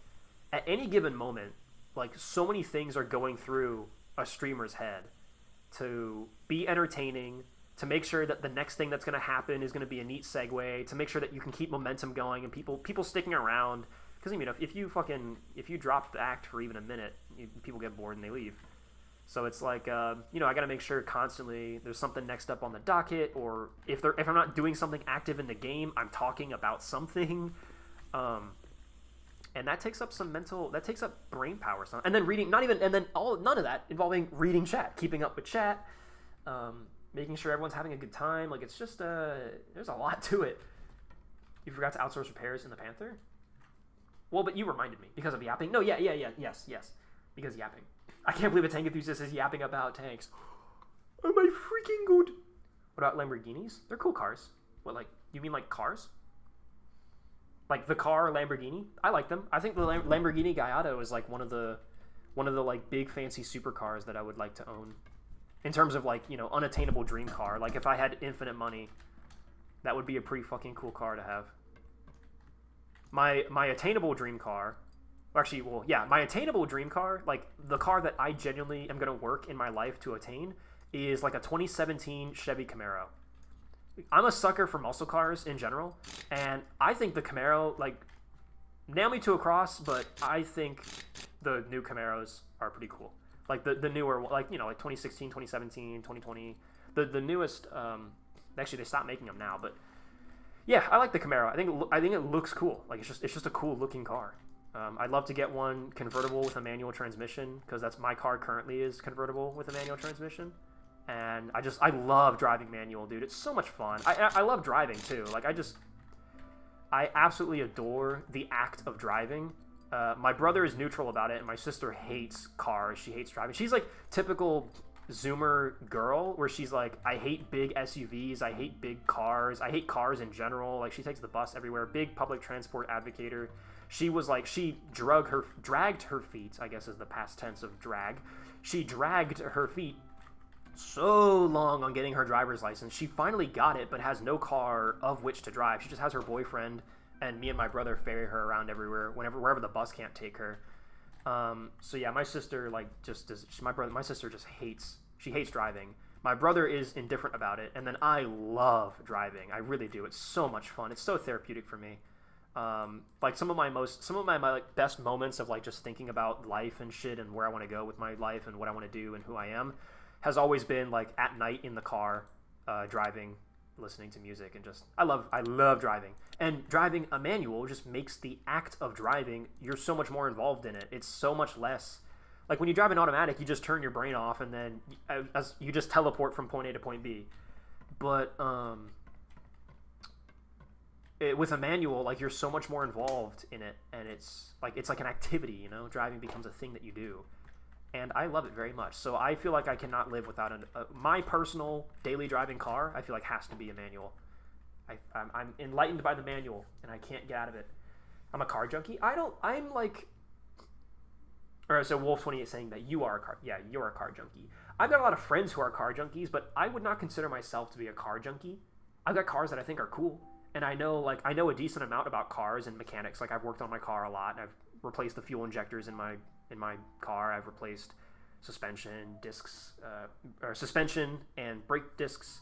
at any given moment, like, so many things are going through a streamer's head to be entertaining, to make sure that the next thing that's going to happen is going to be a neat segue, to make sure that you can keep momentum going and people sticking around. Because, I mean, if you drop the act for even a minute, people get bored and they leave. So it's like, I got to make sure constantly there's something next up on the docket, or if I'm not doing something active in the game, I'm talking about something. And that takes up brain power. And then reading, none of that involving reading chat, keeping up with chat, making sure everyone's having a good time. Like, it's just, there's a lot to it. You forgot to outsource repairs in the Panther? Well, but you reminded me because of yapping. No, yes, because yapping. I can't believe a tank enthusiast is yapping about tanks. Am I freaking good? What about Lamborghinis? They're cool cars. What, like, you mean like cars? Like the car Lamborghini? I like them. I think the Lamborghini Gallardo is like one of the like big fancy supercars that I would like to own. In terms of like, unattainable dream car. Like if I had infinite money, that would be a pretty fucking cool car to have. My attainable dream car, actually, well, yeah, my attainable dream car, like the car that I genuinely am going to work in my life to attain, is like a 2017 Chevy Camaro. I'm a sucker for muscle cars in general, and I think the Camaro, like, nail me to a cross, but I think the new Camaros are pretty cool. Like the newer, like, like 2016, 2017, 2020, the newest, actually they stopped making them now, but yeah, I like the Camaro. I think it looks cool. Like it's just a cool looking car. I'd love to get one convertible with a manual transmission, because that's my car currently is convertible with a manual transmission. And I love driving manual, dude. It's so much fun. I love driving too. Like I absolutely adore the act of driving. My brother is neutral about it, and my sister hates cars. She hates driving. She's like typical Zoomer girl, where she's like, I hate big SUVs, I hate big cars, I hate cars in general. Like she takes the bus everywhere. Big public transport advocator. She was like, she dragged her feet, I guess is the past tense of drag. She dragged her feet so long on getting her driver's license. She finally got it, but has no car of which to drive. She just has her boyfriend, and me and my brother ferry her around everywhere, wherever the bus can't take her. So yeah, my sister my sister just hates driving. My brother is indifferent about it, and then I love driving. I really do. It's so much fun. It's so therapeutic for me. Like some of my like best moments of like just thinking about life and shit and where I want to go with my life and what I want to do and who I am has always been like at night in the car, driving, listening to music, and just I love driving. And driving a manual just makes the act of driving, you're so much more involved in it. It's so much less like when you drive an automatic, you just turn your brain off and then as you just teleport from point A to point B. But with a manual, like you're so much more involved in it, and it's like an activity, driving becomes a thing that you do. And I love it very much. So I feel like I cannot live without my personal daily driving car. I feel like has to be a manual. I'm enlightened by the manual, and I can't get out of it. I'm a car junkie. I'm like... Or so Wolf28 is saying that you are a car... Yeah, you're a car junkie. I've got a lot of friends who are car junkies, but I would not consider myself to be a car junkie. I've got cars that I think are cool, and I know a decent amount about cars and mechanics. Like I've worked on my car a lot, and I've replaced the fuel injectors in my car. I've replaced suspension discs, or suspension and brake discs,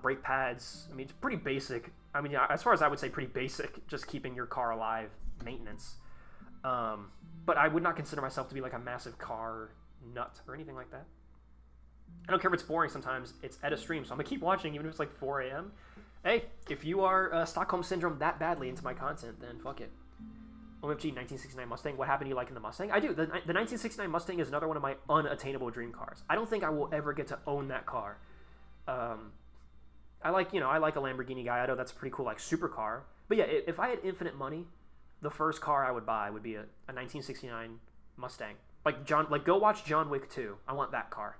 brake pads. I mean, it's pretty basic. I mean, as far as I would say, pretty basic. Just keeping your car alive maintenance. But I would not consider myself to be like a massive car nut or anything like that. I don't care if it's boring sometimes. It's at a stream, so I'm going to keep watching even if it's like 4 a.m. Hey, if you are Stockholm Syndrome that badly into my content, then fuck it. OMG, 1969 Mustang. What happened to you liking the Mustang? I do. The 1969 Mustang is another one of my unattainable dream cars. I don't think I will ever get to own that car. I like a Lamborghini Gallardo. That's a pretty cool, like, supercar. But yeah, if I had infinite money, the first car I would buy would be a 1969 Mustang. Like go watch John Wick 2. I want that car.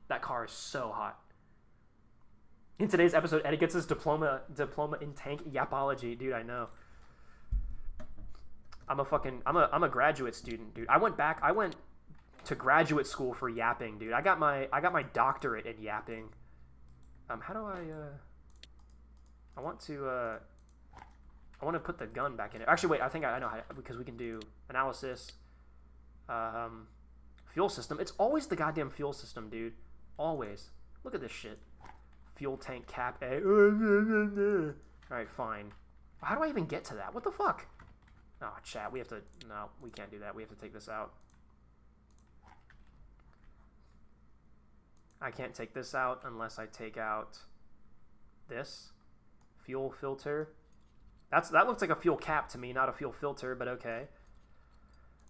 That car is so hot. In today's episode, Eddie gets his diploma in tank yapology. Dude, I know. I'm a graduate student, dude. I went to graduate school for yapping, dude. I got my doctorate in yapping. How do I want to put the gun back in it. Actually, wait, I think I know how to, because we can do analysis, fuel system. It's always the goddamn fuel system, dude. Always. Look at this shit. Fuel tank cap A. Alright, fine. How do I even get to that? What the fuck? Oh, chat, no, we can't do that. We have to take this out. I can't take this out unless I take out this. Fuel filter. That looks like a fuel cap to me, not a fuel filter, but okay.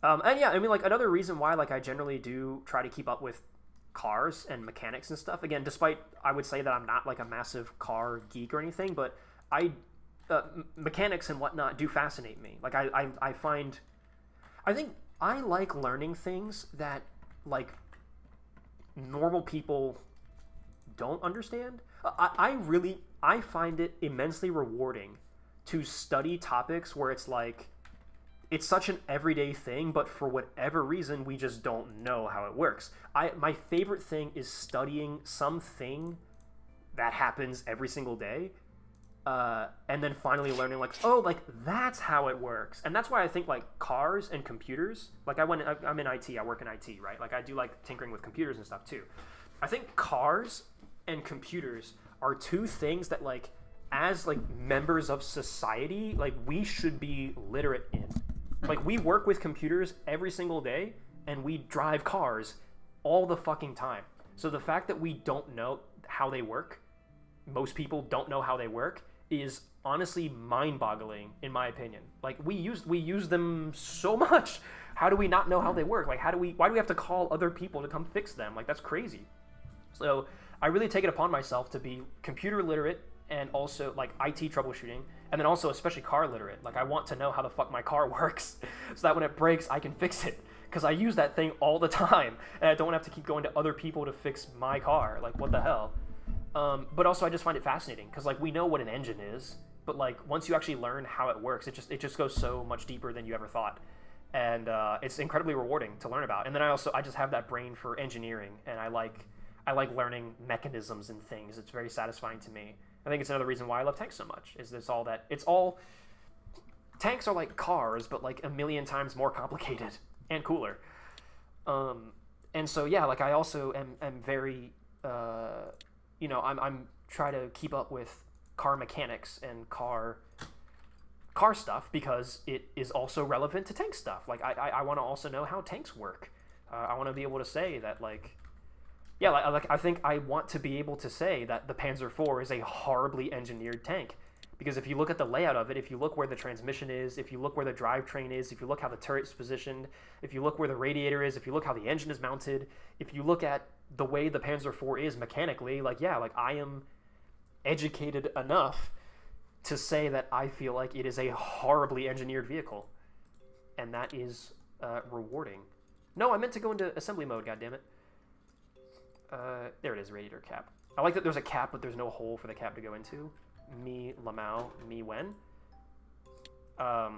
And yeah, I mean, like, another reason why, like, I generally do try to keep up with cars and mechanics and stuff, again, despite I would say that I'm not, like, a massive car geek or anything, but mechanics and whatnot do fascinate me. Like, I think I like learning things that, like, normal people don't understand. I find it immensely rewarding to study topics where it's like, it's such an everyday thing, but for whatever reason, we just don't know how it works. My favorite thing is studying something that happens every single day, and then finally learning, like, oh, like, that's how it works. And that's why I think, like, cars and computers, like, I'm in IT, I work in IT, right? Like, I do like tinkering with computers and stuff too. I think cars and computers are two things that, like, as, like, members of society, like, we should be literate in. Like, we work with computers every single day, and we drive cars all the fucking time. So the fact that we don't know how they work, most people don't know how they work, is honestly mind-boggling, in my opinion. Like, we use them so much. How do we not know how they work? Like, why do we have to call other people to come fix them? Like, that's crazy. So I really take it upon myself to be computer literate, and also, like, IT troubleshooting, and then also especially car literate. Like, I want to know how the fuck my car works so that when it breaks, I can fix it. Because I use that thing all the time, and I don't have to keep going to other people to fix my car. Like, what the hell? But also, I just find it fascinating, because, like, we know what an engine is, but, like, once you actually learn how it works, it just goes so much deeper than you ever thought. And it's incredibly rewarding to learn about. And then I just have that brain for engineering, and I like learning mechanisms and things. It's very satisfying to me. I think it's another reason why I love tanks so much, is tanks are like cars, but, like, a million times more complicated and cooler. And so, yeah, like, I also am very, I'm try to keep up with car mechanics and car stuff, because it is also relevant to tank stuff. Like, I want to also know how tanks work. I want to be able to say that, like, yeah, like I think I want to be able to say that the Panzer IV is a horribly engineered tank, because if you look at the layout of it, if you look where the transmission is, if you look where the drivetrain is, if you look how the turret's positioned, if you look where the radiator is, if you look how the engine is mounted, if you look at the way the Panzer IV is mechanically, like, yeah, like, I am educated enough to say that I feel like it is a horribly engineered vehicle, and that is rewarding. No, I meant to go into assembly mode, goddammit. There it is, radiator cap. I like that there's a cap, but there's no hole for the cap to go into. Me Lamau, me when. But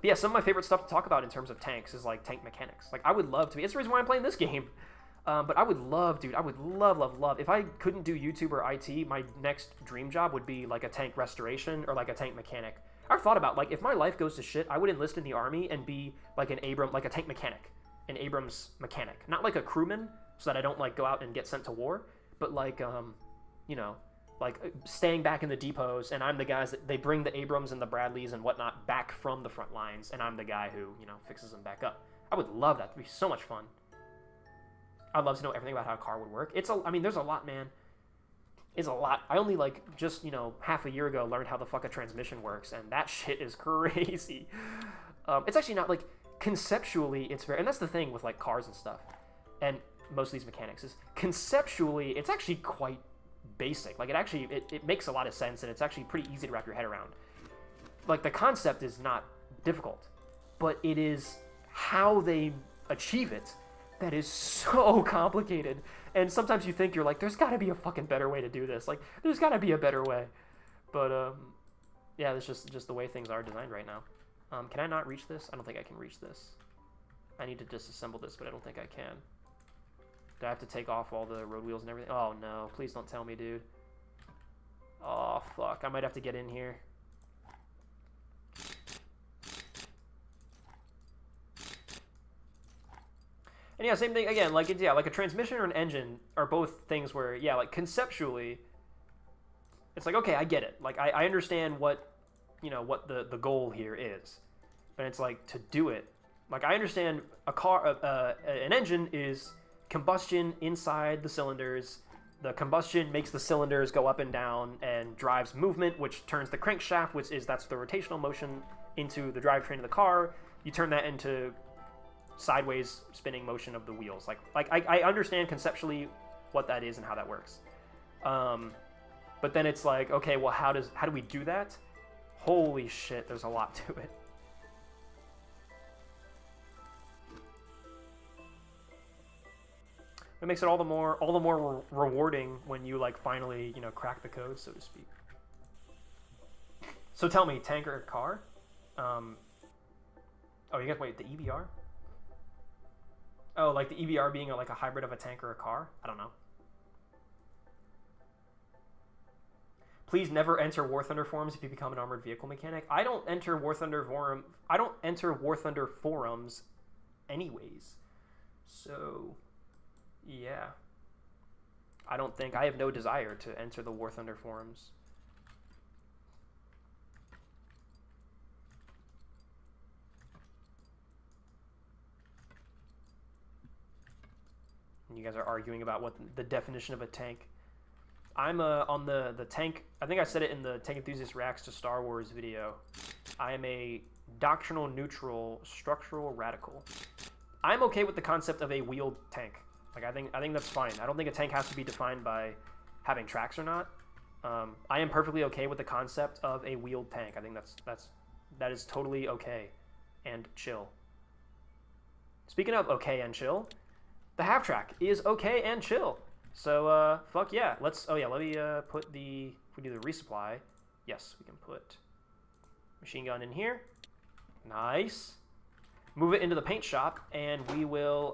yeah, some of my favorite stuff to talk about in terms of tanks is, like, tank mechanics. Like, I would love to be. It's the reason why I'm playing this game. But I would love, dude, I would love, love, love. If I couldn't do YouTube or IT, my next dream job would be like a tank restoration or like a tank mechanic. I've thought about, like, if my life goes to shit, I would enlist in the army and be like like a tank mechanic, an Abrams mechanic. Not like a crewman, so that I don't like go out and get sent to war, but like, you know, like staying back in the depots, and I'm the guys that they bring the Abrams and the Bradleys and whatnot back from the front lines, and I'm the guy who, you know, fixes them back up. I would love that. It'd be so much fun. I'd love to know everything about how a car would work. I mean, there's a lot, man. It's a lot. I only, like, just, you know, half a year ago learned how the fuck a transmission works, and that shit is crazy. It's actually not, like, conceptually, it's very, and that's the thing with, like, cars and stuff, and most of these mechanics, is conceptually, it's actually quite basic. Like, it makes a lot of sense, and it's actually pretty easy to wrap your head around. Like, the concept is not difficult, but it is how they achieve it that is so complicated. And sometimes you think, you're like, there's got to be a fucking better way to do this. Like, there's got to be a better way. But, yeah, that's just the way things are designed right now. Can I not reach this? I don't think I can reach this. I need to disassemble this, but I don't think I can. Do I have to take off all the road wheels and everything? Oh, no. Please don't tell me, dude. Oh, fuck. I might have to get in here. And yeah, same thing again. Like, yeah, like a transmission or an engine are both things where, yeah, like conceptually, it's like, okay, I get it. Like, I understand what, you know, what the goal here is, but it's like, to do it, like, I understand an engine is combustion inside the cylinders. The combustion makes the cylinders go up and down and drives movement, which turns the crankshaft, that's the rotational motion, into the drivetrain of the car. You turn that into sideways spinning motion of the wheels. Like I understand conceptually what that is and how that works. But then it's like, okay, well, how do we do that? Holy shit, there's a lot to it. It makes it all the more rewarding when you, like, finally, you know, crack the code, so to speak. So tell me, tank or car? Oh, you guys, wait, the EBR? Oh, like the EBR being like a hybrid of a tank or a car? I don't know. Please never enter War Thunder forums if you become an armored vehicle mechanic. I don't enter War Thunder forums anyways. So, yeah. I have no desire to enter the War Thunder forums. You guys are arguing about what the definition of a tank. I'm on the tank. I think I said it in the Tank Enthusiast Reacts to Star Wars video. I am a doctrinal neutral structural radical. I'm okay with the concept of a wheeled tank. Like, I think that's fine. I don't think a tank has to be defined by having tracks or not. I am perfectly okay with the concept of a wheeled tank. I think that is totally okay and chill. Speaking of okay and chill, the half track is okay and chill. So, fuck yeah. Let me put if we do the resupply, yes, we can put machine gun in here. Nice. Move it into the paint shop, and we will,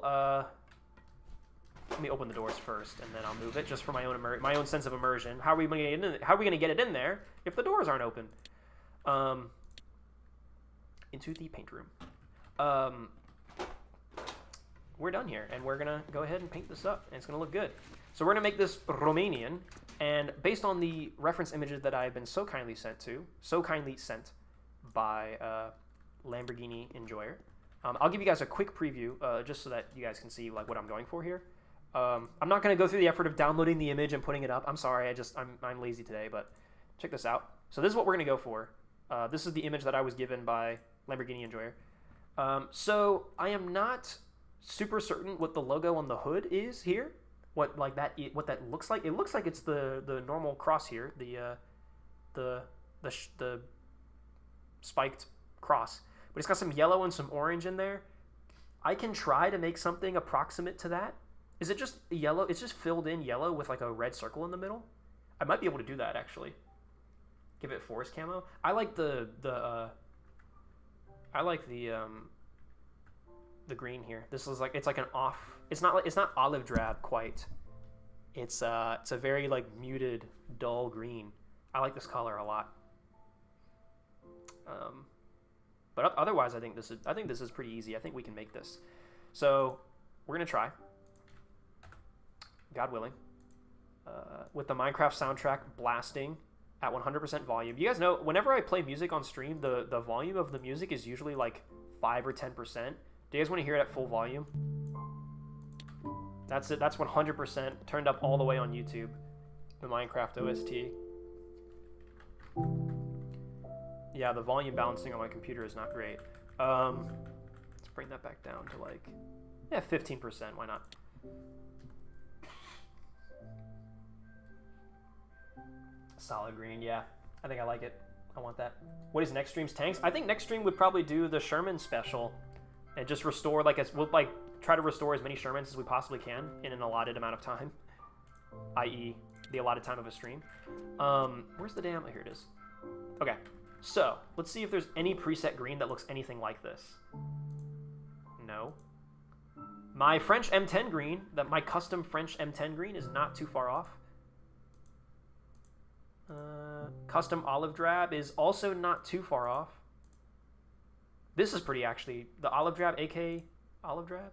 let me open the doors first, and then I'll move it just for my own sense of immersion. How are we going to get it in there if the doors aren't open? Into the paint room. We're done here, and we're gonna go ahead and paint this up, and it's gonna look good. So we're gonna make this Romanian, and based on the reference images that I've been so kindly sent by Lamborghini Enjoyer, I'll give you guys a quick preview, just so that you guys can see like what I'm going for here. I'm not gonna go through the effort of downloading the image and putting it up. I'm sorry, I'm lazy today, but check this out. So this is what we're gonna go for. This is the image that I was given by Lamborghini Enjoyer. So I am not super certain what the logo on the hood is here, what that looks like. It looks like it's the normal cross here, the spiked cross, but it's got some yellow and some orange in there. I can try to make something approximate to that. Is it just yellow? It's just filled in yellow with like a red circle in the middle. I might be able to do that actually. Give it forest camo. I like the the green here. This is like, it's like an off. It's not olive drab quite. It's a very like muted, dull green. I like this color a lot. But otherwise, I think this is pretty easy. I think we can make this. So we're gonna try, God willing, with the Minecraft soundtrack blasting at 100% volume. You guys know, whenever I play music on stream, the volume of the music is usually like 5 or 10%. Do you guys want to hear it at full volume? That's it. That's 100% turned up all the way on YouTube. The Minecraft OST. Yeah, the volume balancing on my computer is not great. Let's bring that back down to like, yeah, 15%. Why not? Solid green, yeah. I think I like it. I want that. What is next stream's tanks? I think next stream would probably do the Sherman special and just restore we'll try to restore as many Shermans as we possibly can in an allotted amount of time, i.e. the allotted time of a stream. Where's the damn... Oh, here it is. Okay, so let's see if there's any preset green that looks anything like this. No. My French M10 green, my custom French M10 green is not too far off. Custom olive drab is also not too far off. This is pretty, actually. The olive drab, AK olive drab.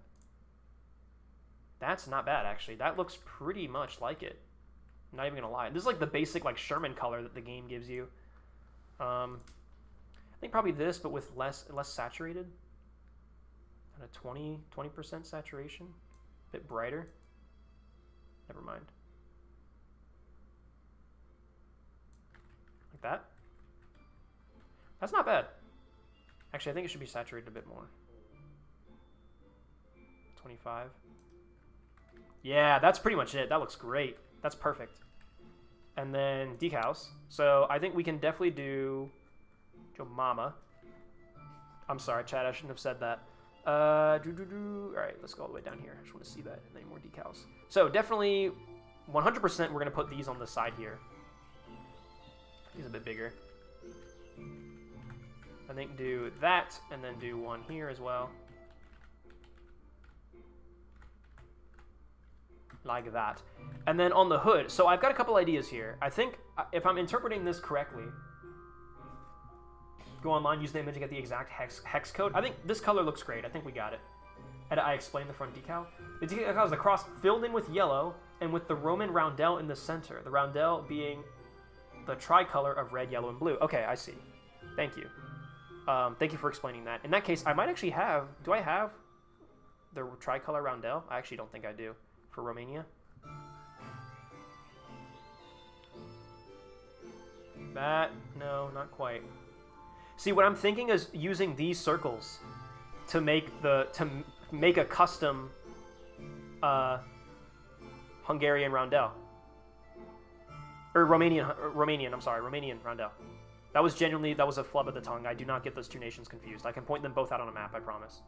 That's not bad, actually. That looks pretty much like it. I'm not even gonna lie. This is like the basic like Sherman color that the game gives you. I think probably this, but with less saturated. Kind of 20% saturation. A bit brighter. Never mind. Like that. That's not bad. Actually, I think it should be saturated a bit more. 25. Yeah, that's pretty much it. That looks great. That's perfect. And then decals. So I think we can definitely do Joe Mama. I'm sorry, Chad. I shouldn't have said that. All right, let's go all the way down here. I just want to see that. And then more decals. So definitely 100% we're going to put these on the side here. These a bit bigger. I think do that, and then do one here as well. Like that. And then on the hood, so I've got a couple ideas here. I think, if I'm interpreting this correctly, go online, use the image, and get the exact hex code. I think this color looks great. I think we got it. And I explained the front decal. The decal is the cross filled in with yellow, and with the Roman roundel in the center. The roundel being the tricolor of red, yellow, and blue. Okay, I see. Thank you. Thank you for explaining that. In that case, I might actually have... Do I have the tricolor roundel? I actually don't think I do. For Romania. That... No, not quite. See, what I'm thinking is using these circles to make a custom Hungarian roundel. Or Romanian, I'm sorry, Romanian roundel. That was a flub of the tongue. I do not get those two nations confused. I can point them both out on a map, I promise.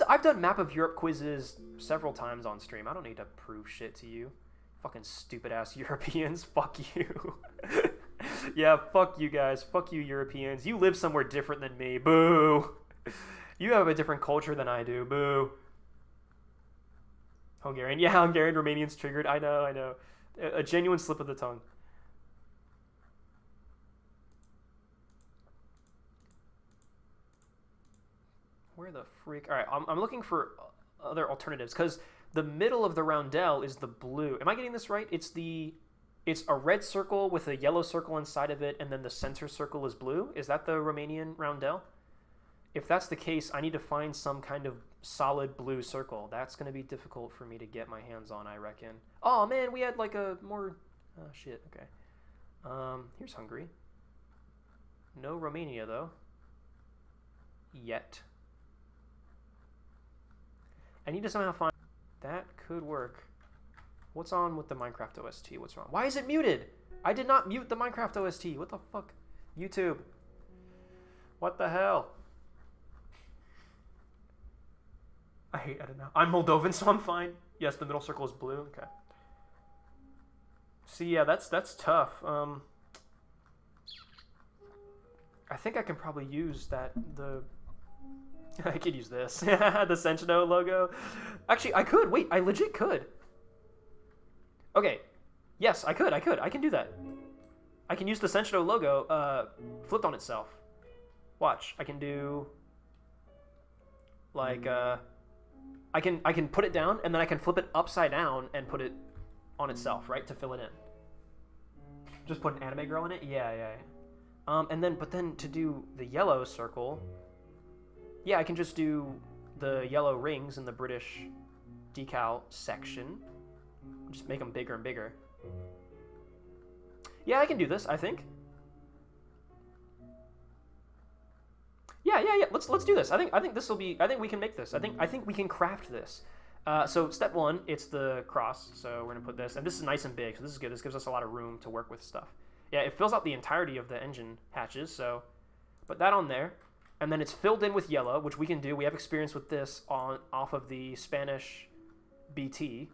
I've done Map of Europe quizzes several times on stream. I don't need to prove shit to you. Fucking stupid-ass Europeans. Fuck you. Yeah, fuck you guys. Fuck you, Europeans. You live somewhere different than me. Boo. You have a different culture than I do. Boo. Hungarian. Yeah, Hungarian, Romanian's triggered. I know. A genuine slip of the tongue. Where the freak? All right, I'm looking for other alternatives because the middle of the roundel is the blue. Am I getting this right? It's a red circle with a yellow circle inside of it, and then the center circle is blue. Is that the Romanian roundel? If that's the case, I need to find some kind of solid blue circle. That's going to be difficult for me to get my hands on, I reckon. Oh, man, we had like a more... Oh, shit, okay. Here's Hungary. No Romania, though. Yet. I need to somehow find... That could work. What's on with the Minecraft OST? What's wrong? Why is it muted? I did not mute the Minecraft OST. What the fuck? YouTube. What the hell? I don't know. I'm Moldovan, so I'm fine. Yes, the middle circle is blue. Okay. See, yeah, that's tough. I think I can probably use the I could use this. The Sentinel logo. Actually, I could. Wait, I legit could. Okay. Yes, I could. I can do that. I can use the Sentinel logo flipped on itself. Watch. I can do like I can put it down and then I can flip it upside down and put it on itself, right, to fill it in. Just put an anime girl in it. Yeah. And then to do the yellow circle, yeah, I can just do the yellow rings in the British decal section. Just make them bigger and bigger. Yeah, I can do this, I think. Yeah. Let's do this. I think this will be. I think we can make this. I think we can craft this. So step one, it's the cross. So we're gonna put this, and this is nice and big. So this is good. This gives us a lot of room to work with stuff. Yeah, it fills out the entirety of the engine hatches. So put that on there, and then it's filled in with yellow, which we can do. We have experience with this off of the Spanish BT,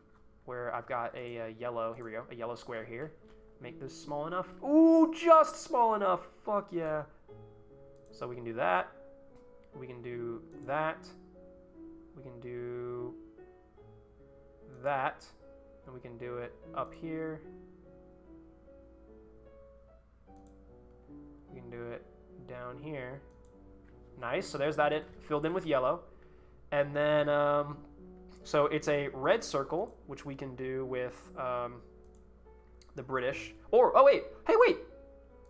where I've got a yellow. Here we go, a yellow square here. Make this small enough. Ooh, just small enough. Fuck yeah. So we can do that. We can do that. We can do that. And we can do it up here. We can do it down here. Nice. So there's that. It filled in with yellow. And then, so it's a red circle, which we can do with the British. Or, oh wait, hey wait,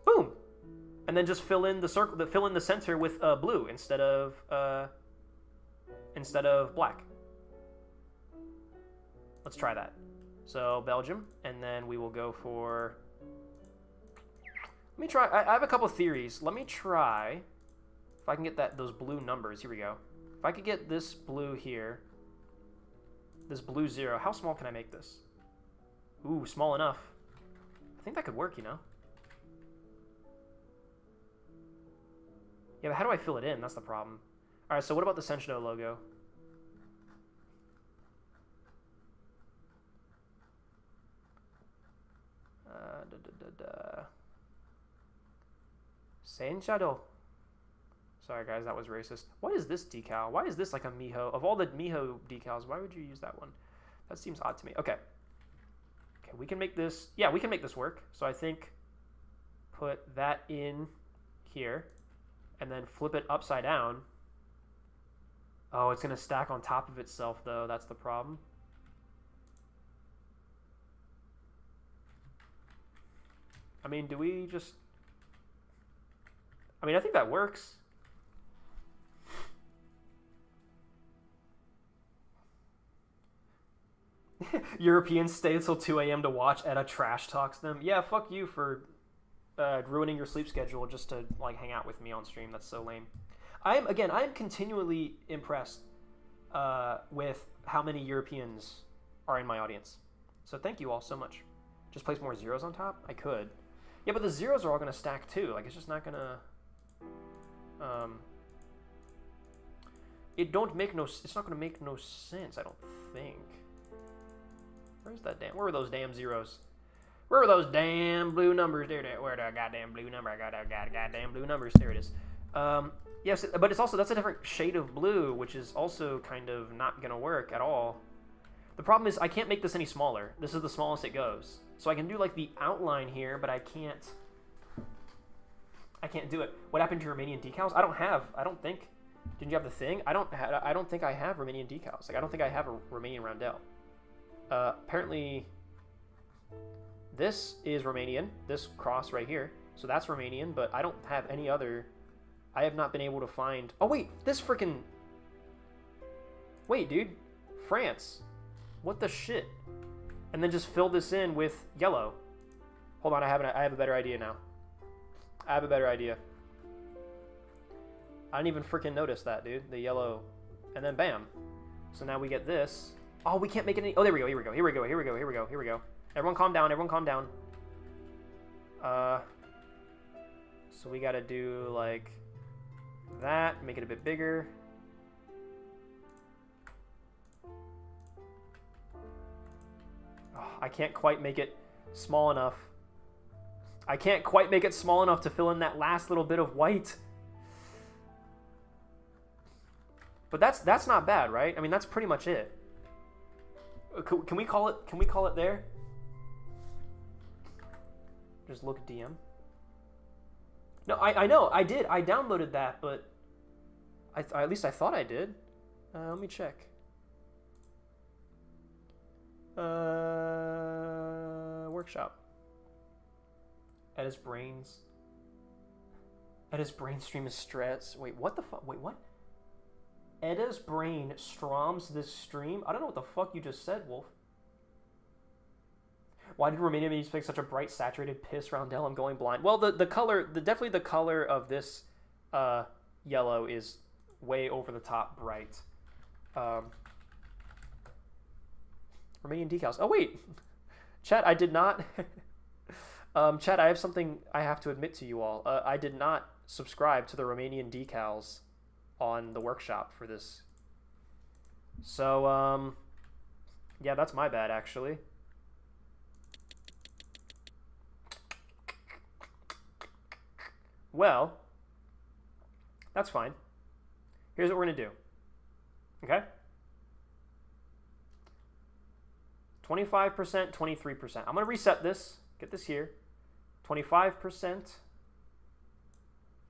boom. And then just fill in the circle, fill in the center with blue instead of black. Let's try that. So Belgium, and then we will go for. Let me try. I have a couple of theories. Let me try if I can get those blue numbers. Here we go. If I could get this blue here, this blue 0. How small can I make this? Ooh, small enough. I think that could work, you know. Yeah, but how do I fill it in? That's the problem. All right, so what about the Sentinel logo? Sentinel. Sorry, guys, that was racist. What is this decal? Why is this like a Miho? Of all the Miho decals, why would you use that one? That seems odd to me. Okay. Okay, we can make this. Yeah, we can make this work. So I think put that in here. And then flip it upside down. Oh, it's going to stack on top of itself, though. That's the problem. I mean, do we just... I mean, I think that works. Europeans stay until 2 a.m. to watch Eta trash talks them. Yeah, fuck you for... ruining your sleep schedule just to like hang out with me on stream. That's so lame. I'm continually impressed with how many Europeans are in my audience. So thank you all so much. Just place more zeros on top? I could. Yeah, but the zeros are all gonna stack too. Like it's just not gonna it's not gonna make no sense, I don't think. Where were those damn zeros? Where were those damn blue numbers? There, where the goddamn blue number? I got goddamn blue numbers. There it is. Yes, but it's also, that's a different shade of blue, which is also kind of not gonna work at all. The problem is I can't make this any smaller. This is the smallest it goes. So I can do like the outline here, but I can't do it. What happened to Romanian decals? I don't think. Didn't you have the thing? I don't think I have Romanian decals. Like I don't think I have a Romanian roundel. Apparently. This is Romanian, this cross right here. So that's Romanian, but I don't have any other... I have not been able to find... Oh, wait, this freaking... Wait, dude. France. What the shit? And then just fill this in with yellow. Hold on, I have a better idea now. I have a better idea. I didn't even freaking notice that, dude. The yellow. And then bam. So now we get this. Oh, we can't make it any... Oh, there we go, here we go. Everyone calm down, So we gotta do like that, make it a bit bigger. Oh, I can't quite make it small enough. I can't quite make it small enough to fill in that last little bit of white. But that's not bad, right? I mean, that's pretty much it. Can we call it there? Just look at DM. No, I know, I did. I downloaded that, but at least I thought I did. Let me check. Workshop. Eta's brains. Eta's brain stream is stress. Wait, what the fuck? Wait, what? Eta's brain stroms this stream? I don't know what the fuck you just said, Wolf. Why did Romania make pick such a bright, saturated piss roundel? I'm going blind. Well, the color, definitely the color of this yellow is way over the top bright. Romanian decals. Oh, wait. Chat, I did not... Chat, I have something I have to admit to you all. I did not subscribe to the Romanian decals on the workshop for this. So, yeah, that's my bad, actually. Well, that's fine. Here's what we're going to do. Okay? 25%, 23%. I'm going to reset this. Get this here. 25%,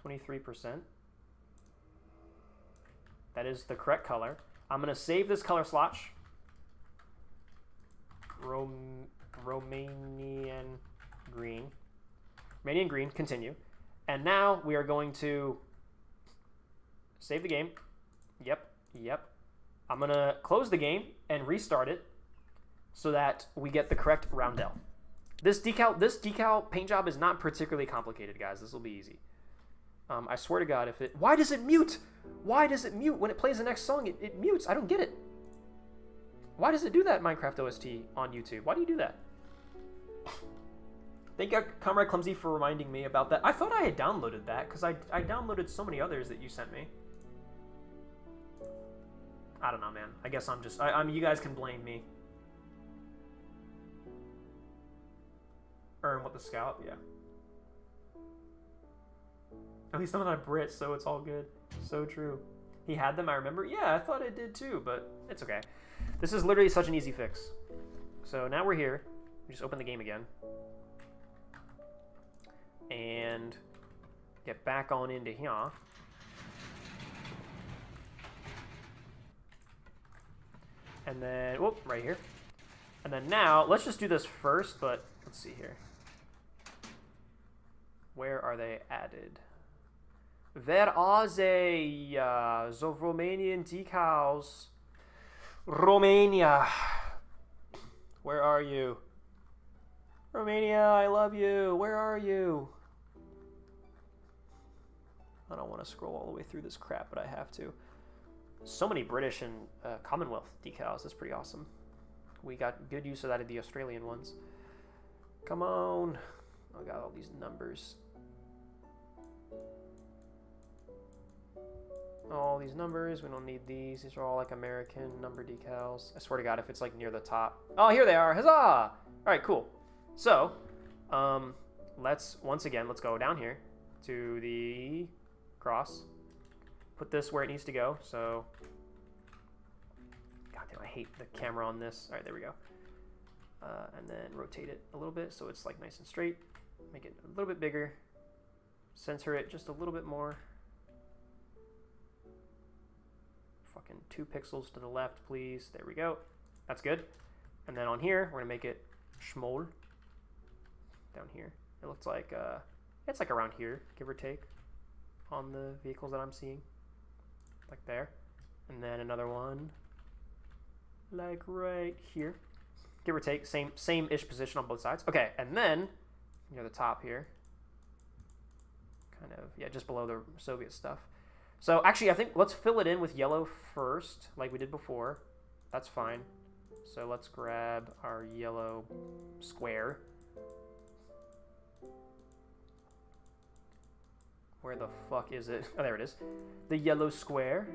23%. That is the correct color. I'm going to save this color swatch. Romanian green. Romanian green, continue. And now we are going to save the game. Yep. I'm going to close the game and restart it so that we get the correct roundel. This decal paint job is not particularly complicated, guys. This will be easy. I swear to God, if it... Why does it mute? Why does it mute? When it plays the next song, it mutes. I don't get it. Why does it do that, Minecraft OST on YouTube? Why do you do that? Thank you, Comrade Clumsy, for reminding me about that. I thought I had downloaded that, because I downloaded so many others that you sent me. I don't know, man. I guess I'm just... you guys can blame me. Earn with the scout, yeah. At least I'm not a Brit, so it's all good. So true. He had them, I remember. Yeah, I thought I did too, but it's okay. This is literally such an easy fix. So now we're here. We just open the game again. And get back on into here. And then, whoop, right here. And then now, let's just do this first, but let's see here. Where are they added? Where are they? The Romanian decals. Romania. Where are you? Romania, I love you. Where are you? I don't want to scroll all the way through this crap, but I have to. So many British and Commonwealth decals. That's pretty awesome. We got good use of that of the Australian ones. Come on. I got all these numbers. All these numbers, we don't need these. These are all like American number decals. I swear to God, if it's like near the top. Oh, here they are. Huzzah! All right, cool. So, let's go down here to the cross. Put this where it needs to go. So, God damn, I hate the camera on this. All right, there we go. And then rotate it a little bit so it's like nice and straight. Make it a little bit bigger. Center it just a little bit more. Fucking 2 pixels to the left, please. There we go. That's good. And then on here, we're gonna make it small. Down here, it looks like it's like around here, give or take, on the vehicles that I'm seeing, like there. And then another one, like right here, give or take, same-ish position on both sides. Okay, and then near the top here, kind of, yeah, just below the Soviet stuff. So actually, I think let's fill it in with yellow first, like we did before. That's fine. So let's grab our yellow square. Where the fuck is it? Oh, there it is. The yellow square.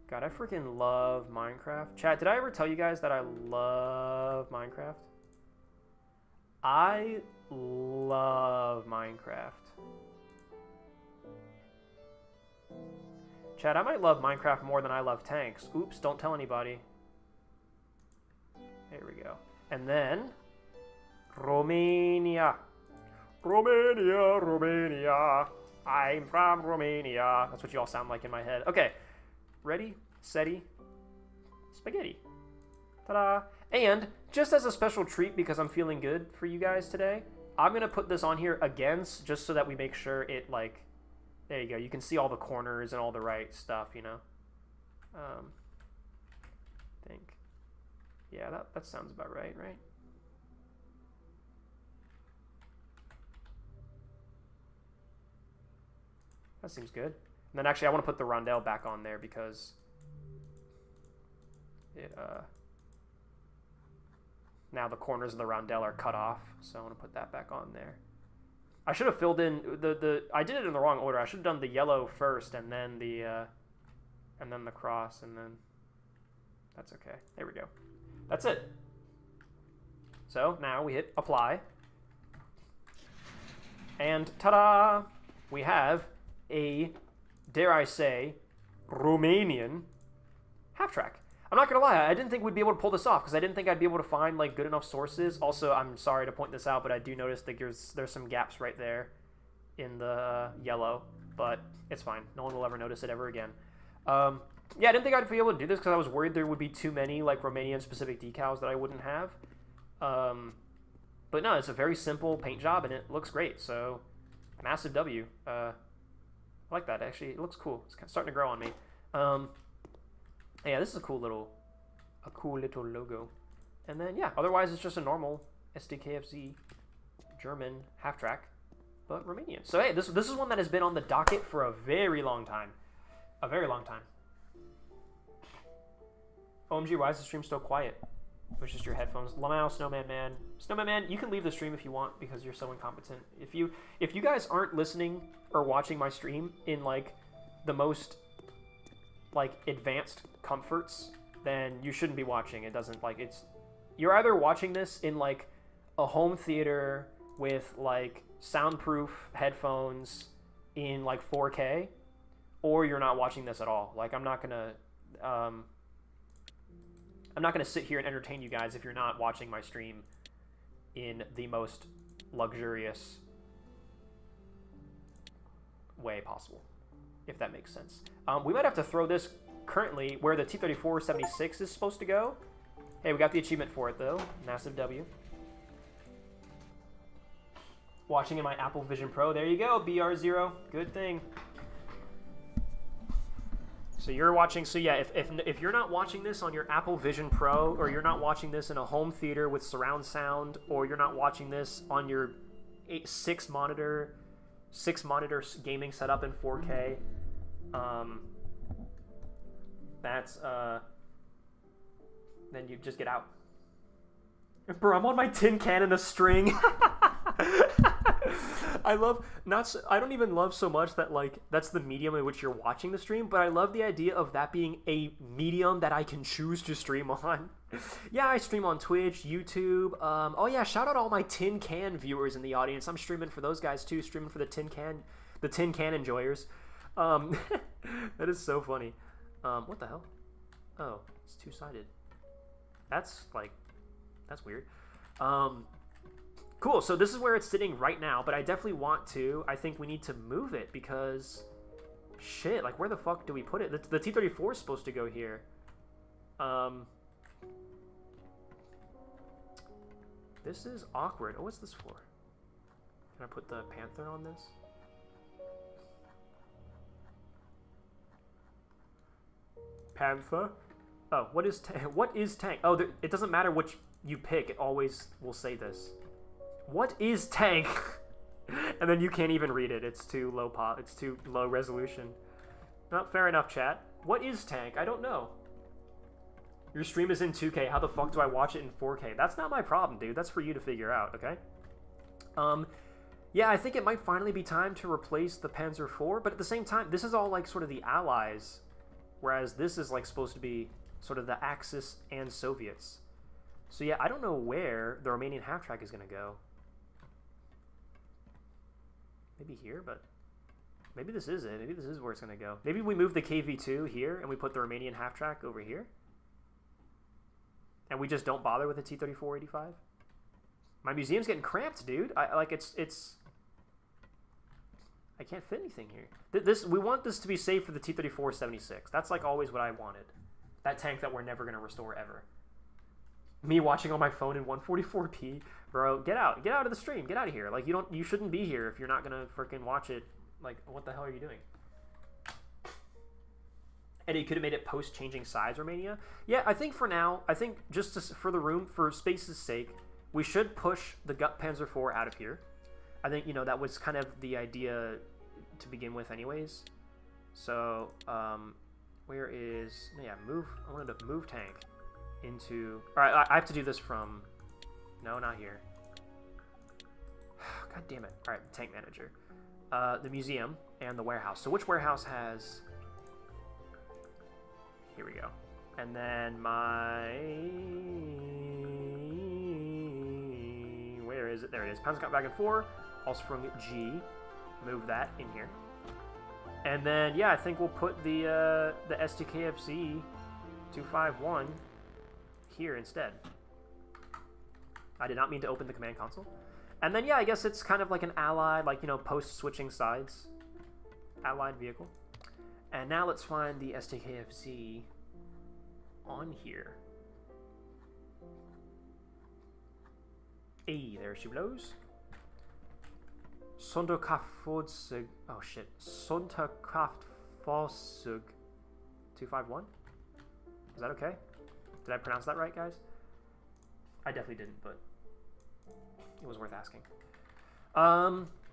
God, I freaking love Minecraft. Chat, did I ever tell you guys that I love Minecraft? I love Minecraft. Chad, I might love Minecraft more than I love tanks. Oops, don't tell anybody. There we go. And then, Romania. Romania, Romania. I'm from Romania. That's what you all sound like in my head. Okay, ready, steady, spaghetti. Ta-da! And just as a special treat, because I'm feeling good for you guys today, I'm gonna put this on here again, just so that we make sure it, like, there you go. You can see all the corners and all the right stuff, you know. Think, yeah, that sounds about right, right? That seems good. And then actually, I want to put the rondelle back on there because it now the corners of the rondelle are cut off, so I want to put that back on there. I should have filled in I did it in the wrong order. I should have done the yellow first and then the cross, and then that's okay. There we go. That's it. So now we hit apply. And ta-da! We have a, dare I say, Romanian half-track. I'm not gonna lie, I didn't think we'd be able to pull this off because I didn't think I'd be able to find like good enough sources. Also, I'm sorry to point this out, but I do notice that there's some gaps right there in the yellow, but it's fine. No one will ever notice it ever again. Yeah, I didn't think I'd be able to do this because I was worried there would be too many like Romanian-specific decals that I wouldn't have. But no, it's a very simple paint job and it looks great. So, massive W. I like that actually. It looks cool. It's kind of starting to grow on me. Yeah, this is a cool little logo. And then yeah, otherwise it's just a normal SDKFZ German half track, but Romanian. So hey, this is one that has been on the docket for a very long time. A very long time. OMG, why is the stream so quiet? It was just your headphones. Lamau, Snowman Man. Snowman Man, you can leave the stream if you want because you're so incompetent. If you guys aren't listening or watching my stream in like the most like advanced comforts, then you shouldn't be watching. It doesn't like you're either watching this in like a home theater with like soundproof headphones in like 4K, or you're not watching this at all. Like I'm not gonna sit here and entertain you guys if you're not watching my stream in the most luxurious way possible, if that makes sense. We might have to throw this currently where the T-34-76 is supposed to go. Hey, we got the achievement for it though. Massive W. Watching in my Apple Vision Pro. There you go, BR0. Good thing. So you're watching, so yeah, if you're not watching this on your Apple Vision Pro, or you're not watching this in a home theater with surround sound, or you're not watching this on your 6 monitor gaming setup in 4K, that's then you just get out. Bro, I'm on my tin can in a string. I don't even love so much that like that's the medium in which you're watching the stream, but I love the idea of that being a medium that I can choose to stream on. Yeah, I stream on Twitch, YouTube. Oh yeah, shout out all my tin can viewers in the audience. I'm streaming for those guys too, streaming for the tin can enjoyers. That is so funny. What the hell? Oh, it's two-sided. That's weird. Cool, so this is where it's sitting right now, but I definitely want to. I think we need to move it because, shit, like where the fuck do we put it? The T-34 is supposed to go here. This is awkward. Oh, what's this for? Can I put the Panther on this? Panther? Oh, what is tank? Oh, it doesn't matter which you pick. It always will say this. What is tank? And then you can't even read it. It's too low It's too low resolution. Not fair enough, chat. What is tank? I don't know. Your stream is in 2K. How the fuck do I watch it in 4K? That's not my problem, dude. That's for you to figure out, okay? Yeah, I think it might finally be time to replace the Panzer IV, but at the same time, this is all like sort of the Allies, whereas this is like supposed to be sort of the Axis and Soviets. So yeah, I don't know where the Romanian half-track is going to go. maybe here, but maybe this is it. Maybe this is where it's going to go. Maybe we move the KV2 here and we put the Romanian half-track over here. And we just don't bother with the T-34-85. My museum's getting cramped, dude. I can't fit anything here. We want this to be safe for the T-34-76. That's like always what I wanted. That tank that we're never going to restore ever. Me watching on my phone in 144p. Bro, get out. Get out of the stream. Get out of here. Like, you shouldn't be here if you're not going to freaking watch it. Like, what the hell are you doing? Eddie, you could have made it post-changing sides Romania. Yeah, I think for now, just for the room, for space's sake, we should push the Gut Panzer IV out of here. I think, that was kind of the idea to begin with anyways. So, where is... Yeah, move... I wanted to move tank into... Alright, I have to do this from... No, not here. God damn it. Alright, tank manager. The museum and the warehouse. So which warehouse has... Here we go. And then my... Where is it? There it is. Pound Scout Wagon 4. Also from G. Move that in here. And then, yeah, I think we'll put the STKFZ 251 here instead. I did not mean to open the command console. And then, yeah, I guess it's kind of like an allied, like, post-switching sides. Allied vehicle. And now let's find the STKFZ on here. Hey, there she blows. Sonderkraftfahrzeug. Oh shit. Sonderkraftfahrzeug 251? Is that okay? Did I pronounce that right, guys? I definitely didn't, but it was worth asking.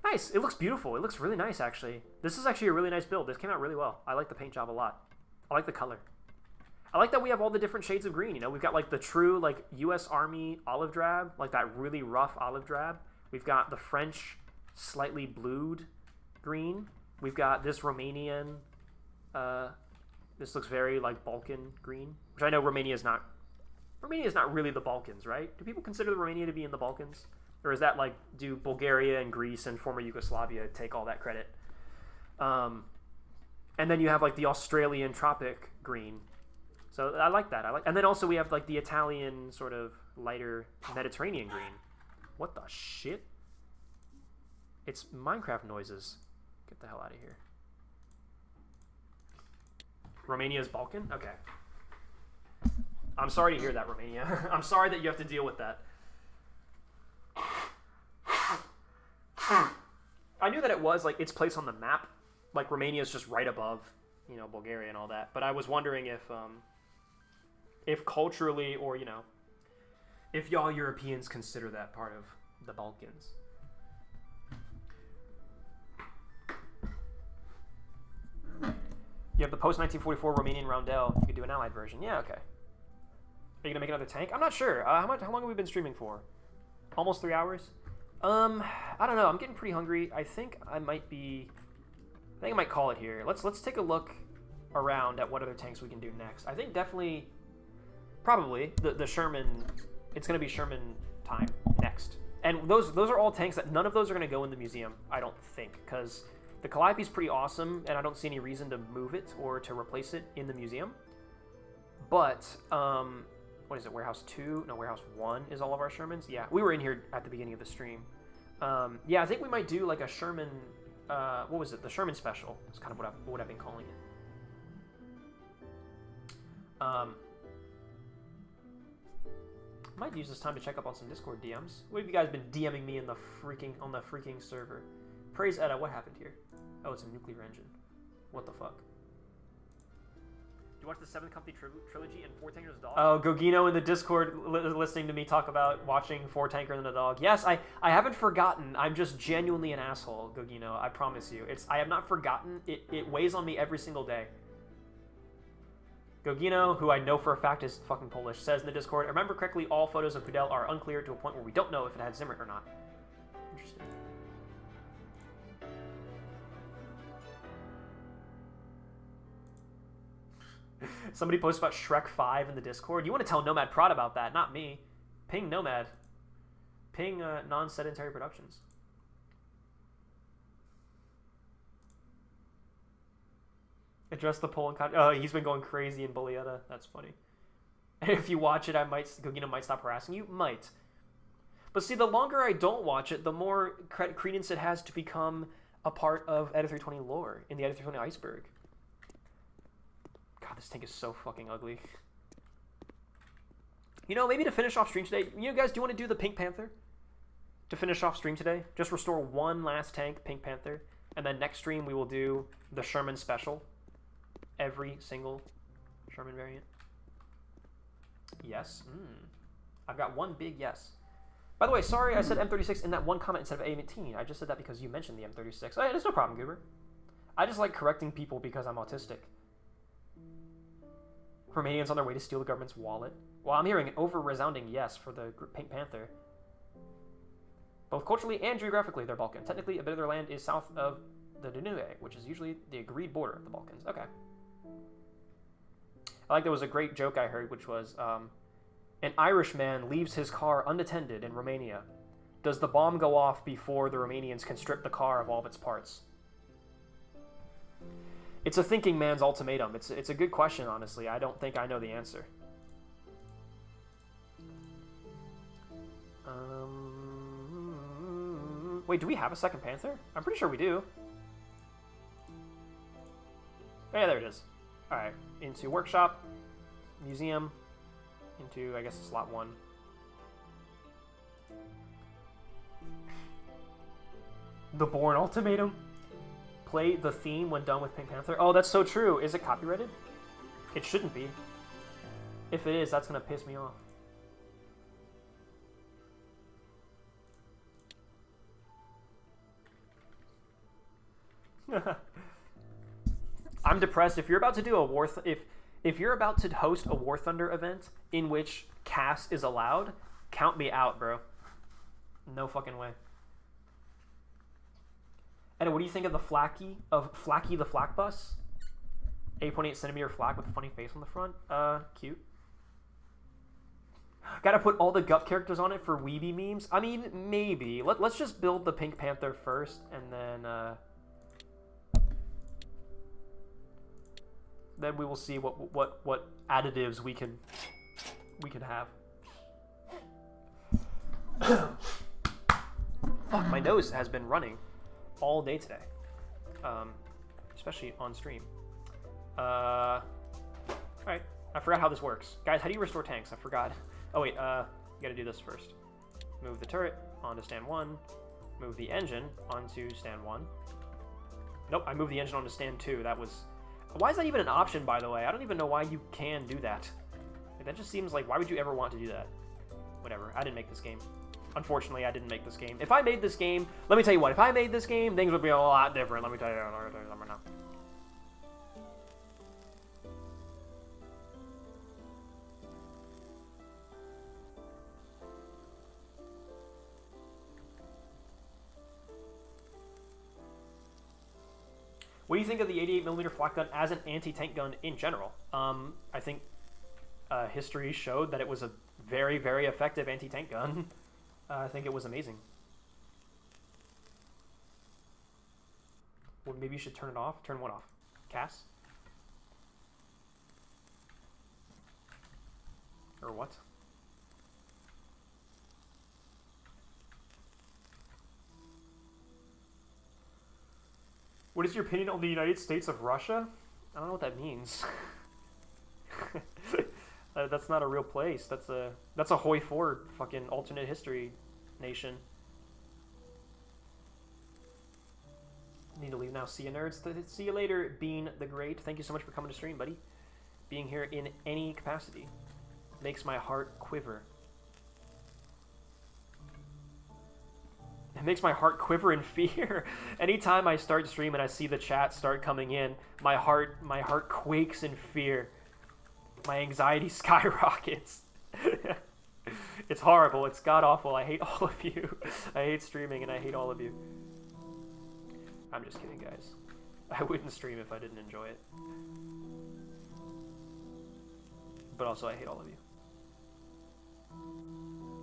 Nice. It looks beautiful. It looks really nice, actually. This is actually a really nice build. This came out really well. I like the paint job a lot. I like the color. I like that we have all the different shades of green. We've got like the true like U.S. Army olive drab, like that really rough olive drab. We've got the French slightly blued green. We've got this Romanian. This looks very like Balkan green, which I know Romania is not. Romania is not really the Balkans, right? Do people consider Romania to be in the Balkans? Or is that like, do Bulgaria and Greece and former Yugoslavia take all that credit? And then you have like the Australian tropic green. So I like that. And then also we have like the Italian sort of lighter Mediterranean green. What the shit? It's Minecraft noises. Get the hell out of here. Romania's Balkan? Okay. I'm sorry to hear that, Romania. I'm sorry that you have to deal with that. I knew that it was like its place on the map. Like Romania is just right above, Bulgaria and all that. But I was wondering if culturally or, if y'all Europeans consider that part of the Balkans. You have the post-1944 Romanian Roundel. You could do an allied version. Yeah, okay. Are you going to make another tank? I'm not sure. How long have we been streaming for? Almost 3 hours? I don't know. I'm getting pretty hungry. I think I might call it here. Let's take a look around at what other tanks we can do next. I think definitely, probably, the Sherman, it's going to be Sherman time next. And those are all tanks that none of those are going to go in the museum, I don't think, because the Calliope's pretty awesome, and I don't see any reason to move it or to replace it in the museum. But, what is it, Warehouse 2? No, Warehouse 1 is all of our Shermans. Yeah, we were in here at the beginning of the stream. Yeah, I think we might do like a Sherman, what was it? The Sherman Special is kind of what I've been calling it. Might use this time to check up on some Discord DMs. What have you guys been DMing me on the freaking server? Praise Edda, what happened here? Oh, it's a nuclear engine. What the fuck? You watch the 7th Company trilogy and 4 Tankers Dog? Oh, Gogino in the Discord listening to me talk about watching 4 Tanker and the Dog. Yes, I haven't forgotten. I'm just genuinely an asshole, Gogino. I promise you. I have not forgotten. It weighs on me every single day. Gogino, who I know for a fact is fucking Polish, says in the Discord, I remember correctly, all photos of Gudel are unclear to a point where we don't know if it had Zimmer or not. Interesting. Somebody posted about Shrek 5 in the Discord. You want to tell Nomad Prod about that, not me. Ping Nomad. Ping Non-Sedentary Productions. Address the poll and oh, he's been going crazy in Bullietta. That's funny. And if you watch it, Gogeta might stop harassing you. Might. But see, the longer I don't watch it, the more credence it has to become a part of Eta320 lore in the Eta320 iceberg. God, this tank is so fucking ugly. You know, maybe to finish off stream today, you guys, do you want to do the Pink Panther? To finish off stream today? Just restore one last tank, Pink Panther. And then next stream we will do the Sherman special. Every single Sherman variant. Yes. I've got one big yes. By the way, sorry I said M36 in that one comment instead of A18. I just said that because you mentioned the M36. Oh, yeah, there's no problem, Goober. I just like correcting people because I'm autistic. Romanians on their way to steal the government's wallet. Well, I'm hearing an over-resounding yes for the Pink Panther. Both culturally and geographically, they're Balkan. Technically, a bit of their land is south of the Danube, which is usually the agreed border of the Balkans. Okay. I like there was a great joke I heard, which was, an Irish man leaves his car unattended in Romania. Does the bomb go off before the Romanians can strip the car of all of its parts? It's a thinking man's ultimatum. It's a good question, honestly. I don't think I know the answer. Wait, do we have a second Panther? I'm pretty sure we do. Oh, yeah, there it is. Alright, into workshop, museum, into, I guess, slot 1. The Bourne Ultimatum. Play the theme when done with Pink Panther. Oh, that's so true. Is it copyrighted? It shouldn't be. If it is, that's going to piss me off. I'm depressed. If you're about to do a if you're about to host a War Thunder event in which cast is allowed, count me out, bro. No fucking way. And what do you think of the Flacky the Flak bus? 8.8 centimeter flak with a funny face on the front. Cute. Gotta put all the Gup characters on it for weeby memes? I mean, maybe. Let's just build the Pink Panther first, and then we will see what additives we can have. Fuck, my nose has been running all day today, especially on stream. All right, I forgot how this works, guys. How do you restore tanks? I forgot. Oh wait, you gotta do this first. Move the turret onto stand 1. Move the engine onto stand 1. Nope, I moved the engine onto stand 2. That was. Why is that even an option, by the way? I don't even know why you can do that. Like, that just seems like, why would you ever want to do that? Whatever, I didn't make this game. Unfortunately, I didn't make this game. If I made this game, let me tell you what, if I made this game, things would be a lot different, let me tell you right now. What do you think of the 88mm flak gun as an anti-tank gun in general? I think history showed that it was a very, very effective anti-tank gun. I think it was amazing. Well, maybe you should turn it off. Turn what off? Cass? Or what? What is your opinion on the United States of Russia? I don't know what that means. That's not a real place. That's a Hoi 4 fucking alternate history nation. Need to leave now. See you, nerds. See you later, Bean the Great. Thank you so much for coming to stream, buddy. Being here in any capacity makes my heart quiver. It makes my heart quiver in fear. Anytime I start stream and I see the chat start coming in, my heart quakes in fear. My anxiety skyrockets. It's horrible. It's god-awful. I hate all of you. I hate streaming and I hate all of you. I'm just kidding, guys. I wouldn't stream if I didn't enjoy it. But also, I hate all of you.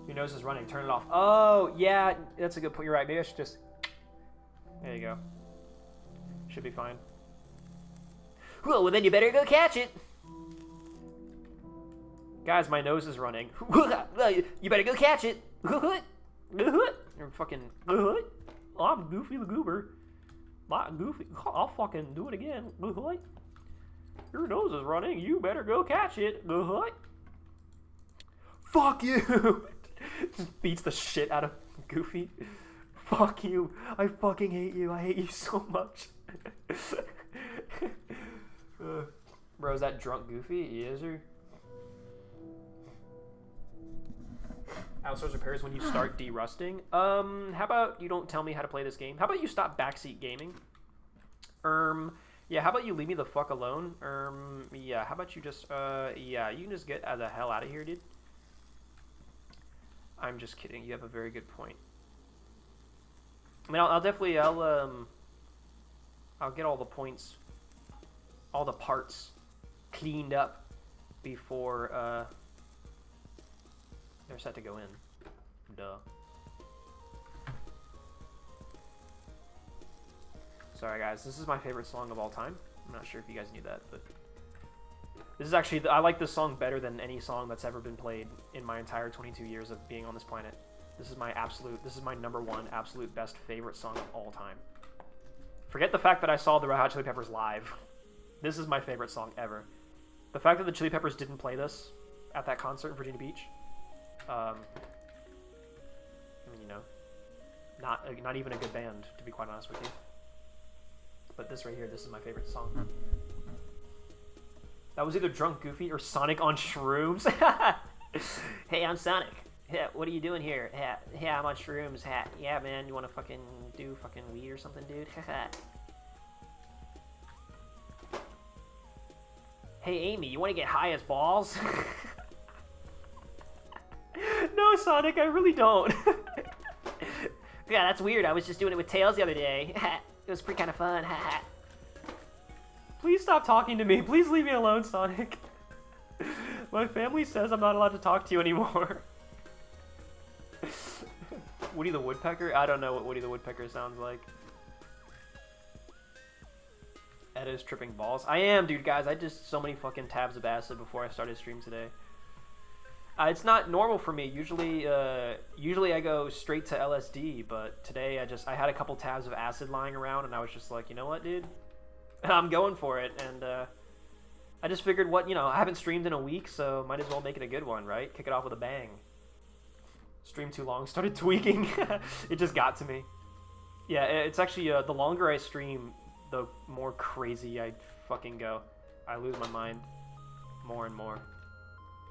Your nose is running. Turn it off. Oh, yeah. That's a good point. You're right. Maybe I should just... There you go. Should be fine. Well, then you better go catch it. Guys, my nose is running. You better go catch it. You're fucking. I'm Goofy the Goober. My Goofy. I'll fucking do it again. Your nose is running. You better go catch it. Fuck you. Just beats the shit out of Goofy. Fuck you. I fucking hate you. I hate you so much. Bro, is that drunk Goofy? Yes, sir. Outsource repairs when you start derusting. How about you don't tell me how to play this game? How about you stop backseat gaming? Yeah, how about you leave me the fuck alone? Yeah, how about you just, yeah, you can just get the hell out of here, dude. I'm just kidding. You have a very good point. I mean, I'll definitely, I'll get all the points, all the parts cleaned up before, they're set to go in. Duh. Sorry guys, this is my favorite song of all time. I'm not sure if you guys knew that, but this is actually, I like this song better than any song that's ever been played in my entire 22 years of being on this planet. This is my #1 absolute best favorite song of all time. Forget the fact that I saw the Red Hot Chili Peppers live. This is my favorite song ever. The fact that the Chili Peppers didn't play this at that concert in Virginia Beach, I mean, you know, not even a good band, to be quite honest with you. But this right here, this is my favorite song. That was either Drunk Goofy or Sonic on shrooms. Hey, I'm Sonic. Yeah, what are you doing here? Yeah, I'm on shrooms. Yeah, man, you want to fucking do fucking weed or something, dude? Hey, Amy, you want to get high as balls? No, Sonic, I really don't. Yeah, that's weird. I was just doing it with Tails the other day. It was pretty kind of fun. Please stop talking to me. Please leave me alone, Sonic. My family says I'm not allowed to talk to you anymore. Woody the Woodpecker? I don't know what Woody the Woodpecker sounds like. Eda's tripping balls. I am, dude, guys. I just so many fucking tabs of acid before I started stream today. It's not normal for me. Usually I go straight to LSD, but today I had a couple tabs of acid lying around, and I was just like, you know what, dude? I'm going for it, and I just figured, I haven't streamed in a week, so might as well make it a good one, right? Kick it off with a bang. Streamed too long, started tweaking. It just got to me. Yeah, it's actually, the longer I stream, the more crazy I fucking go. I lose my mind more and more.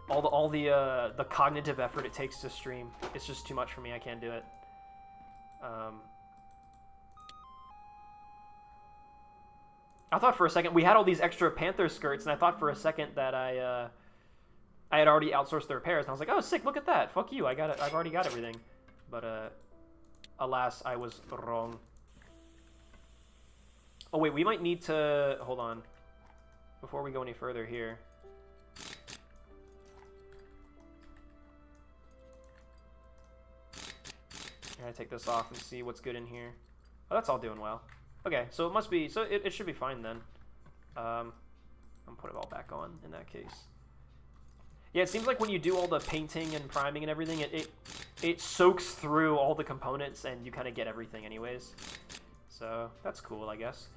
All the cognitive effort it takes to stream, it's just too much for me. I can't do it. I thought for a second we had all these extra Panther skirts, and I thought for a second that I had already outsourced the repairs, and I was like, oh, sick! Look at that! Fuck you! I've already got everything. But alas, I was wrong. Oh wait, we might need to hold on before we go any further here. I'm gonna take this off and see what's good in here. Oh, that's all doing well. Okay, so it must be, so it should be fine then. I'm gonna put it all back on in that case. Yeah, it seems like when you do all the painting and priming and everything, it soaks through all the components and you kind of get everything anyways. So that's cool, I guess.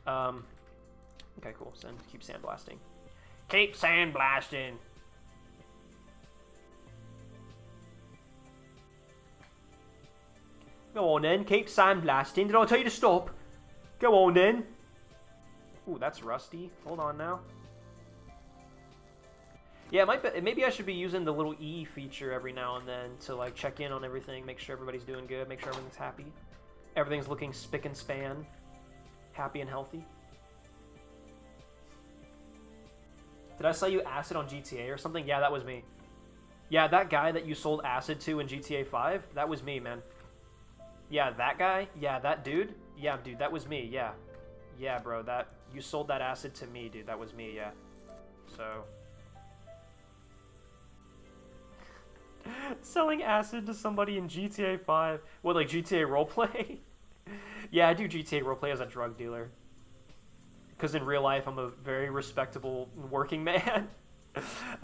Okay, cool. Keep sandblasting. Keep sandblasting. Go on then, keep sandblasting. Did I tell you to stop? Go on then. Ooh, that's rusty. Hold on now. Yeah, it might be, maybe I should be using the little E feature every now and then to like check in on everything, make sure everybody's doing good, make sure everything's happy. Everything's looking spick and span, happy and healthy. Did I sell you acid on GTA or something? Yeah, that was me. Yeah, that guy that you sold acid to in GTA 5, that was me, man. Yeah, that guy? Yeah, that dude? Yeah, dude, that was me, yeah. Yeah, bro, you sold that acid to me, dude, that was me, yeah. So... selling acid to somebody in GTA 5. What, like GTA roleplay? Yeah, I do GTA roleplay as a drug dealer. Because in real life, I'm a very respectable working man.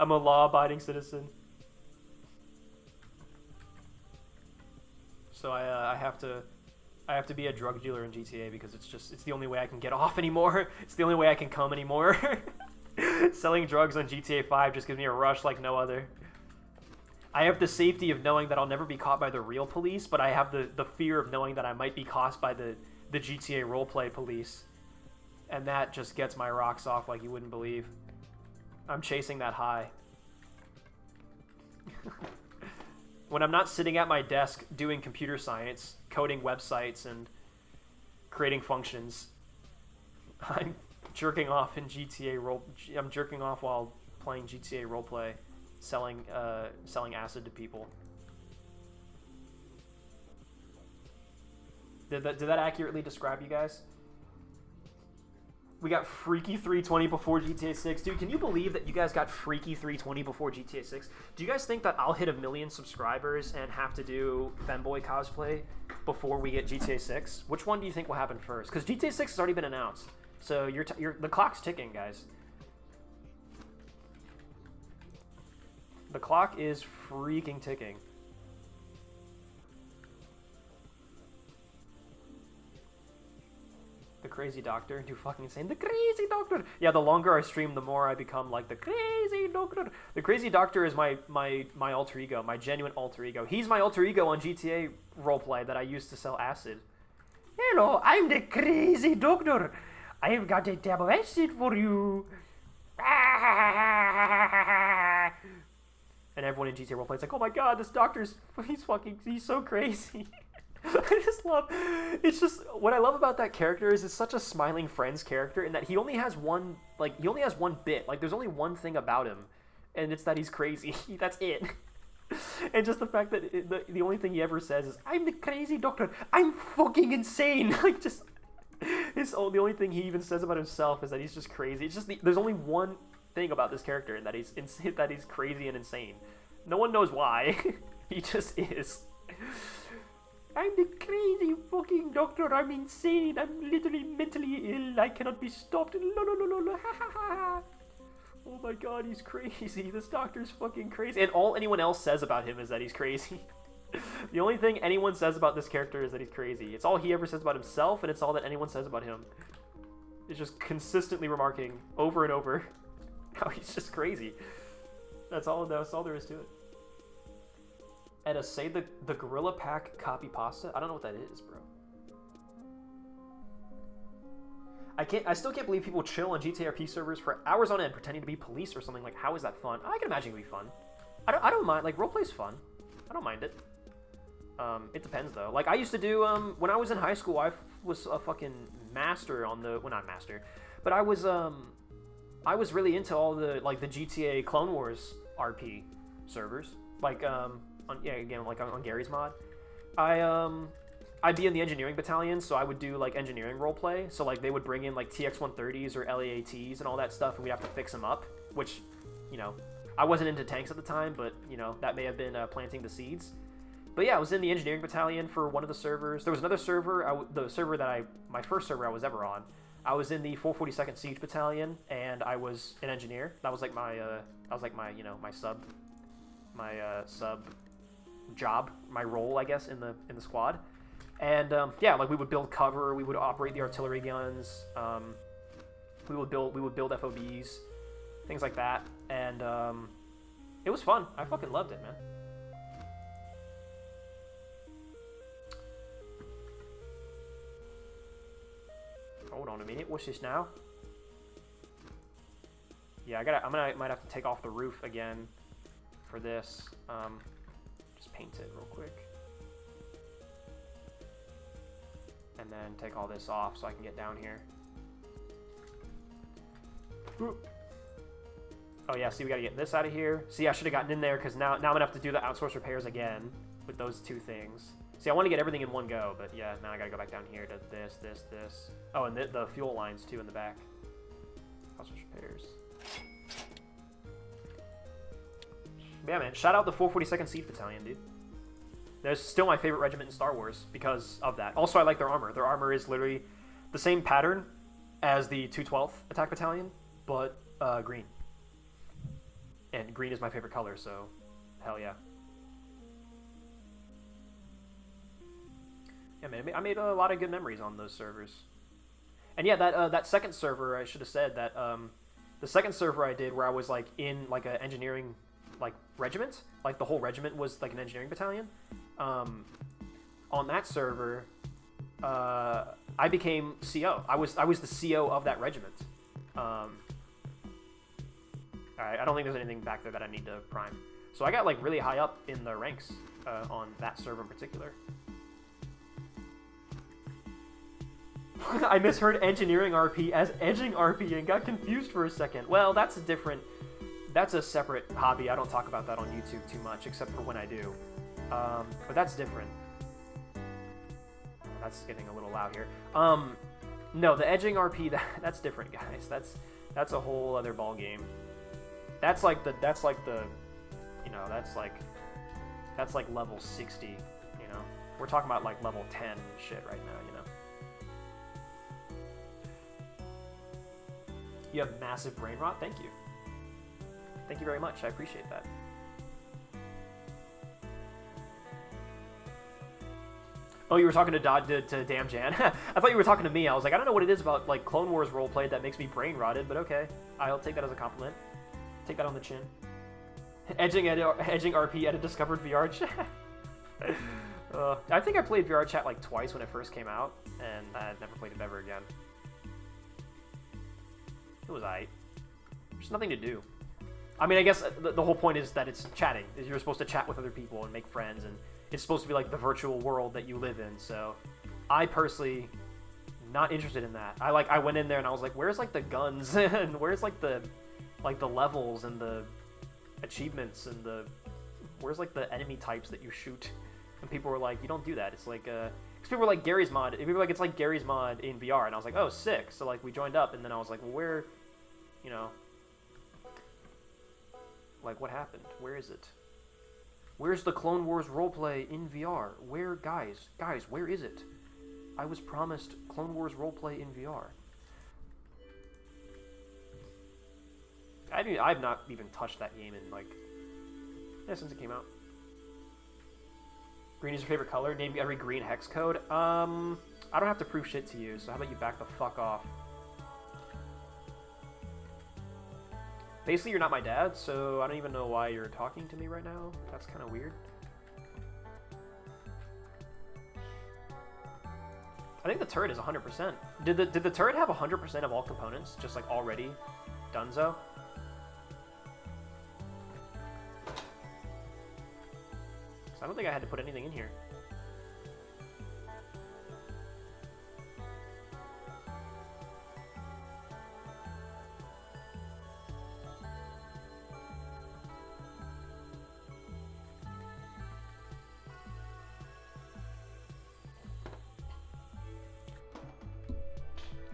I'm a law-abiding citizen. So I have to be a drug dealer in GTA because it's the only way I can get off anymore. It's the only way I can come anymore. Selling drugs on GTA 5 just gives me a rush like no other. I have the safety of knowing that I'll never be caught by the real police, but I have the fear of knowing that I might be caught by the GTA roleplay police. And that just gets my rocks off like you wouldn't believe. I'm chasing that high. When I'm not sitting at my desk doing computer science, coding websites, and creating functions, I'm jerking off in GTA I'm jerking off while playing GTA roleplay, selling acid to people. Did that accurately describe you guys? We got Freaky 320 before GTA 6. Dude, can you believe that you guys got Freaky 320 before GTA 6? Do you guys think that I'll hit 1 million subscribers and have to do Femboy cosplay before we get GTA 6? Which one do you think will happen first? Because GTA 6 has already been announced. So the clock's ticking, guys. The clock is freaking ticking. The crazy doctor, too fucking insane. The crazy doctor. Yeah, the longer I stream, the more I become like the crazy doctor. The crazy doctor is my alter ego, my genuine alter ego. He's my alter ego on GTA roleplay that I used to sell acid. Hello, I'm the crazy doctor. I have got a tab of acid for you. And everyone in GTA roleplay is like, oh my god, this doctor's, he's so crazy. I just love, it's just, what I love about that character is it's such a smiling Friends character in that he only has one bit. Like, there's only one thing about him, and it's that he's crazy. That's it. And just the fact that the only thing he ever says is, I'm the crazy doctor. I'm fucking insane. Like, just, the only thing he even says about himself is that he's just crazy. It's just, there's only one thing about this character, and that he's crazy and insane. No one knows why. He just is. I'm the crazy fucking doctor. I'm insane. I'm literally mentally ill. I cannot be stopped. Oh my god, he's crazy. This doctor's fucking crazy. And all anyone else says about him is that he's crazy. The only thing anyone says about this character is that he's crazy. It's all he ever says about himself, and it's all that anyone says about him. It's just consistently remarking over and over how he's just crazy. That's all there is to it. Etta, say the Gorilla Pack copy pasta? I don't know what that is, bro. I still can't believe people chill on GTRP servers for hours on end pretending to be police or something. Like, how is that fun? I can imagine it would be fun. I don't mind, like, roleplay's fun. I don't mind it. It depends, though. Like, I used to do, when I was in high school, I was a fucking master on the, well, not master, but I was really into all the, like, the GTA Clone Wars RP servers. Like, on Gary's mod. I'd be in the engineering battalion, so I would do like engineering roleplay. So like they would bring in like TX-130s or LAATs and all that stuff, and we'd have to fix them up. Which, you know, I wasn't into tanks at the time, but you know that may have been planting the seeds. But yeah, I was in the engineering battalion for one of the servers. There was another server, my first server I was ever on. I was in the 442nd Siege Battalion, and I was an engineer. That was like my sub job, my role, I guess, in the squad. And yeah, like we would build cover, we would operate the artillery guns, we would build FOBs, things like that, and it was fun. I fucking loved it, man. Hold on a minute, what's this now? Yeah, I might have to take off the roof again for this. Just paint it real quick. And then take all this off so I can get down here. Oh yeah, see, we gotta get this out of here. See, I should have gotten in there because now I'm gonna have to do the outsource repairs again with those two things. See, I want to get everything in one go, but yeah, now I gotta go back down here to this. Oh, and the fuel lines too in the back. Outsource repairs. Yeah, man, shout out the 442nd Siege Battalion, dude. They're still my favorite regiment in Star Wars because of that. Also, I like their armor. Their armor is literally the same pattern as the 212th Attack Battalion, but green. And green is my favorite color, so hell yeah. Yeah, man, I made a lot of good memories on those servers. And yeah, that second server, I should have said that the second server I did where I was like in like an engineering like regiment, like the whole regiment was like an engineering battalion. On that server, I became CO. I was the CO of that regiment. Alright, I don't think there's anything back there that I need to prime. So I got like really high up in the ranks on that server in particular. I misheard engineering RP as edging RP and got confused for a second. Well, that's a separate hobby. I don't talk about that on YouTube too much, except for when I do. But that's different. That's getting a little loud here. No, the edging RP, that's different, guys. That's a whole other ball game. That's like you know, that's like level 60, you know. We're talking about like level 10 and shit right now, you know. You have massive brain rot? Thank you. Thank you very much. I appreciate that. Oh, you were talking to Damn Jan? I thought you were talking to me. I was like, I don't know what it is about like Clone Wars roleplay that makes me brain rotted, but okay. I'll take that as a compliment. Take that on the chin. Edging RP at a discovered VR chat. I think I played VR chat like twice when it first came out, and I never played it ever again. It was aight. There's nothing to do. I mean, I guess the whole point is that it's chatting. You're supposed to chat with other people and make friends, and it's supposed to be like the virtual world that you live in. So, I personally not interested in that. I went in there and I was like, where's like the guns and where's like the levels and the achievements and where's like the enemy types that you shoot? And people were like, you don't do that. It's like because people were like Gary's mod. People were like, it's like Gary's mod in VR, and I was like, oh, sick. So like we joined up, and then I was like, well, where, you know, like what happened? Where is it? Where's the Clone Wars roleplay in VR? Where, guys, where is it? I was promised Clone Wars roleplay in VR. I've not even touched that game in like, since it came out. Green is your favorite color? Name every green hex code? I don't have to prove shit to you, so how about you back the fuck off? Basically, you're not my dad, so I don't even know why you're talking to me right now. That's kind of weird. I think the turret is 100%. Did the turret have 100% of all components, just like already donezo? I don't think I had to put anything in here.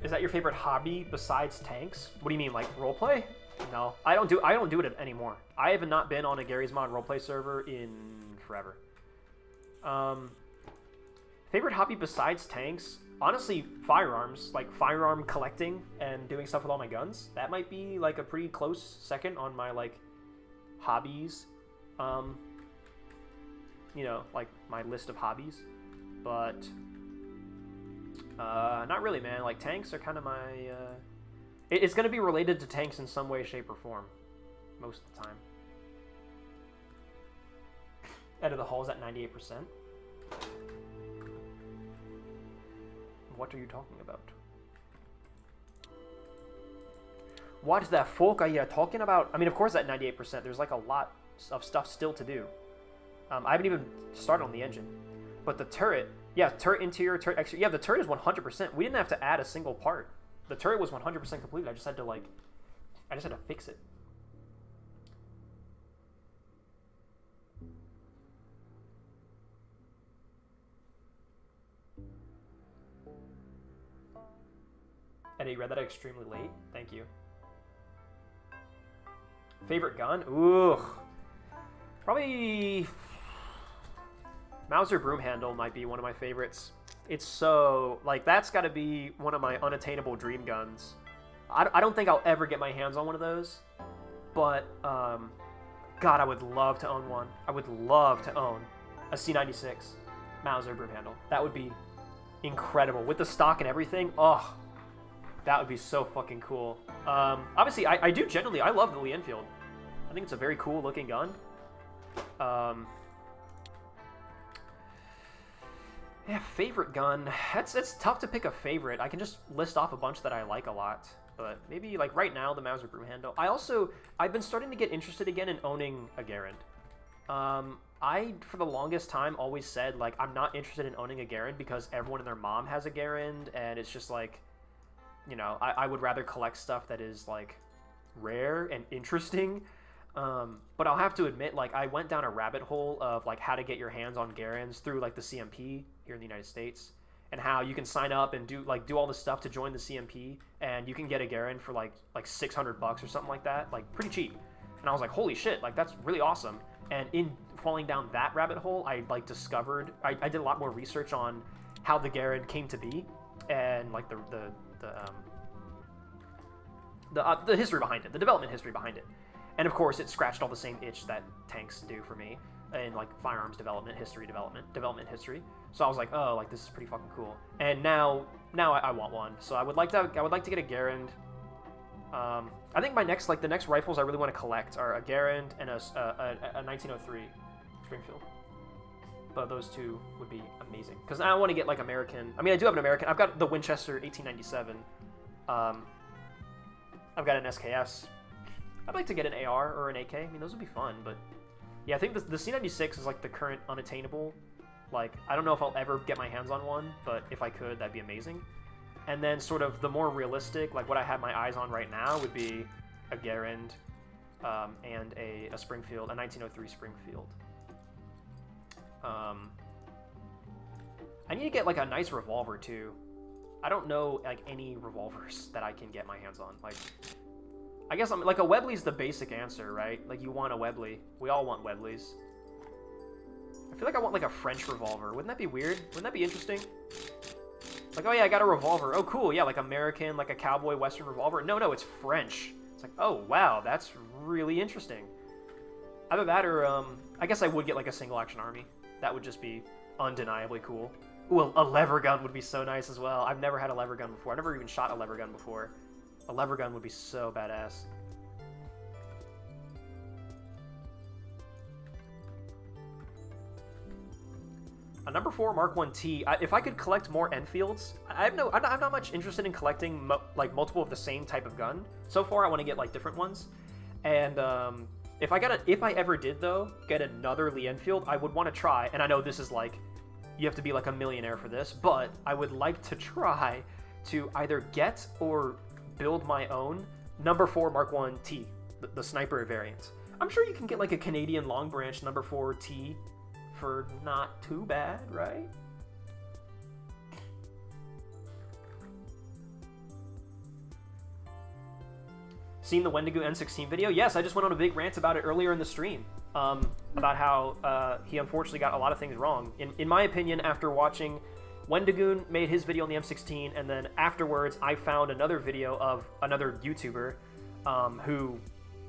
Is that your favorite hobby besides tanks? What do you mean, like roleplay? No, I don't do it anymore. I have not been on a Gary's Mod roleplay server in forever. Favorite hobby besides tanks? Honestly, firearms. Like firearm collecting and doing stuff with all my guns. That might be like a pretty close second on my like hobbies. You know, like my list of hobbies. But not really, man. Like tanks are kind of my it's going to be related to tanks in some way, shape, or form most of the time. Out of the Hall is at 98%. What are you talking about? What the fuck are you talking about? I mean, of course at 98%, there's like a lot of stuff still to do. I haven't even started on the engine. But the turret, yeah, turret interior, turret exterior, yeah, the turret is 100%. We didn't have to add a single part. The turret was 100% complete. I just had to fix it. Eddie, read that extremely late. Thank you. Favorite gun? Ooh. Probably Mauser broom handle might be one of my favorites. It's so, like, that's got to be one of my unattainable dream guns. I don't think I'll ever get my hands on one of those, but, God, I would love to own one. I would love to own a C96 Mauser broom handle. That would be incredible. With the stock and everything, oh, that would be so fucking cool. Obviously, I do generally, I love the Lee Enfield. I think it's a very cool looking gun. Yeah, favorite gun. It's tough to pick a favorite. I can just list off a bunch that I like a lot. But maybe, like, right now, the Mauser broom handle. I've been starting to get interested again in owning a Garand. I, for the longest time, always said, like, I'm not interested in owning a Garand because everyone and their mom has a Garand, and it's just, like, you know, I would rather collect stuff that is, like, rare and interesting. But I'll have to admit, like, I went down a rabbit hole of, like, how to get your hands on Garands through, like, the CMP here in the United States, and how you can sign up and do all this stuff to join the CMP, and you can get a Garand for, like $600 or something like that, like, pretty cheap. And I was like, holy shit, like, that's really awesome. And in falling down that rabbit hole, I, like, discovered, I did a lot more research on how the Garand came to be, and, like, the history behind it, the development history behind it. And of course, it scratched all the same itch that tanks do for me in, like, firearms development history. So I was like, oh, like, this is pretty fucking cool. And now I want one. So I would like to get a Garand. I think the next rifles I really want to collect are a Garand and a 1903 Springfield. But those two would be amazing because I want to get, like, American. I mean, I do have an American. I've got the Winchester 1897. I've got an SKS. I'd like to get an AR or an AK. I mean, those would be fun, but yeah, I think the C96 is, like, the current unattainable. Like, I don't know if I'll ever get my hands on one, but if I could, that'd be amazing. And then sort of the more realistic, like, what I have my eyes on right now would be a Garand and a Springfield, a 1903 Springfield. I need to get, like, a nice revolver, too. I don't know, like, any revolvers that I can get my hands on. Like, I guess like a Webley's the basic answer, right? Like, you want a Webley. We all want Webleys. I feel like I want, like, a French revolver. Wouldn't that be weird? Wouldn't that be interesting? Like, oh yeah, I got a revolver. Oh cool, yeah, like American, like a cowboy Western revolver. No, it's French. It's like, oh wow, that's really interesting. Either that or, I guess I would get, like, a single action army. That would just be undeniably cool. Ooh, a lever gun would be so nice as well. I've never had a lever gun before. I've never even shot a lever gun before. A lever gun would be so badass. A number 4 Mark 1T. If I could collect more Enfields, I'm not much interested in collecting like multiple of the same type of gun. So far, I want to get, like, different ones. And if I ever did though get another Lee Enfield, I would want to try. And I know this is, like, you have to be, like, a millionaire for this, but I would like to try to either get or build my own number 4 Mark 1T, the sniper variant. I'm sure you can get, like, a Canadian long branch number 4T for not too bad, right? Seen the Wendigo N16 video? Yes, I just went on a big rant about it earlier in the stream. About how he unfortunately got a lot of things wrong. In my opinion, after watching Wendigoon made his video on the M16, and then afterwards I found another video of another YouTuber who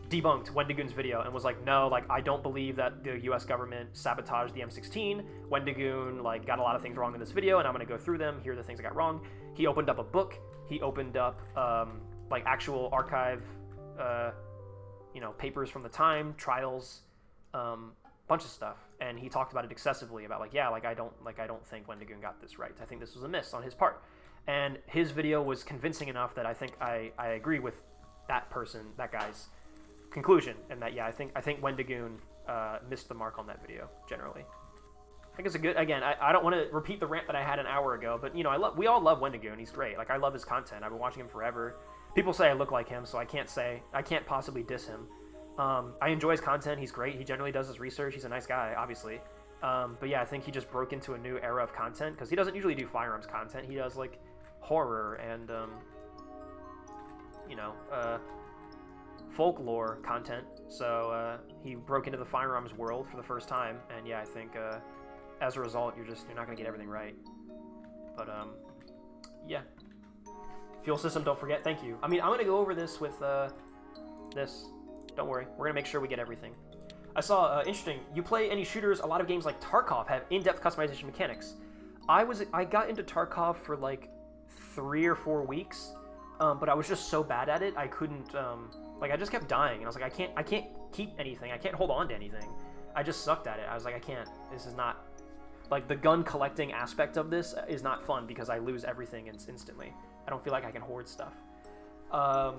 debunked Wendigoon's video and was like, no, like, I don't believe that the US government sabotaged the M16. Wendigoon, like, got a lot of things wrong in this video, and I'm going to go through them. Here are the things I got wrong. He opened up a book. He opened up, like, actual archive, papers from the time, trials, bunch of stuff. And he talked about it excessively about, like, yeah, like, I don't think Wendigoon got this right. I think this was a miss on his part. And his video was convincing enough that I think I agree with that guy's conclusion, and that, yeah, I think Wendigoon missed the mark on that video generally. I think it's a good, again, I don't want to repeat the rant that I had an hour ago, but, you know, we all love Wendigoon. He's great. Like, I love his content. I've been watching him forever. People say I look like him, so I can't possibly diss him. I enjoy his content. He's great. He generally does his research. He's a nice guy, obviously. But yeah, I think he just broke into a new era of content, because he doesn't usually do firearms content. He does, like, horror and, folklore content. So he broke into the firearms world for the first time, and yeah, I think as a result, you're not going to get everything right. But yeah. Fuel system, don't forget. Thank you. I mean, I'm gonna go over this with this. Don't worry, we're gonna make sure we get everything. I saw interesting. You play any shooters? A lot of games like Tarkov have in-depth customization mechanics. I got into Tarkov for like 3 or 4 weeks, but I was just so bad at it I couldn't. Like I just kept dying, and I was like, I can't keep anything. I can't hold on to anything. I just sucked at it. I was like, I can't. This is not like the gun collecting aspect of this is not fun because I lose everything instantly. I don't feel like I can hoard stuff. But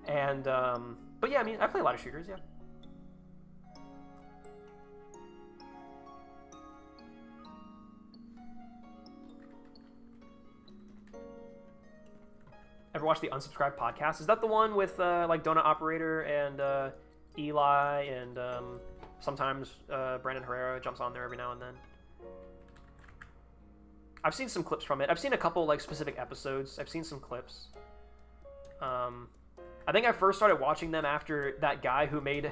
yeah, I mean, I play a lot of shooters, yeah. Ever watch the Unsubscribed podcast? Is that the one with like Donut Operator and Eli and sometimes Brandon Herrera jumps on there every now and then? I've seen some clips from it. I've seen a couple like specific episodes. I've seen some clips. I think I first started watching them after that guy who made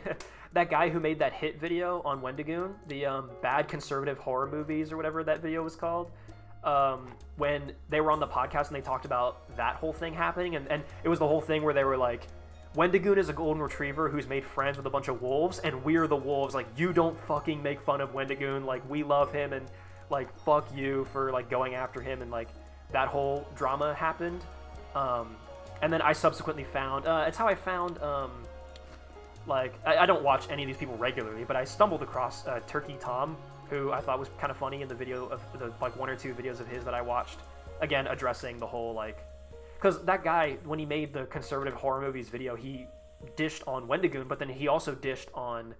that hit video on Wendigoon, the bad conservative horror movies or whatever that video was called. When they were on the podcast and they talked about that whole thing happening, and it was the whole thing where they were like, Wendigoon is a golden retriever who's made friends with a bunch of wolves, and we're the wolves. Like, you don't fucking make fun of Wendigoon. Like, we love him, and like, fuck you for like going after him, and like that whole drama happened. And then I subsequently found, it's how I found, like, I don't watch any of these people regularly, but I stumbled across Turkey Tom, who I thought was kind of funny in the video of the like 1 or 2 videos of his that I watched, again addressing the whole like, because that guy, when he made the conservative horror movies video, he dished on Wendigoon, but then he also dished on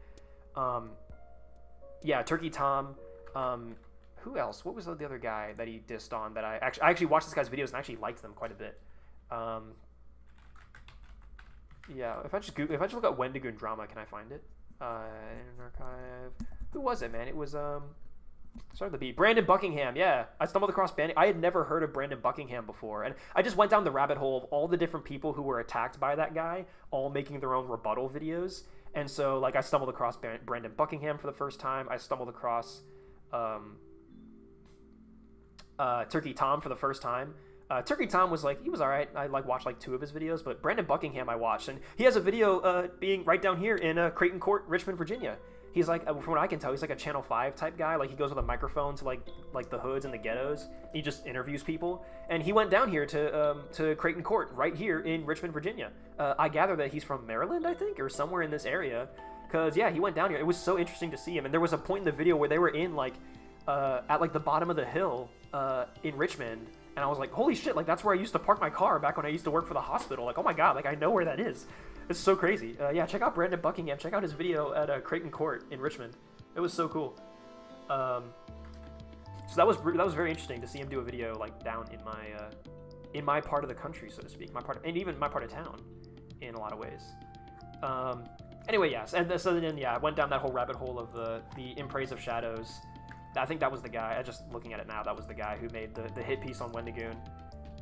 yeah, Turkey Tom. Who else? What was the other guy that he dissed on that I actually watched this guy's videos and actually liked them quite a bit. Yeah, if I just look at Wendigoon drama, can I find it? In archive. Who was it, man? It was started the beat. Brandon Buckingham. Yeah, I stumbled across I had never heard of Brandon Buckingham before, and I just went down the rabbit hole of all the different people who were attacked by that guy, all making their own rebuttal videos. And so, like, I stumbled across Brandon Buckingham for the first time. I stumbled across Turkey Tom for the first time. Turkey Tom was like, he was alright. I like watched like 2 of his videos, but Brandon Buckingham I watched, and he has a video being right down here in Creighton Court, Richmond, Virginia. He's like, from what I can tell, he's like a Channel 5 type guy. Like, he goes with a microphone to like the hoods and the ghettos. He just interviews people, and he went down here to Creighton Court right here in Richmond, Virginia. I gather that he's from Maryland, I think, or somewhere in this area, because yeah, he went down here. It was so interesting to see him, and there was a point in the video where they were in like at like the bottom of the hill in Richmond. And I was like, holy shit, like, that's where I used to park my car back when I used to work for the hospital. Like, oh my god, like, I know where that is. It's so crazy. Yeah, check out Brandon Buckingham. Check out his video at Creighton Court in Richmond. It was so cool. So that was very interesting to see him do a video, like, down in my part of the country, so to speak. And even my part of town, in a lot of ways. Anyway, yes. And so then, yeah, I went down that whole rabbit hole of the In Praise of Shadows. I think that was the guy, just looking at it now, that was the guy who made the hit piece on Wendigoon.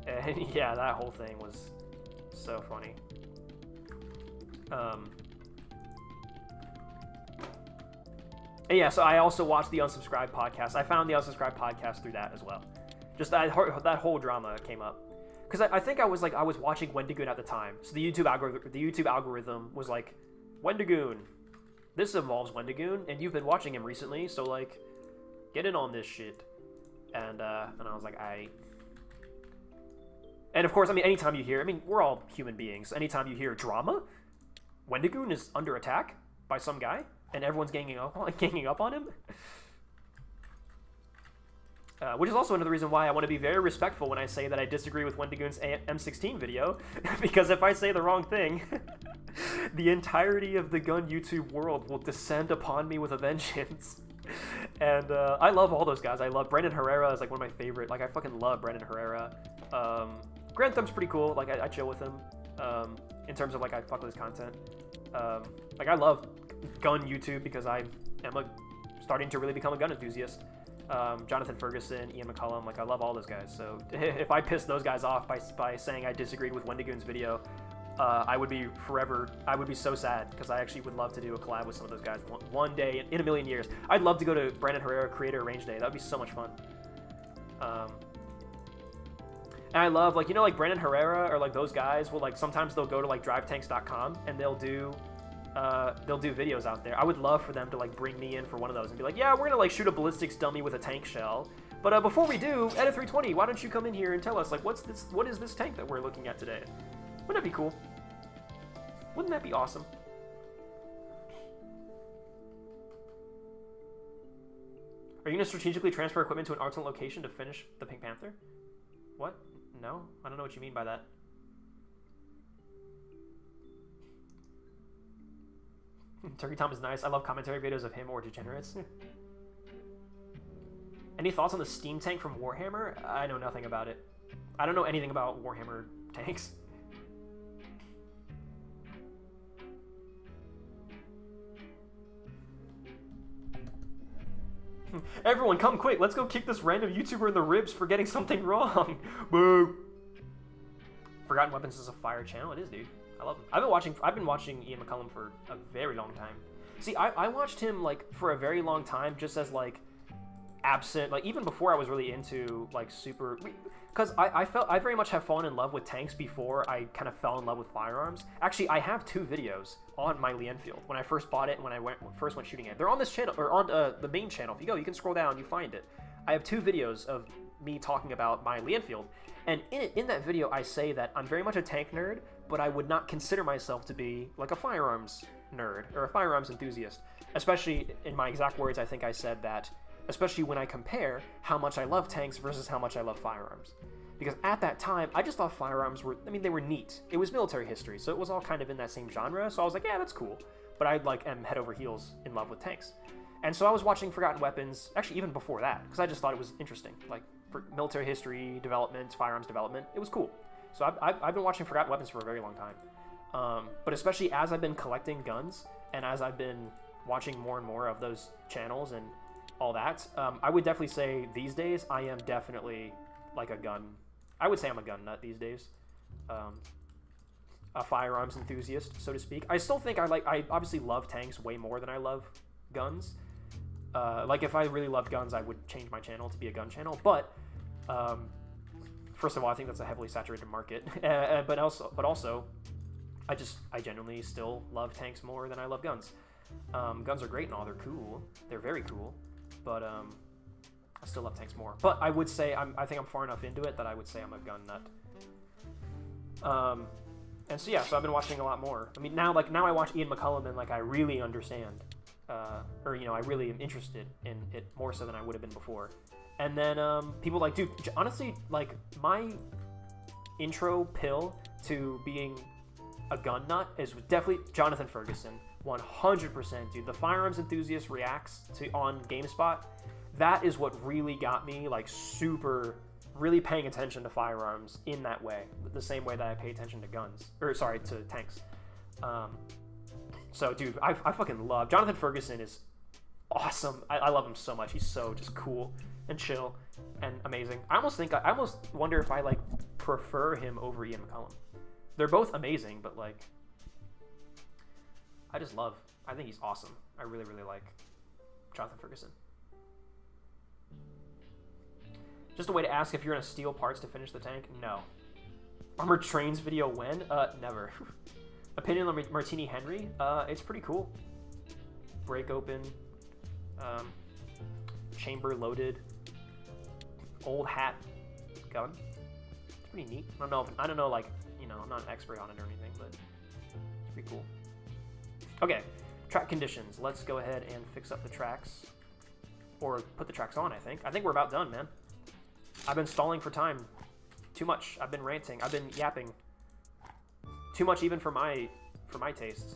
And yeah, that whole thing was so funny. And yeah, so I also watched the Unsubscribed podcast. I found the Unsubscribed podcast through that as well. Just that whole drama came up. Because I think I was watching Wendigoon at the time. So the YouTube algorithm was like, Wendigoon, this involves Wendigoon, and you've been watching him recently, so like, get in on this shit. And I was like, and of course, I mean, anytime you hear, I mean, we're all human beings. Anytime you hear drama, Wendigoon is under attack by some guy, and everyone's ganging up on him. Which is also another reason why I want to be very respectful when I say that I disagree with Wendigoon's M16 video, because if I say the wrong thing, the entirety of the gun YouTube world will descend upon me with a vengeance. And I love all those guys. I love Brandon Herrera is like one of my favorite. Like, I fucking love Brandon Herrera. Grand Thumb's pretty cool. Like, I chill with him. In terms of like, I fuck with his content. Like, I love gun YouTube because I am starting to really become a gun enthusiast. Jonathan Ferguson, Ian McCullum, like, I love all those guys. So if I piss those guys off by saying I disagreed with Wendigoon's video, I would be so sad, because I actually would love to do a collab with some of those guys one day in a million years. I'd love to go to Brandon Herrera Creator Range Day. That would be so much fun. And I love, like, you know, like Brandon Herrera or like those guys will like sometimes they'll go to like drivetanks.com and they'll do videos out there. I would love for them to like bring me in for one of those and be like, yeah, we're gonna like shoot a ballistics dummy with a tank shell. But before we do, Eta320, why don't you come in here and tell us like what is this tank that we're looking at today? Wouldn't that be cool? Wouldn't that be awesome? Are you gonna strategically transfer equipment to an alternate location to finish the Pink Panther? What? No? I don't know what you mean by that. Turkey Tom is nice. I love commentary videos of him or degenerates. Any thoughts on the steam tank from Warhammer? I know nothing about it. I don't know anything about Warhammer tanks. Everyone, come quick. Let's go kick this random YouTuber in the ribs for getting something wrong. Boo. Forgotten Weapons is a fire channel. It is, dude. I love him. I've been watching Ian McCullum for a very long time. See, I watched him like for a very long time just as like absent, like even before I was really into like super, because I very much have fallen in love with tanks before I kind of fell in love with firearms. Actually, I have 2 videos on my Lee Enfield when I first bought it and when I first went shooting it. They're on this channel, or on the main channel. If you go, you can scroll down, you find it. I have 2 videos of me talking about my Lee Enfield, and in that video I say that I'm very much a tank nerd, but I would not consider myself to be like a firearms nerd or a firearms enthusiast. Especially in my exact words, I think I said that, especially when I compare how much I love tanks versus how much I love firearms. Because at that time, I just thought firearms were, I mean, they were neat. It was military history, so it was all kind of in that same genre, so I was like, yeah, that's cool. But I like am head over heels in love with tanks. And so I was watching Forgotten Weapons, actually even before that, because I just thought it was interesting. Like, for military history, development, firearms development, it was cool. So I've been watching Forgotten Weapons for a very long time. But especially as I've been collecting guns, and as I've been watching more and more of those channels and all that, I would definitely say these days I am definitely like a gun. I would say I'm a gun nut these days. A firearms enthusiast, so to speak. I still think I obviously love tanks way more than I love guns. Like if I really loved guns, I would change my channel to be a gun channel. But first of all, I think that's a heavily saturated market. But also, I genuinely still love tanks more than I love guns. Guns are great and all. They're cool. They're very cool. But I still love tanks more. But I would say I think I'm far enough into it that I would say I'm a gun nut. And so yeah, so I've been watching a lot more. I mean, now I watch Ian McCullum and like I really understand, or you know, I really am interested in it more so than I would have been before. And then people like, dude, honestly, like my intro pill to being a gun nut is definitely Jonathan Ferguson. 100%, dude. The firearms enthusiast reacts to on GameSpot. That is what really got me like super really paying attention to firearms in that way, the same way that I pay attention to guns, or sorry, to tanks. So dude, I fucking love Jonathan Ferguson. Is awesome. I love him so much. He's so just cool and chill and amazing. I almost wonder if I like prefer him over Ian McCullum. They're both amazing, but like I think he's awesome. I really like Jonathan Ferguson. Just a way to ask if you're gonna steal parts to finish the tank? No. Armored Trains video when? Never. Opinion on Martini Henry? It's pretty cool. Break open. Chamber loaded. Old hat gun. It's pretty neat. I don't know, like, you know, I'm not an expert on it or anything, but it's pretty cool. Okay, track conditions. Let's go ahead and fix up the tracks. Or put the tracks on, I think. I think we're about done, man. I've been stalling for time. Too much. I've been ranting. I've been yapping. Too much even for my tastes.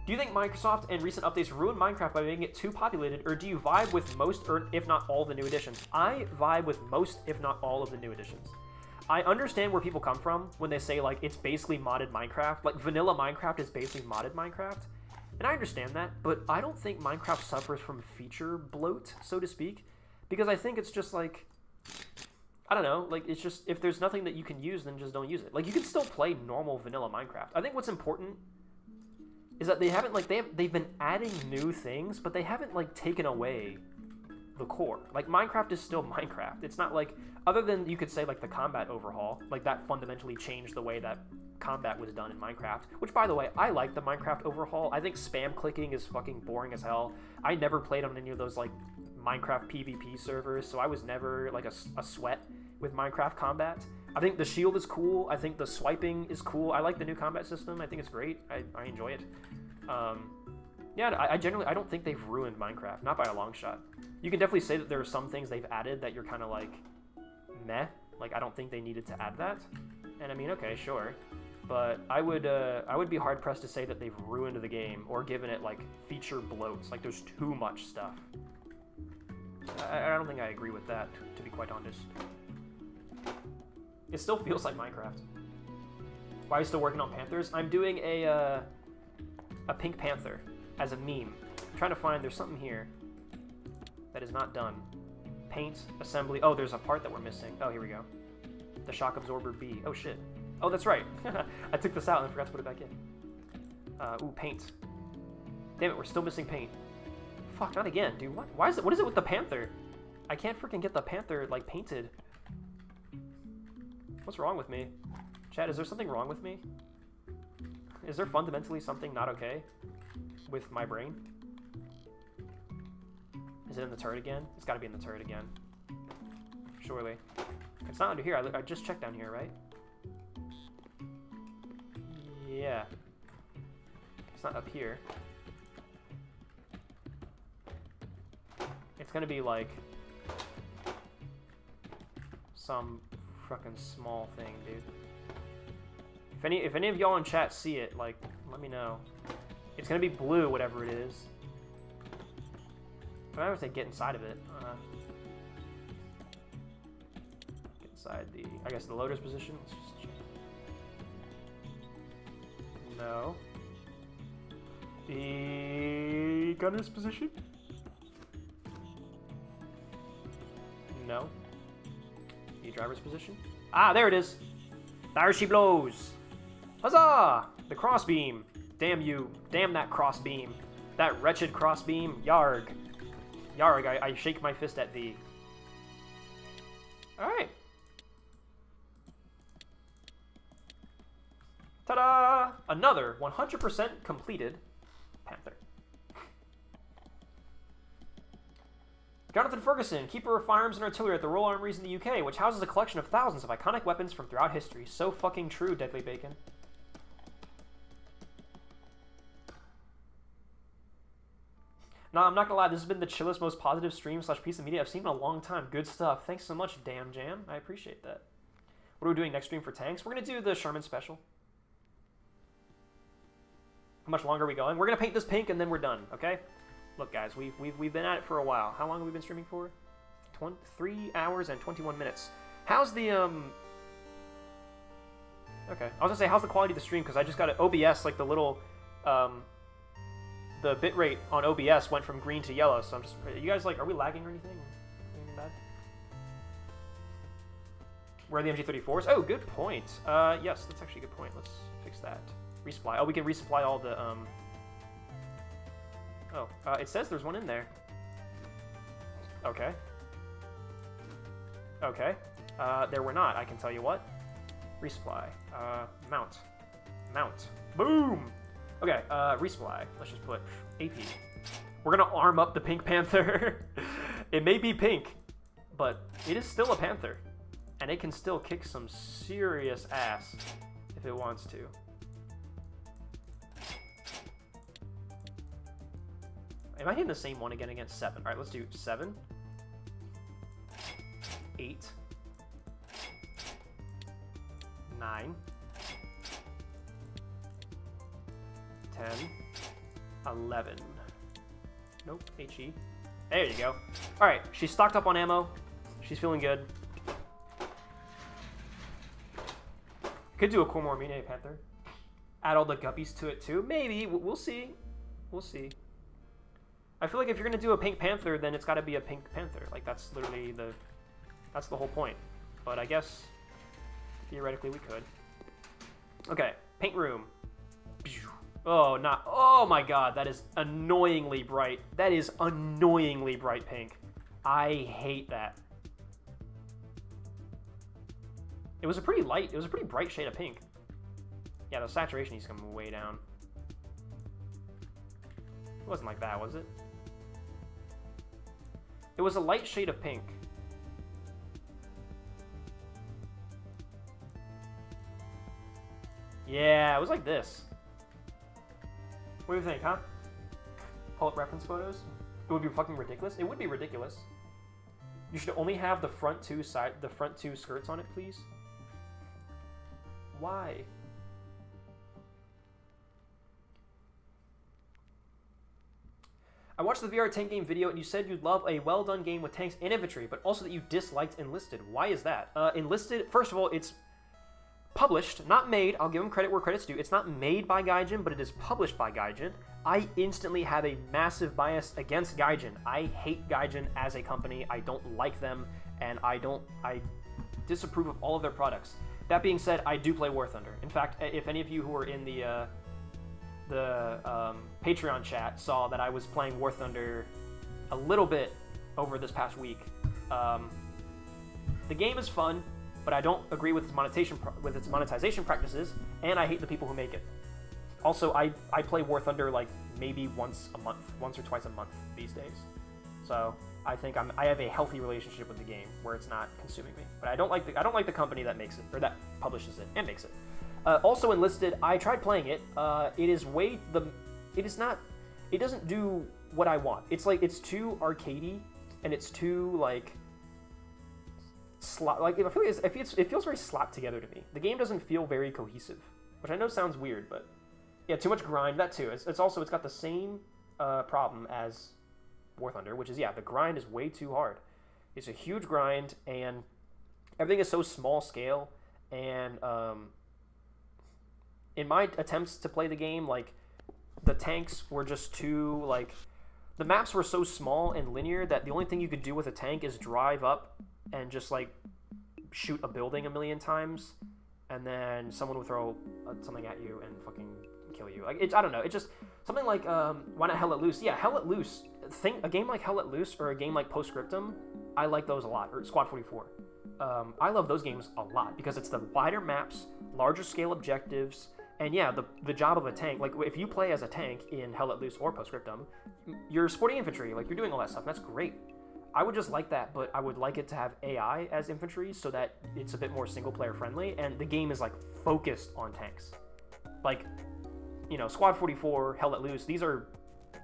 Do you think Microsoft and recent updates ruined Minecraft by making it too populated, or do you vibe with most, or if not all, the new additions? I vibe with most, if not all, of the new additions. I understand where people come from when they say, like, it's basically modded Minecraft. Like, vanilla Minecraft is basically modded Minecraft. And I understand that, but I don't think Minecraft suffers from feature bloat, so to speak, because I think it's just like, I don't know, like it's just, if there's nothing that you can use, then just don't use it. Like you can still play normal vanilla Minecraft. I think what's important is that they haven't, like, they've been adding new things, but they haven't like taken away the core. Like, Minecraft is still Minecraft. It's not like, other than you could say like the combat overhaul, like that fundamentally changed the way that combat was done in Minecraft, which, by the way, I like the Minecraft overhaul. I think spam clicking is fucking boring as hell. I never played on any of those like Minecraft PvP servers, so I was never like a sweat with Minecraft combat. I think the shield is cool. I think the swiping is cool. I like the new combat system. I think it's great. I enjoy it. Yeah, I generally, I don't think they've ruined Minecraft, not by a long shot. You can definitely say that there are some things they've added that you're kind of like, meh. Like, I don't think they needed to add that. And I mean, okay, sure. But I would be hard pressed to say that they've ruined the game or given it like feature bloats. Like, there's too much stuff. I don't think I agree with that, to be quite honest. It still feels like Minecraft. Why are you still working on Panthers? I'm doing a Pink Panther as a meme. I'm trying to find, there's something here that is not done. Paint, assembly. Oh, there's a part that we're missing. Oh, here we go. The shock absorber B. Oh, shit. Oh, that's right. I took this out and I forgot to put it back in. Ooh, paint. Damn it, we're still missing paint. Fuck, not again, dude. What? Why is it? What is it with the Panther? I can't freaking get the Panther, like, painted. What's wrong with me? Chad, is there something wrong with me? Is there fundamentally something not okay with my brain? Is it in the turret again? It's gotta be in the turret again. Surely. It's not under here. I just checked down here, right? Yeah. It's not up here. It's gonna be like some fucking small thing, dude. If any of y'all in chat see it, like, let me know. It's gonna be blue, whatever it is. But I would say get inside of it. Get inside the, I guess, the loader's position. Let's just check. No. The gunner's position? No. The driver's position? Ah, there it is. There she blows. Huzzah! The crossbeam. Damn you. Damn that crossbeam. That wretched crossbeam. Yarg. Yarg, I shake my fist at thee. Alright. Ta-da! Another 100% completed Panther. Jonathan Ferguson, keeper of firearms and artillery at the Royal Armories in the UK, which houses a collection of thousands of iconic weapons from throughout history. So fucking true, Deadly Bacon. No, I'm not gonna lie, this has been the chillest, most positive stream / piece of media I've seen in a long time. Good stuff. Thanks so much, Damn Jam. I appreciate that. What are we doing next stream for tanks? We're gonna do the Sherman special. How much longer are we going? We're gonna paint this pink and then we're done, okay? Look, guys, we've been at it for a while. How long have we been streaming for? 3 hours and 21 minutes. How's the, Okay. I was gonna say, how's the quality of the stream? Because I just got an OBS, like the little, the bitrate on OBS went from green to yellow, so I'm just, you guys, like, are we lagging or anything? Anything bad? Where are the MG34s? Oh, good point. Yes, that's actually a good point. Let's fix that. Resupply. Oh, we can resupply all the, Oh, it says there's one in there. Okay. Okay. There were not, I can tell you what. Resupply. Mount. Mount. Boom! Okay, resupply. Let's just put AP. We're gonna arm up the Pink Panther. It may be pink, but it is still a panther. And it can still kick some serious ass if it wants to. Am I hitting the same one again against 7? Alright, let's do 7. 8. 9. 10. 11. Nope, HE. There you go. Alright, she's stocked up on ammo. She's feeling good. Could do a cool more Mine Panther. Add all the guppies to it too. Maybe. We'll see. We'll see. I feel like if you're gonna do a Pink Panther, then it's gotta be a Pink Panther. Like, that's literally that's the whole point. But I guess, theoretically, we could. Okay, paint room. Oh, oh my god, that is annoyingly bright. That is annoyingly bright pink. I hate that. It was a pretty light, it was a pretty bright shade of pink. Yeah, the saturation needs to come way down. It wasn't like that, was it? It was a light shade of pink. Yeah, it was like this. What do you think, huh? Pull up reference photos? It would be fucking ridiculous. It would be ridiculous. You should only have the front two skirts on it, please. Why? I watched the VR tank game video and you said you'd love a well-done game with tanks and infantry, but also that you disliked Enlisted. Why is that? Enlisted, first of all, it's published, not made. I'll give them credit where credit's due. It's not made by Gaijin, but it is published by Gaijin. I instantly have a massive bias against Gaijin. I hate Gaijin as a company. I don't like them, and I disapprove of all of their products. That being said, I do play War Thunder. In fact, if any of you who were in the Patreon chat saw that I was playing War Thunder a little bit over this past week. The game is fun, but I don't agree with its monetization practices, and I hate the people who make it. Also, I play War Thunder like maybe once or twice a month these days. So I think I have a healthy relationship with the game where it's not consuming me. But I don't like the company that makes it or that publishes it and makes it. Also Enlisted, I tried playing it. It doesn't do what I want. It's like, it's too arcadey, and it's too like, it feels very slapped together to me. The game doesn't feel very cohesive, which I know sounds weird, but yeah, too much grind, that too. It's got the same problem as War Thunder, which is, yeah, the grind is way too hard. It's a huge grind, and everything is so small scale, and in my attempts to play the game, like, the tanks were just too, like, the maps were so small and linear that the only thing you could do with a tank is drive up and just, like, shoot a building a million times, and then someone would throw something at you and fucking kill you. Like, I don't know, it's just something like, why not Hell Let Loose? Yeah, Hell Let Loose. A game like Hell Let Loose or a game like Postscriptum, I like those a lot, or Squad 44. I love those games a lot because it's the wider maps, larger scale objectives, and yeah, the job of a tank, like if you play as a tank in Hell Let Loose or Postscriptum, you're supporting infantry, like you're doing all that stuff, and that's great. I would just like that, but I would like it to have AI as infantry so that it's a bit more single player friendly, and the game is like focused on tanks. Like, you know, Squad 44, Hell Let Loose, these are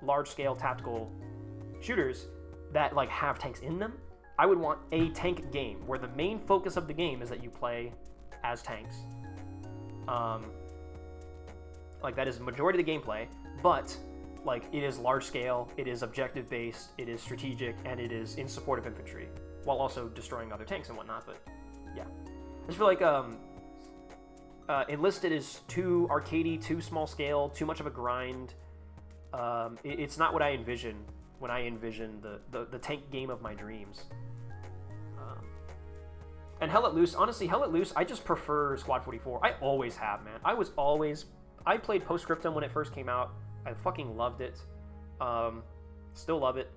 large scale tactical shooters that like have tanks in them. I would want a tank game where the main focus of the game is that you play as tanks. Like that is the majority of the gameplay, but like it is large scale, it is objective based, it is strategic, and it is in support of infantry, while also destroying other tanks and whatnot. But yeah, I just feel like Enlisted is too arcadey, too small scale, too much of a grind. It's not what I envision when I envision the tank game of my dreams. And Hell Let Loose, honestly, Hell Let Loose, I just prefer Squad 44. I always have, man. I played Postscriptum when it first came out. I fucking loved it. Still love it.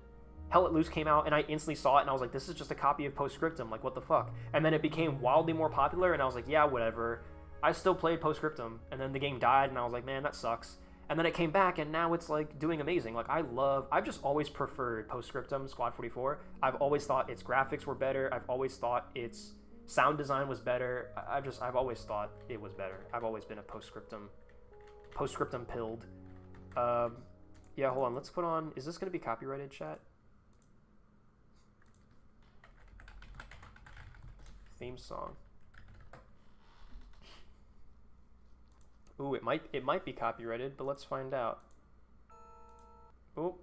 Hell Let Loose came out, and I instantly saw it, and I was like, this is just a copy of Postscriptum. Like, what the fuck? And then it became wildly more popular, and I was like, yeah, whatever. I still played Postscriptum, and then the game died, and I was like, man, that sucks. And then it came back, and now it's, like, doing amazing. Like, I've just always preferred Postscriptum, Squad 44. I've always thought its graphics were better. I've always thought its sound design was better. I've always thought it was better. I've always been a Postscriptum pilled. Yeah, hold on. Let's put on... Is this going to be copyrighted, chat? Theme song. Ooh, it might be copyrighted, but let's find out. Ooh.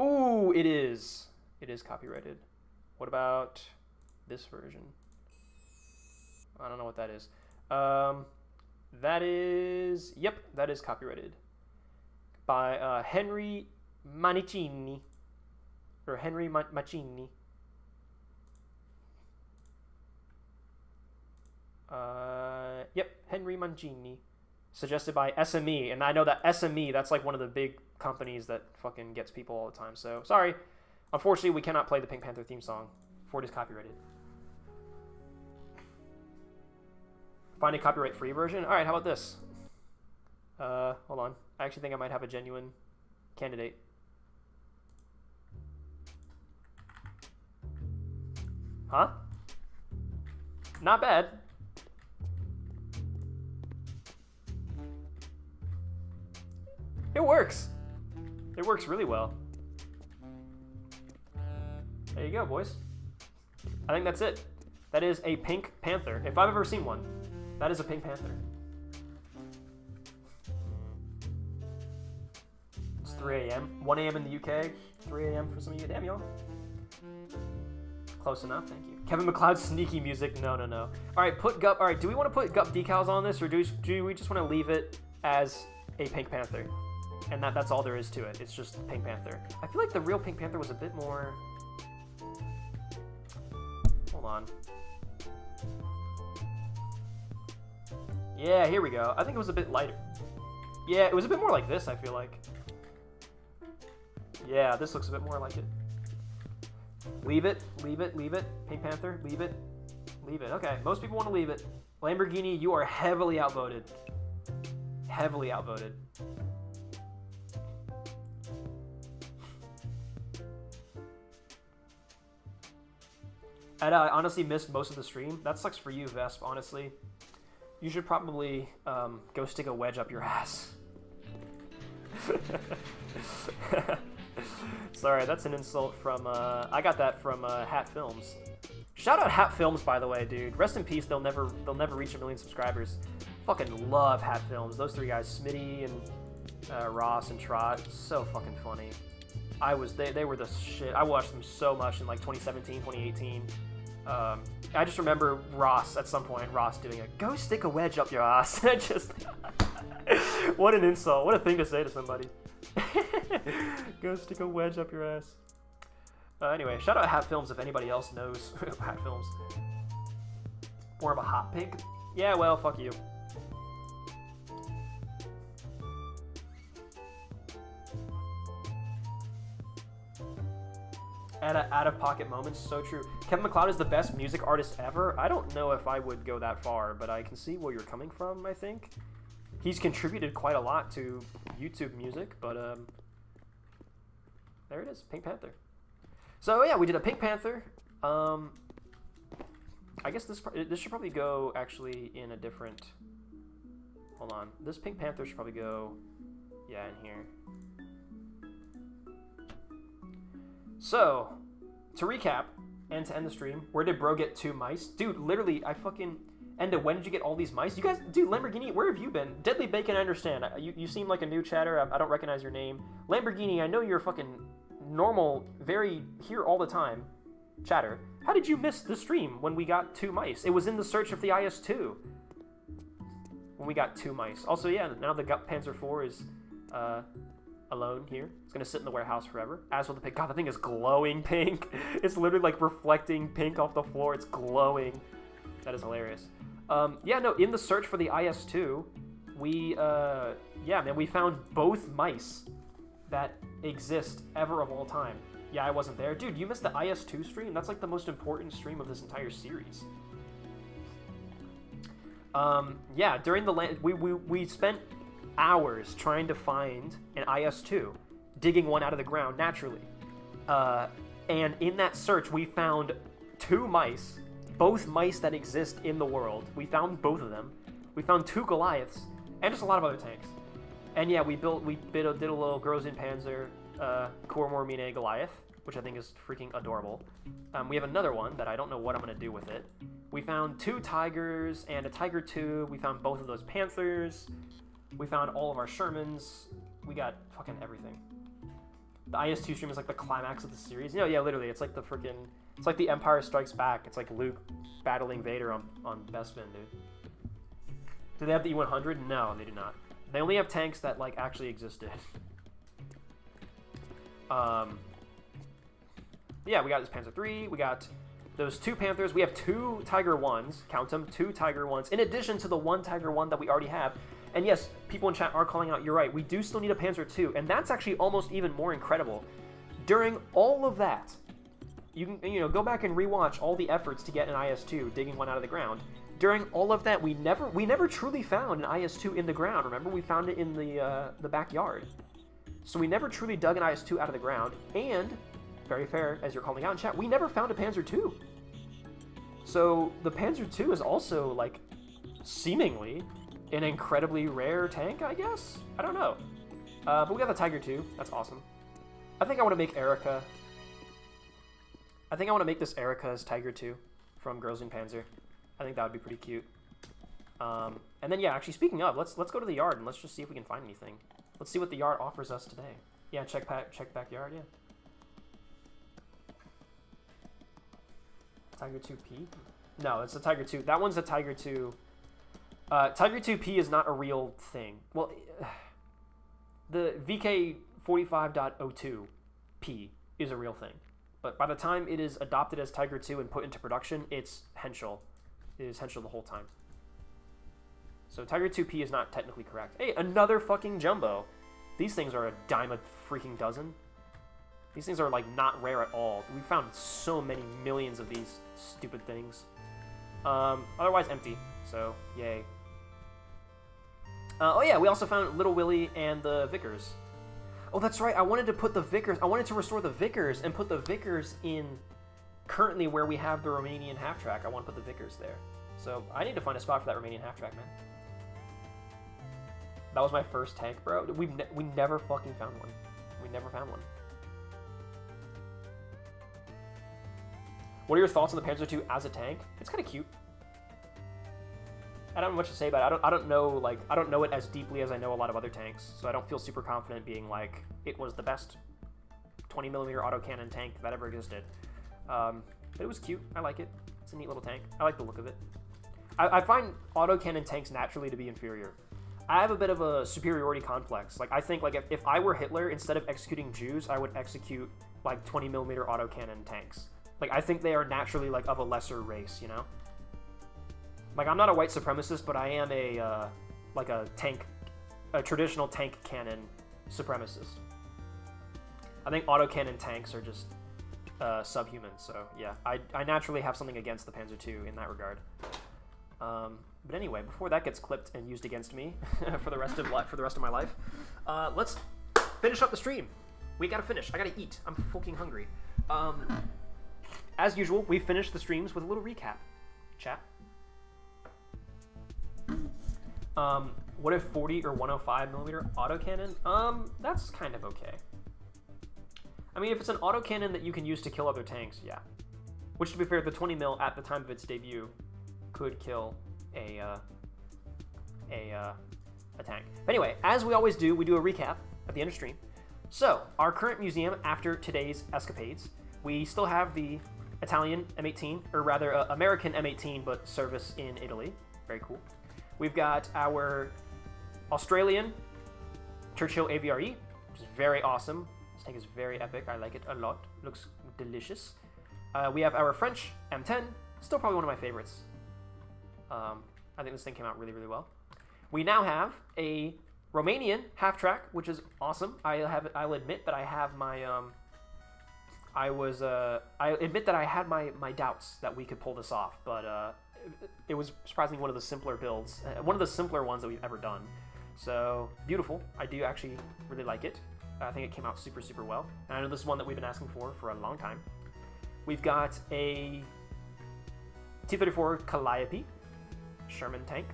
Ooh, it is. It is copyrighted. What about this version? I don't know what that is. That is... Yep, that is copyrighted. By Henry Mancini. Or Henry Mancini. Yep, Henry Mancini. Suggested by SME. And I know that SME, that's like one of the big companies that fucking gets people all the time. So, sorry. Unfortunately, we cannot play the Pink Panther theme song, for it is copyrighted. Find a copyright-free version? Alright, how about this? Hold on. I actually think I might have a genuine candidate. Huh? Not bad. It works. It works really well. There you go, boys. I think that's it. That is a Pink Panther. If I've ever seen one, that is a Pink Panther. It's 3 a.m. 1 a.m. in the UK. 3 a.m. for some of you. Damn, y'all. Close enough, thank you. Kevin MacLeod's sneaky music. No. All right, put Gup. All right, do we want to put Gup decals on this, or do we just want to leave it as a Pink Panther? And that's all there is to it. It's just Pink Panther. I feel like the real Pink Panther was a bit more... Hold on. Yeah, here we go. I think it was a bit lighter. Yeah, it was a bit more like this, I feel like. Yeah, this looks a bit more like it. Leave it. Pink Panther, leave it. Okay, most people want to leave it. Lamborghini, you are heavily outvoted. Heavily outvoted. And I honestly missed most of the stream. That sucks for you, Vesp, honestly. You should probably go stick a wedge up your ass. Sorry, that's an insult from, I got that from Hat Films. Shout out Hat Films, by the way, dude. Rest in peace, they'll never reach 1 million subscribers. Fucking love Hat Films. Those three guys, Smitty and Ross and Trot, so fucking funny. They were the shit. I watched them so much in like 2017, 2018. I just remember Ross doing a "go stick a wedge up your ass." Just what an insult! What a thing to say to somebody. Go stick a wedge up your ass. Anyway, shout out Hat Films if anybody else knows Hat Films. More of a hot pink? Yeah, well, fuck you. Out-of-pocket moments, so true. Kevin MacLeod is the best music artist ever. I don't know if I would go that far, but I can see where you're coming from, I think. He's contributed quite a lot to YouTube music, but there it is, Pink Panther. So yeah, we did a Pink Panther. I guess this should probably go actually in a different... Hold on. This Pink Panther should probably go, yeah, in here. So, to recap, and to end the stream, where did bro get 2 mice? Dude, literally, Enda, when did you get all these mice? You guys, dude, Lamborghini, where have you been? Deadly Bacon, I understand. You seem like a new chatter. I don't recognize your name. Lamborghini, I know you're fucking normal, very here all the time chatter. How did you miss the stream when we got 2 mice? It was in the search of the IS-2 when we got 2 mice. Also, yeah, now the Gup Panzer IV is alone here. It's gonna sit in the warehouse forever. As with the pink. God, the thing is glowing pink. It's literally like reflecting pink off the floor. It's glowing. That is hilarious. Yeah, no, in the search for the IS-2, we found both mice that exist ever of all time. Yeah, I wasn't there. Dude, you missed the IS-2 stream? That's like the most important stream of this entire series. Yeah, during the we spent hours trying to find an IS-2, digging one out of the ground naturally. And in that search, we found 2 mice, both mice that exist in the world. We found both of them. We found 2 Goliaths, and just a lot of other tanks. And yeah, did a little Grozin Panzer Kormormine Goliath, which I think is freaking adorable. We have another one that I don't know what I'm going to do with it. We found 2 Tigers and a Tiger II. We found both of those Panthers. We found all of our Shermans. We got fucking everything. The IS-2 stream is like the climax of the series. Yeah, literally, it's like it's like the Empire Strikes Back. It's like Luke battling Vader on Bespin, dude. Do they have the E-100? No, they do not. They only have tanks that like actually existed. Yeah, we got this Panzer III. We got those 2 Panthers. We have 2 Tiger 1s. Count them, 2 Tiger 1s. In addition to the 1 Tiger 1 that we already have. And yes, people in chat are calling out, you're right, we do still need a Panzer II, and that's actually almost even more incredible. During all of that, you can go back and rewatch all the efforts to get an IS-2, digging one out of the ground. During all of that, we never truly found an IS-2 in the ground. Remember, we found it in the backyard. So we never truly dug an IS-2 out of the ground, and, very fair, as you're calling out in chat, we never found a Panzer II. So the Panzer II is also, like, seemingly an incredibly rare tank, I guess? I don't know. But we got the Tiger II. That's awesome. I think I want to make Erica. I think I want to make this Erica's Tiger II from Girls in Panzer. I think that would be pretty cute. And then, yeah, actually, speaking of, let's go to the yard and let's just see if we can find anything. Let's see what the yard offers us today. Yeah, check backyard, yeah. Tiger 2P? No, it's a Tiger 2. That one's a Tiger 2. Tiger 2P is not a real thing. Well, the VK 45.02P is a real thing. But by the time it is adopted as Tiger 2 and put into production, it's Henschel. It is Henschel the whole time. So Tiger 2P is not technically correct. Hey, another fucking jumbo. These things are a dime a freaking dozen. These things are, like, not rare at all. We found so many millions of these stupid things. Otherwise empty, so yay. Oh yeah, we also found Little Willie and the Vickers. Oh, that's right, I wanted to put the Vickers, I wanted to restore the Vickers and put the Vickers in currently where we have the Romanian half-track. I want to put the Vickers there. So I need to find a spot for that Romanian half-track, man. That was my first tank, bro. We never fucking found one. We never found one. What are your thoughts on the Panzer II as a tank? It's kind of cute. I don't have much to say about it. I don't know it as deeply as I know a lot of other tanks, so I don't feel super confident being like it was the best 20mm autocannon tank that ever existed. But it was cute. I like it. It's a neat little tank. I like the look of it. I find autocannon tanks naturally to be inferior. I have a bit of a superiority complex. Like, I think, like, if I were Hitler, instead of executing Jews, I would execute, like, 20mm autocannon tanks. Like, I think they are naturally, like, of a lesser race, you know? Like, I'm not a white supremacist, but I am a, like, a traditional tank cannon supremacist. I think autocannon tanks are just subhuman, so, yeah. I naturally have something against the Panzer II in that regard. But anyway, before that gets clipped and used against me for the rest of my life, let's finish up the stream. We gotta finish. I gotta eat. I'm fucking hungry. As usual, we finish the streams with a little recap. Chat. What if 40 or 105mm autocannon? That's kind of okay. I mean, if it's an autocannon that you can use to kill other tanks, yeah. Which, to be fair, the 20mm at the time of its debut could kill a tank. But anyway, as we always do, we do a recap at the end of stream. So, our current museum after today's escapades, we still have the Italian M18, or rather American M18, but service in Italy. Very cool. We've got our Australian Churchill AVRE, which is very awesome. This tank is very epic. I like it a lot. Looks delicious. We have our French M10, still probably one of my favorites. I think this thing came out really, really well. We now have a Romanian half-track, which is awesome. I'll admit that I have my I admit that I had my doubts that we could pull this off, but it was surprisingly one of the simpler builds, one of the simpler ones that we've ever done. So beautiful. I do actually really like it. I think it came out super, super well. And I know this is one that we've been asking for a long time. We've got a T-34 Calliope Sherman tank.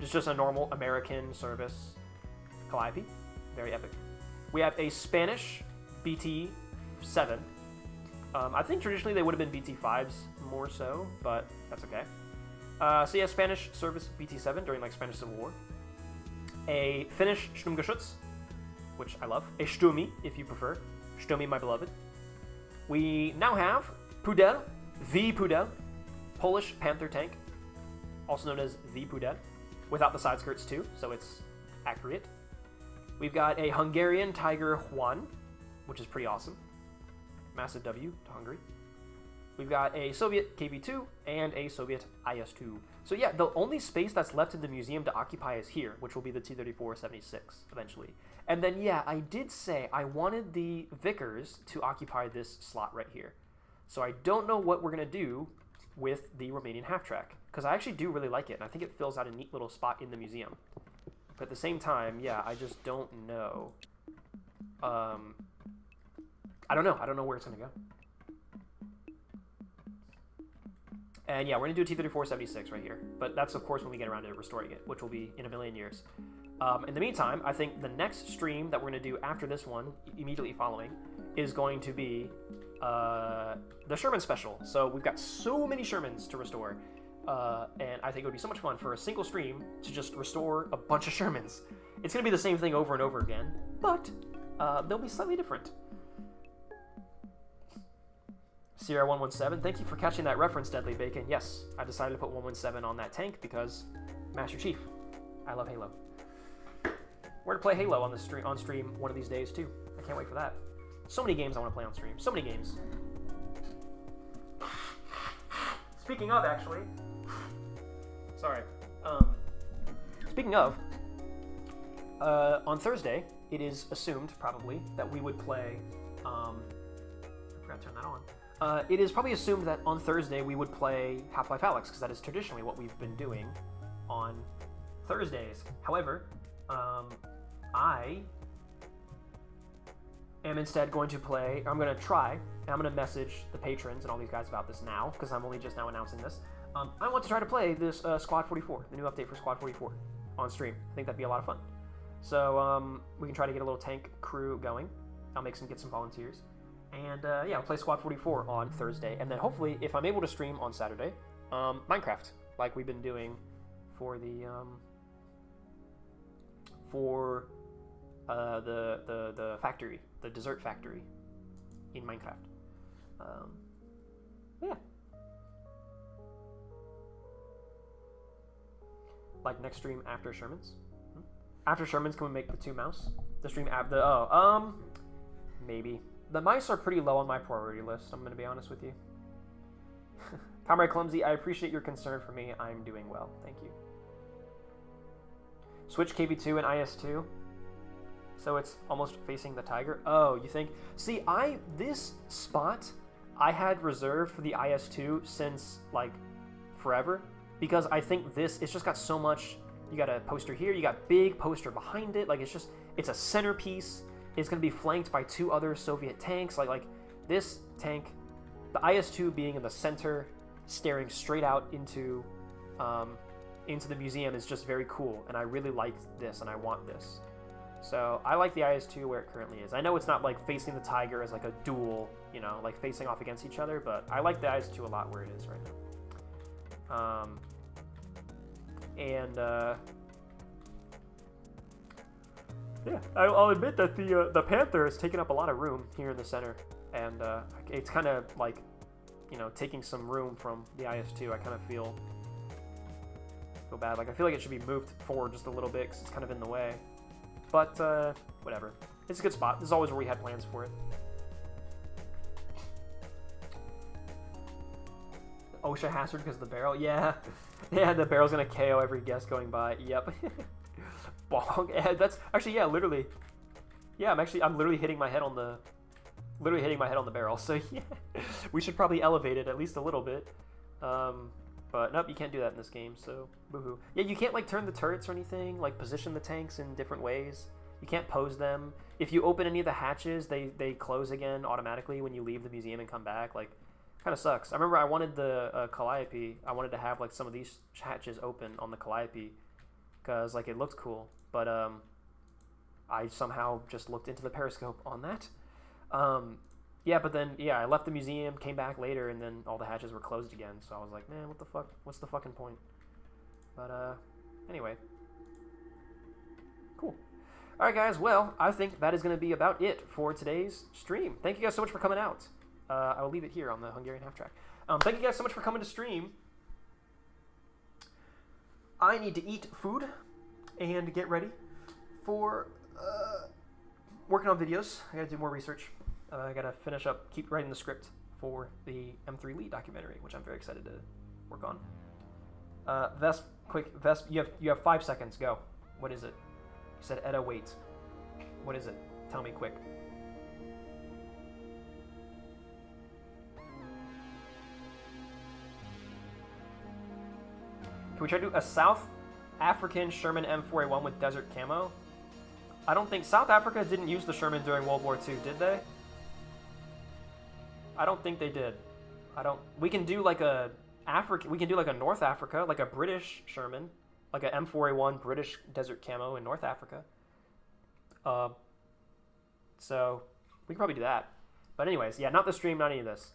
It's just a normal American service Calliope. Very epic. We have a Spanish BT-7. I think traditionally they would have been BT-5s more so, but that's okay. So yeah, Spanish service BT-7 during like Spanish Civil War. A Finnish Sturmgeschütz, which I love. A Sturmy, if you prefer. Sturmy, my beloved. We now have Pudel, the Pudel, Polish Panther tank, also known as the Pudel, without the side skirts too, so it's accurate. We've got a Hungarian Tiger Juan, which is pretty awesome. Massive W to Hungary. We've got a Soviet KV-2 and a Soviet IS-2. So yeah, the only space that's left in the museum to occupy is here, which will be the T-34-76 eventually. And then yeah, I did say I wanted the Vickers to occupy this slot right here. So I don't know what we're going to do with the Romanian half-track, because I actually do really like it, and I think it fills out a neat little spot in the museum. But at the same time, yeah, I just don't know. I don't know. I don't know where it's going to go. And yeah, we're going to do a T-34-76 right here. But that's, of course, when we get around to restoring it, which will be in a million years. In the meantime, I think the next stream that we're going to do after this one, immediately following, is going to be the Sherman special. So we've got so many Shermans to restore. And I think it would be so much fun for a single stream to just restore a bunch of Shermans. It's going to be the same thing over and over again, but they'll be slightly different. Sierra 117, thank you for catching that reference, Deadly Bacon. Yes, I decided to put 117 on that tank because Master Chief. I love Halo. We're gonna play Halo on stream one of these days too. I can't wait for that. So many games I want to play on stream. So many games. Speaking of, actually, sorry. Speaking of, on Thursday, it is assumed probably that we would play. I forgot to turn that on. It is probably assumed that on Thursday we would play Half-Life Alyx, because that is traditionally what we've been doing on Thursdays. However, I am instead going to play, I'm going to try, and I'm going to message the patrons and all these guys about this now, because I'm only just now announcing this. I want to try to play this Squad 44, the new update for Squad 44, on stream. I think that'd be a lot of fun. So we can try to get a little tank crew going. I'll get some volunteers. And yeah, I'll play Squad 44 on Thursday, and then hopefully, if I'm able to stream on Saturday, Minecraft, like we've been doing for the the factory, the dessert factory in Minecraft. Yeah. Like next stream after Sherman's. After Sherman's, can we make the 2 mouse? The stream after the maybe. The mice are pretty low on my priority list, I'm going to be honest with you. Comrade Clumsy, I appreciate your concern for me. I'm doing well. Thank you. Switch KV2 and IS2. So it's almost facing the tiger. Oh, you think? See, this spot I had reserved for the IS2 since, like, forever. Because I think it's just got so much. You got a poster here, you got big poster behind it. Like, it's a centerpiece. It's going to be flanked by 2 other Soviet tanks. Like this tank, the IS-2 being in the center, staring straight out into the museum is just very cool. And I really like this, and I want this. So I like the IS-2 where it currently is. I know it's not like facing the tiger as like a duel, you know, like facing off against each other, but I like the IS-2 a lot where it is right now. Yeah, I'll admit that the Panther has taken up a lot of room here in the center, and it's kind of like, you know, taking some room from the IS-2. I kind of feel bad. Like, I feel like it should be moved forward just a little bit because it's kind of in the way. But whatever. It's a good spot. This is always where we had plans for it. OSHA hazard because of the barrel. Yeah, yeah. The barrel's gonna KO every guest going by. Yep. Bong. Yeah, that's actually, yeah, literally. Yeah, I'm literally hitting my head on the barrel. So yeah, we should probably elevate it at least a little bit. But nope, you can't do that in this game. So boohoo. Yeah, you can't like turn the turrets or anything. Like position the tanks in different ways. You can't pose them. If you open any of the hatches, they close again automatically when you leave the museum and come back. Like, kind of sucks. I remember I wanted the Calliope. I wanted to have like some of these hatches open on the Calliope because like it looked cool. But I somehow just looked into the periscope on that. Yeah, but then, yeah, I left the museum, came back later, and then all the hatches were closed again. So I was like, man, what the fuck? What's the fucking point? But anyway. Cool. All right, guys. Well, I think that is going to be about it for today's stream. Thank you guys so much for coming out. I will leave it here on the Hungarian half track. Thank you guys so much for coming to stream. I need to eat food and get ready for working on videos. I gotta do more research. I gotta finish up, keep writing the script for the M3 Lead documentary, which I'm very excited to work on. Vesp, quick, Vesp, you have 5 seconds. Go. What is it? You said Eta wait. What is it? Tell me quick. Can we try to do a South African Sherman M4A1 with desert camo? I don't think South Africa didn't use the Sherman during World War II, did they? I don't think they did. We can do like a North Africa, like a British Sherman, like a M4A1 British desert camo in North Africa. So we can probably do that. But anyways, yeah, not the stream, not any of this.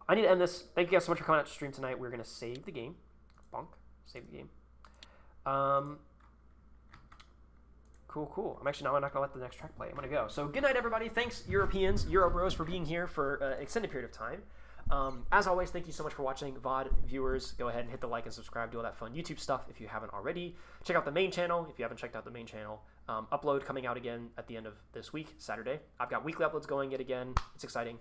I need to end this. Thank you guys so much for coming out to stream tonight. We're gonna save the game. Bonk. Save the game. Cool. I'm actually not gonna let the next track play. I'm gonna go. So good night, everybody. Thanks, Europeans, Euro Bros, for being here for an extended period of time. As always, thank you so much for watching. VOD viewers, go ahead and hit the like and subscribe, do all that fun YouTube stuff if you haven't already. Check out the main channel if you haven't checked out the main channel. Upload coming out again at the end of this week, Saturday. I've got weekly uploads going yet again. It's exciting.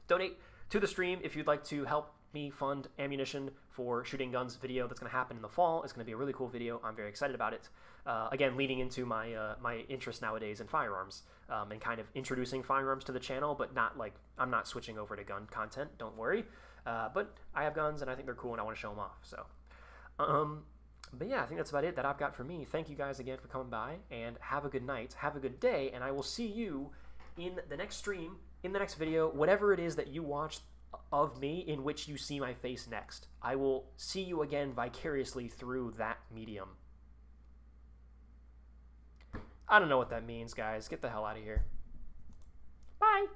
Donate to the stream if you'd like to help me fund ammunition for shooting guns video that's going to happen in the fall. It's going to be a really cool video. I'm very excited about it. Again, leading into my my interest nowadays in firearms and kind of introducing firearms to the channel, but not like I'm not switching over to gun content. Don't worry. But I have guns and I think they're cool and I want to show them off. So, but yeah, I think that's about it that I've got for me. Thank you guys again for coming by and have a good night. Have a good day, and I will see you in the next stream, in the next video, whatever it is that you watch of me in which you see my face next. I will see you again vicariously through that medium. I don't know what that means, guys. Get the hell out of here. Bye.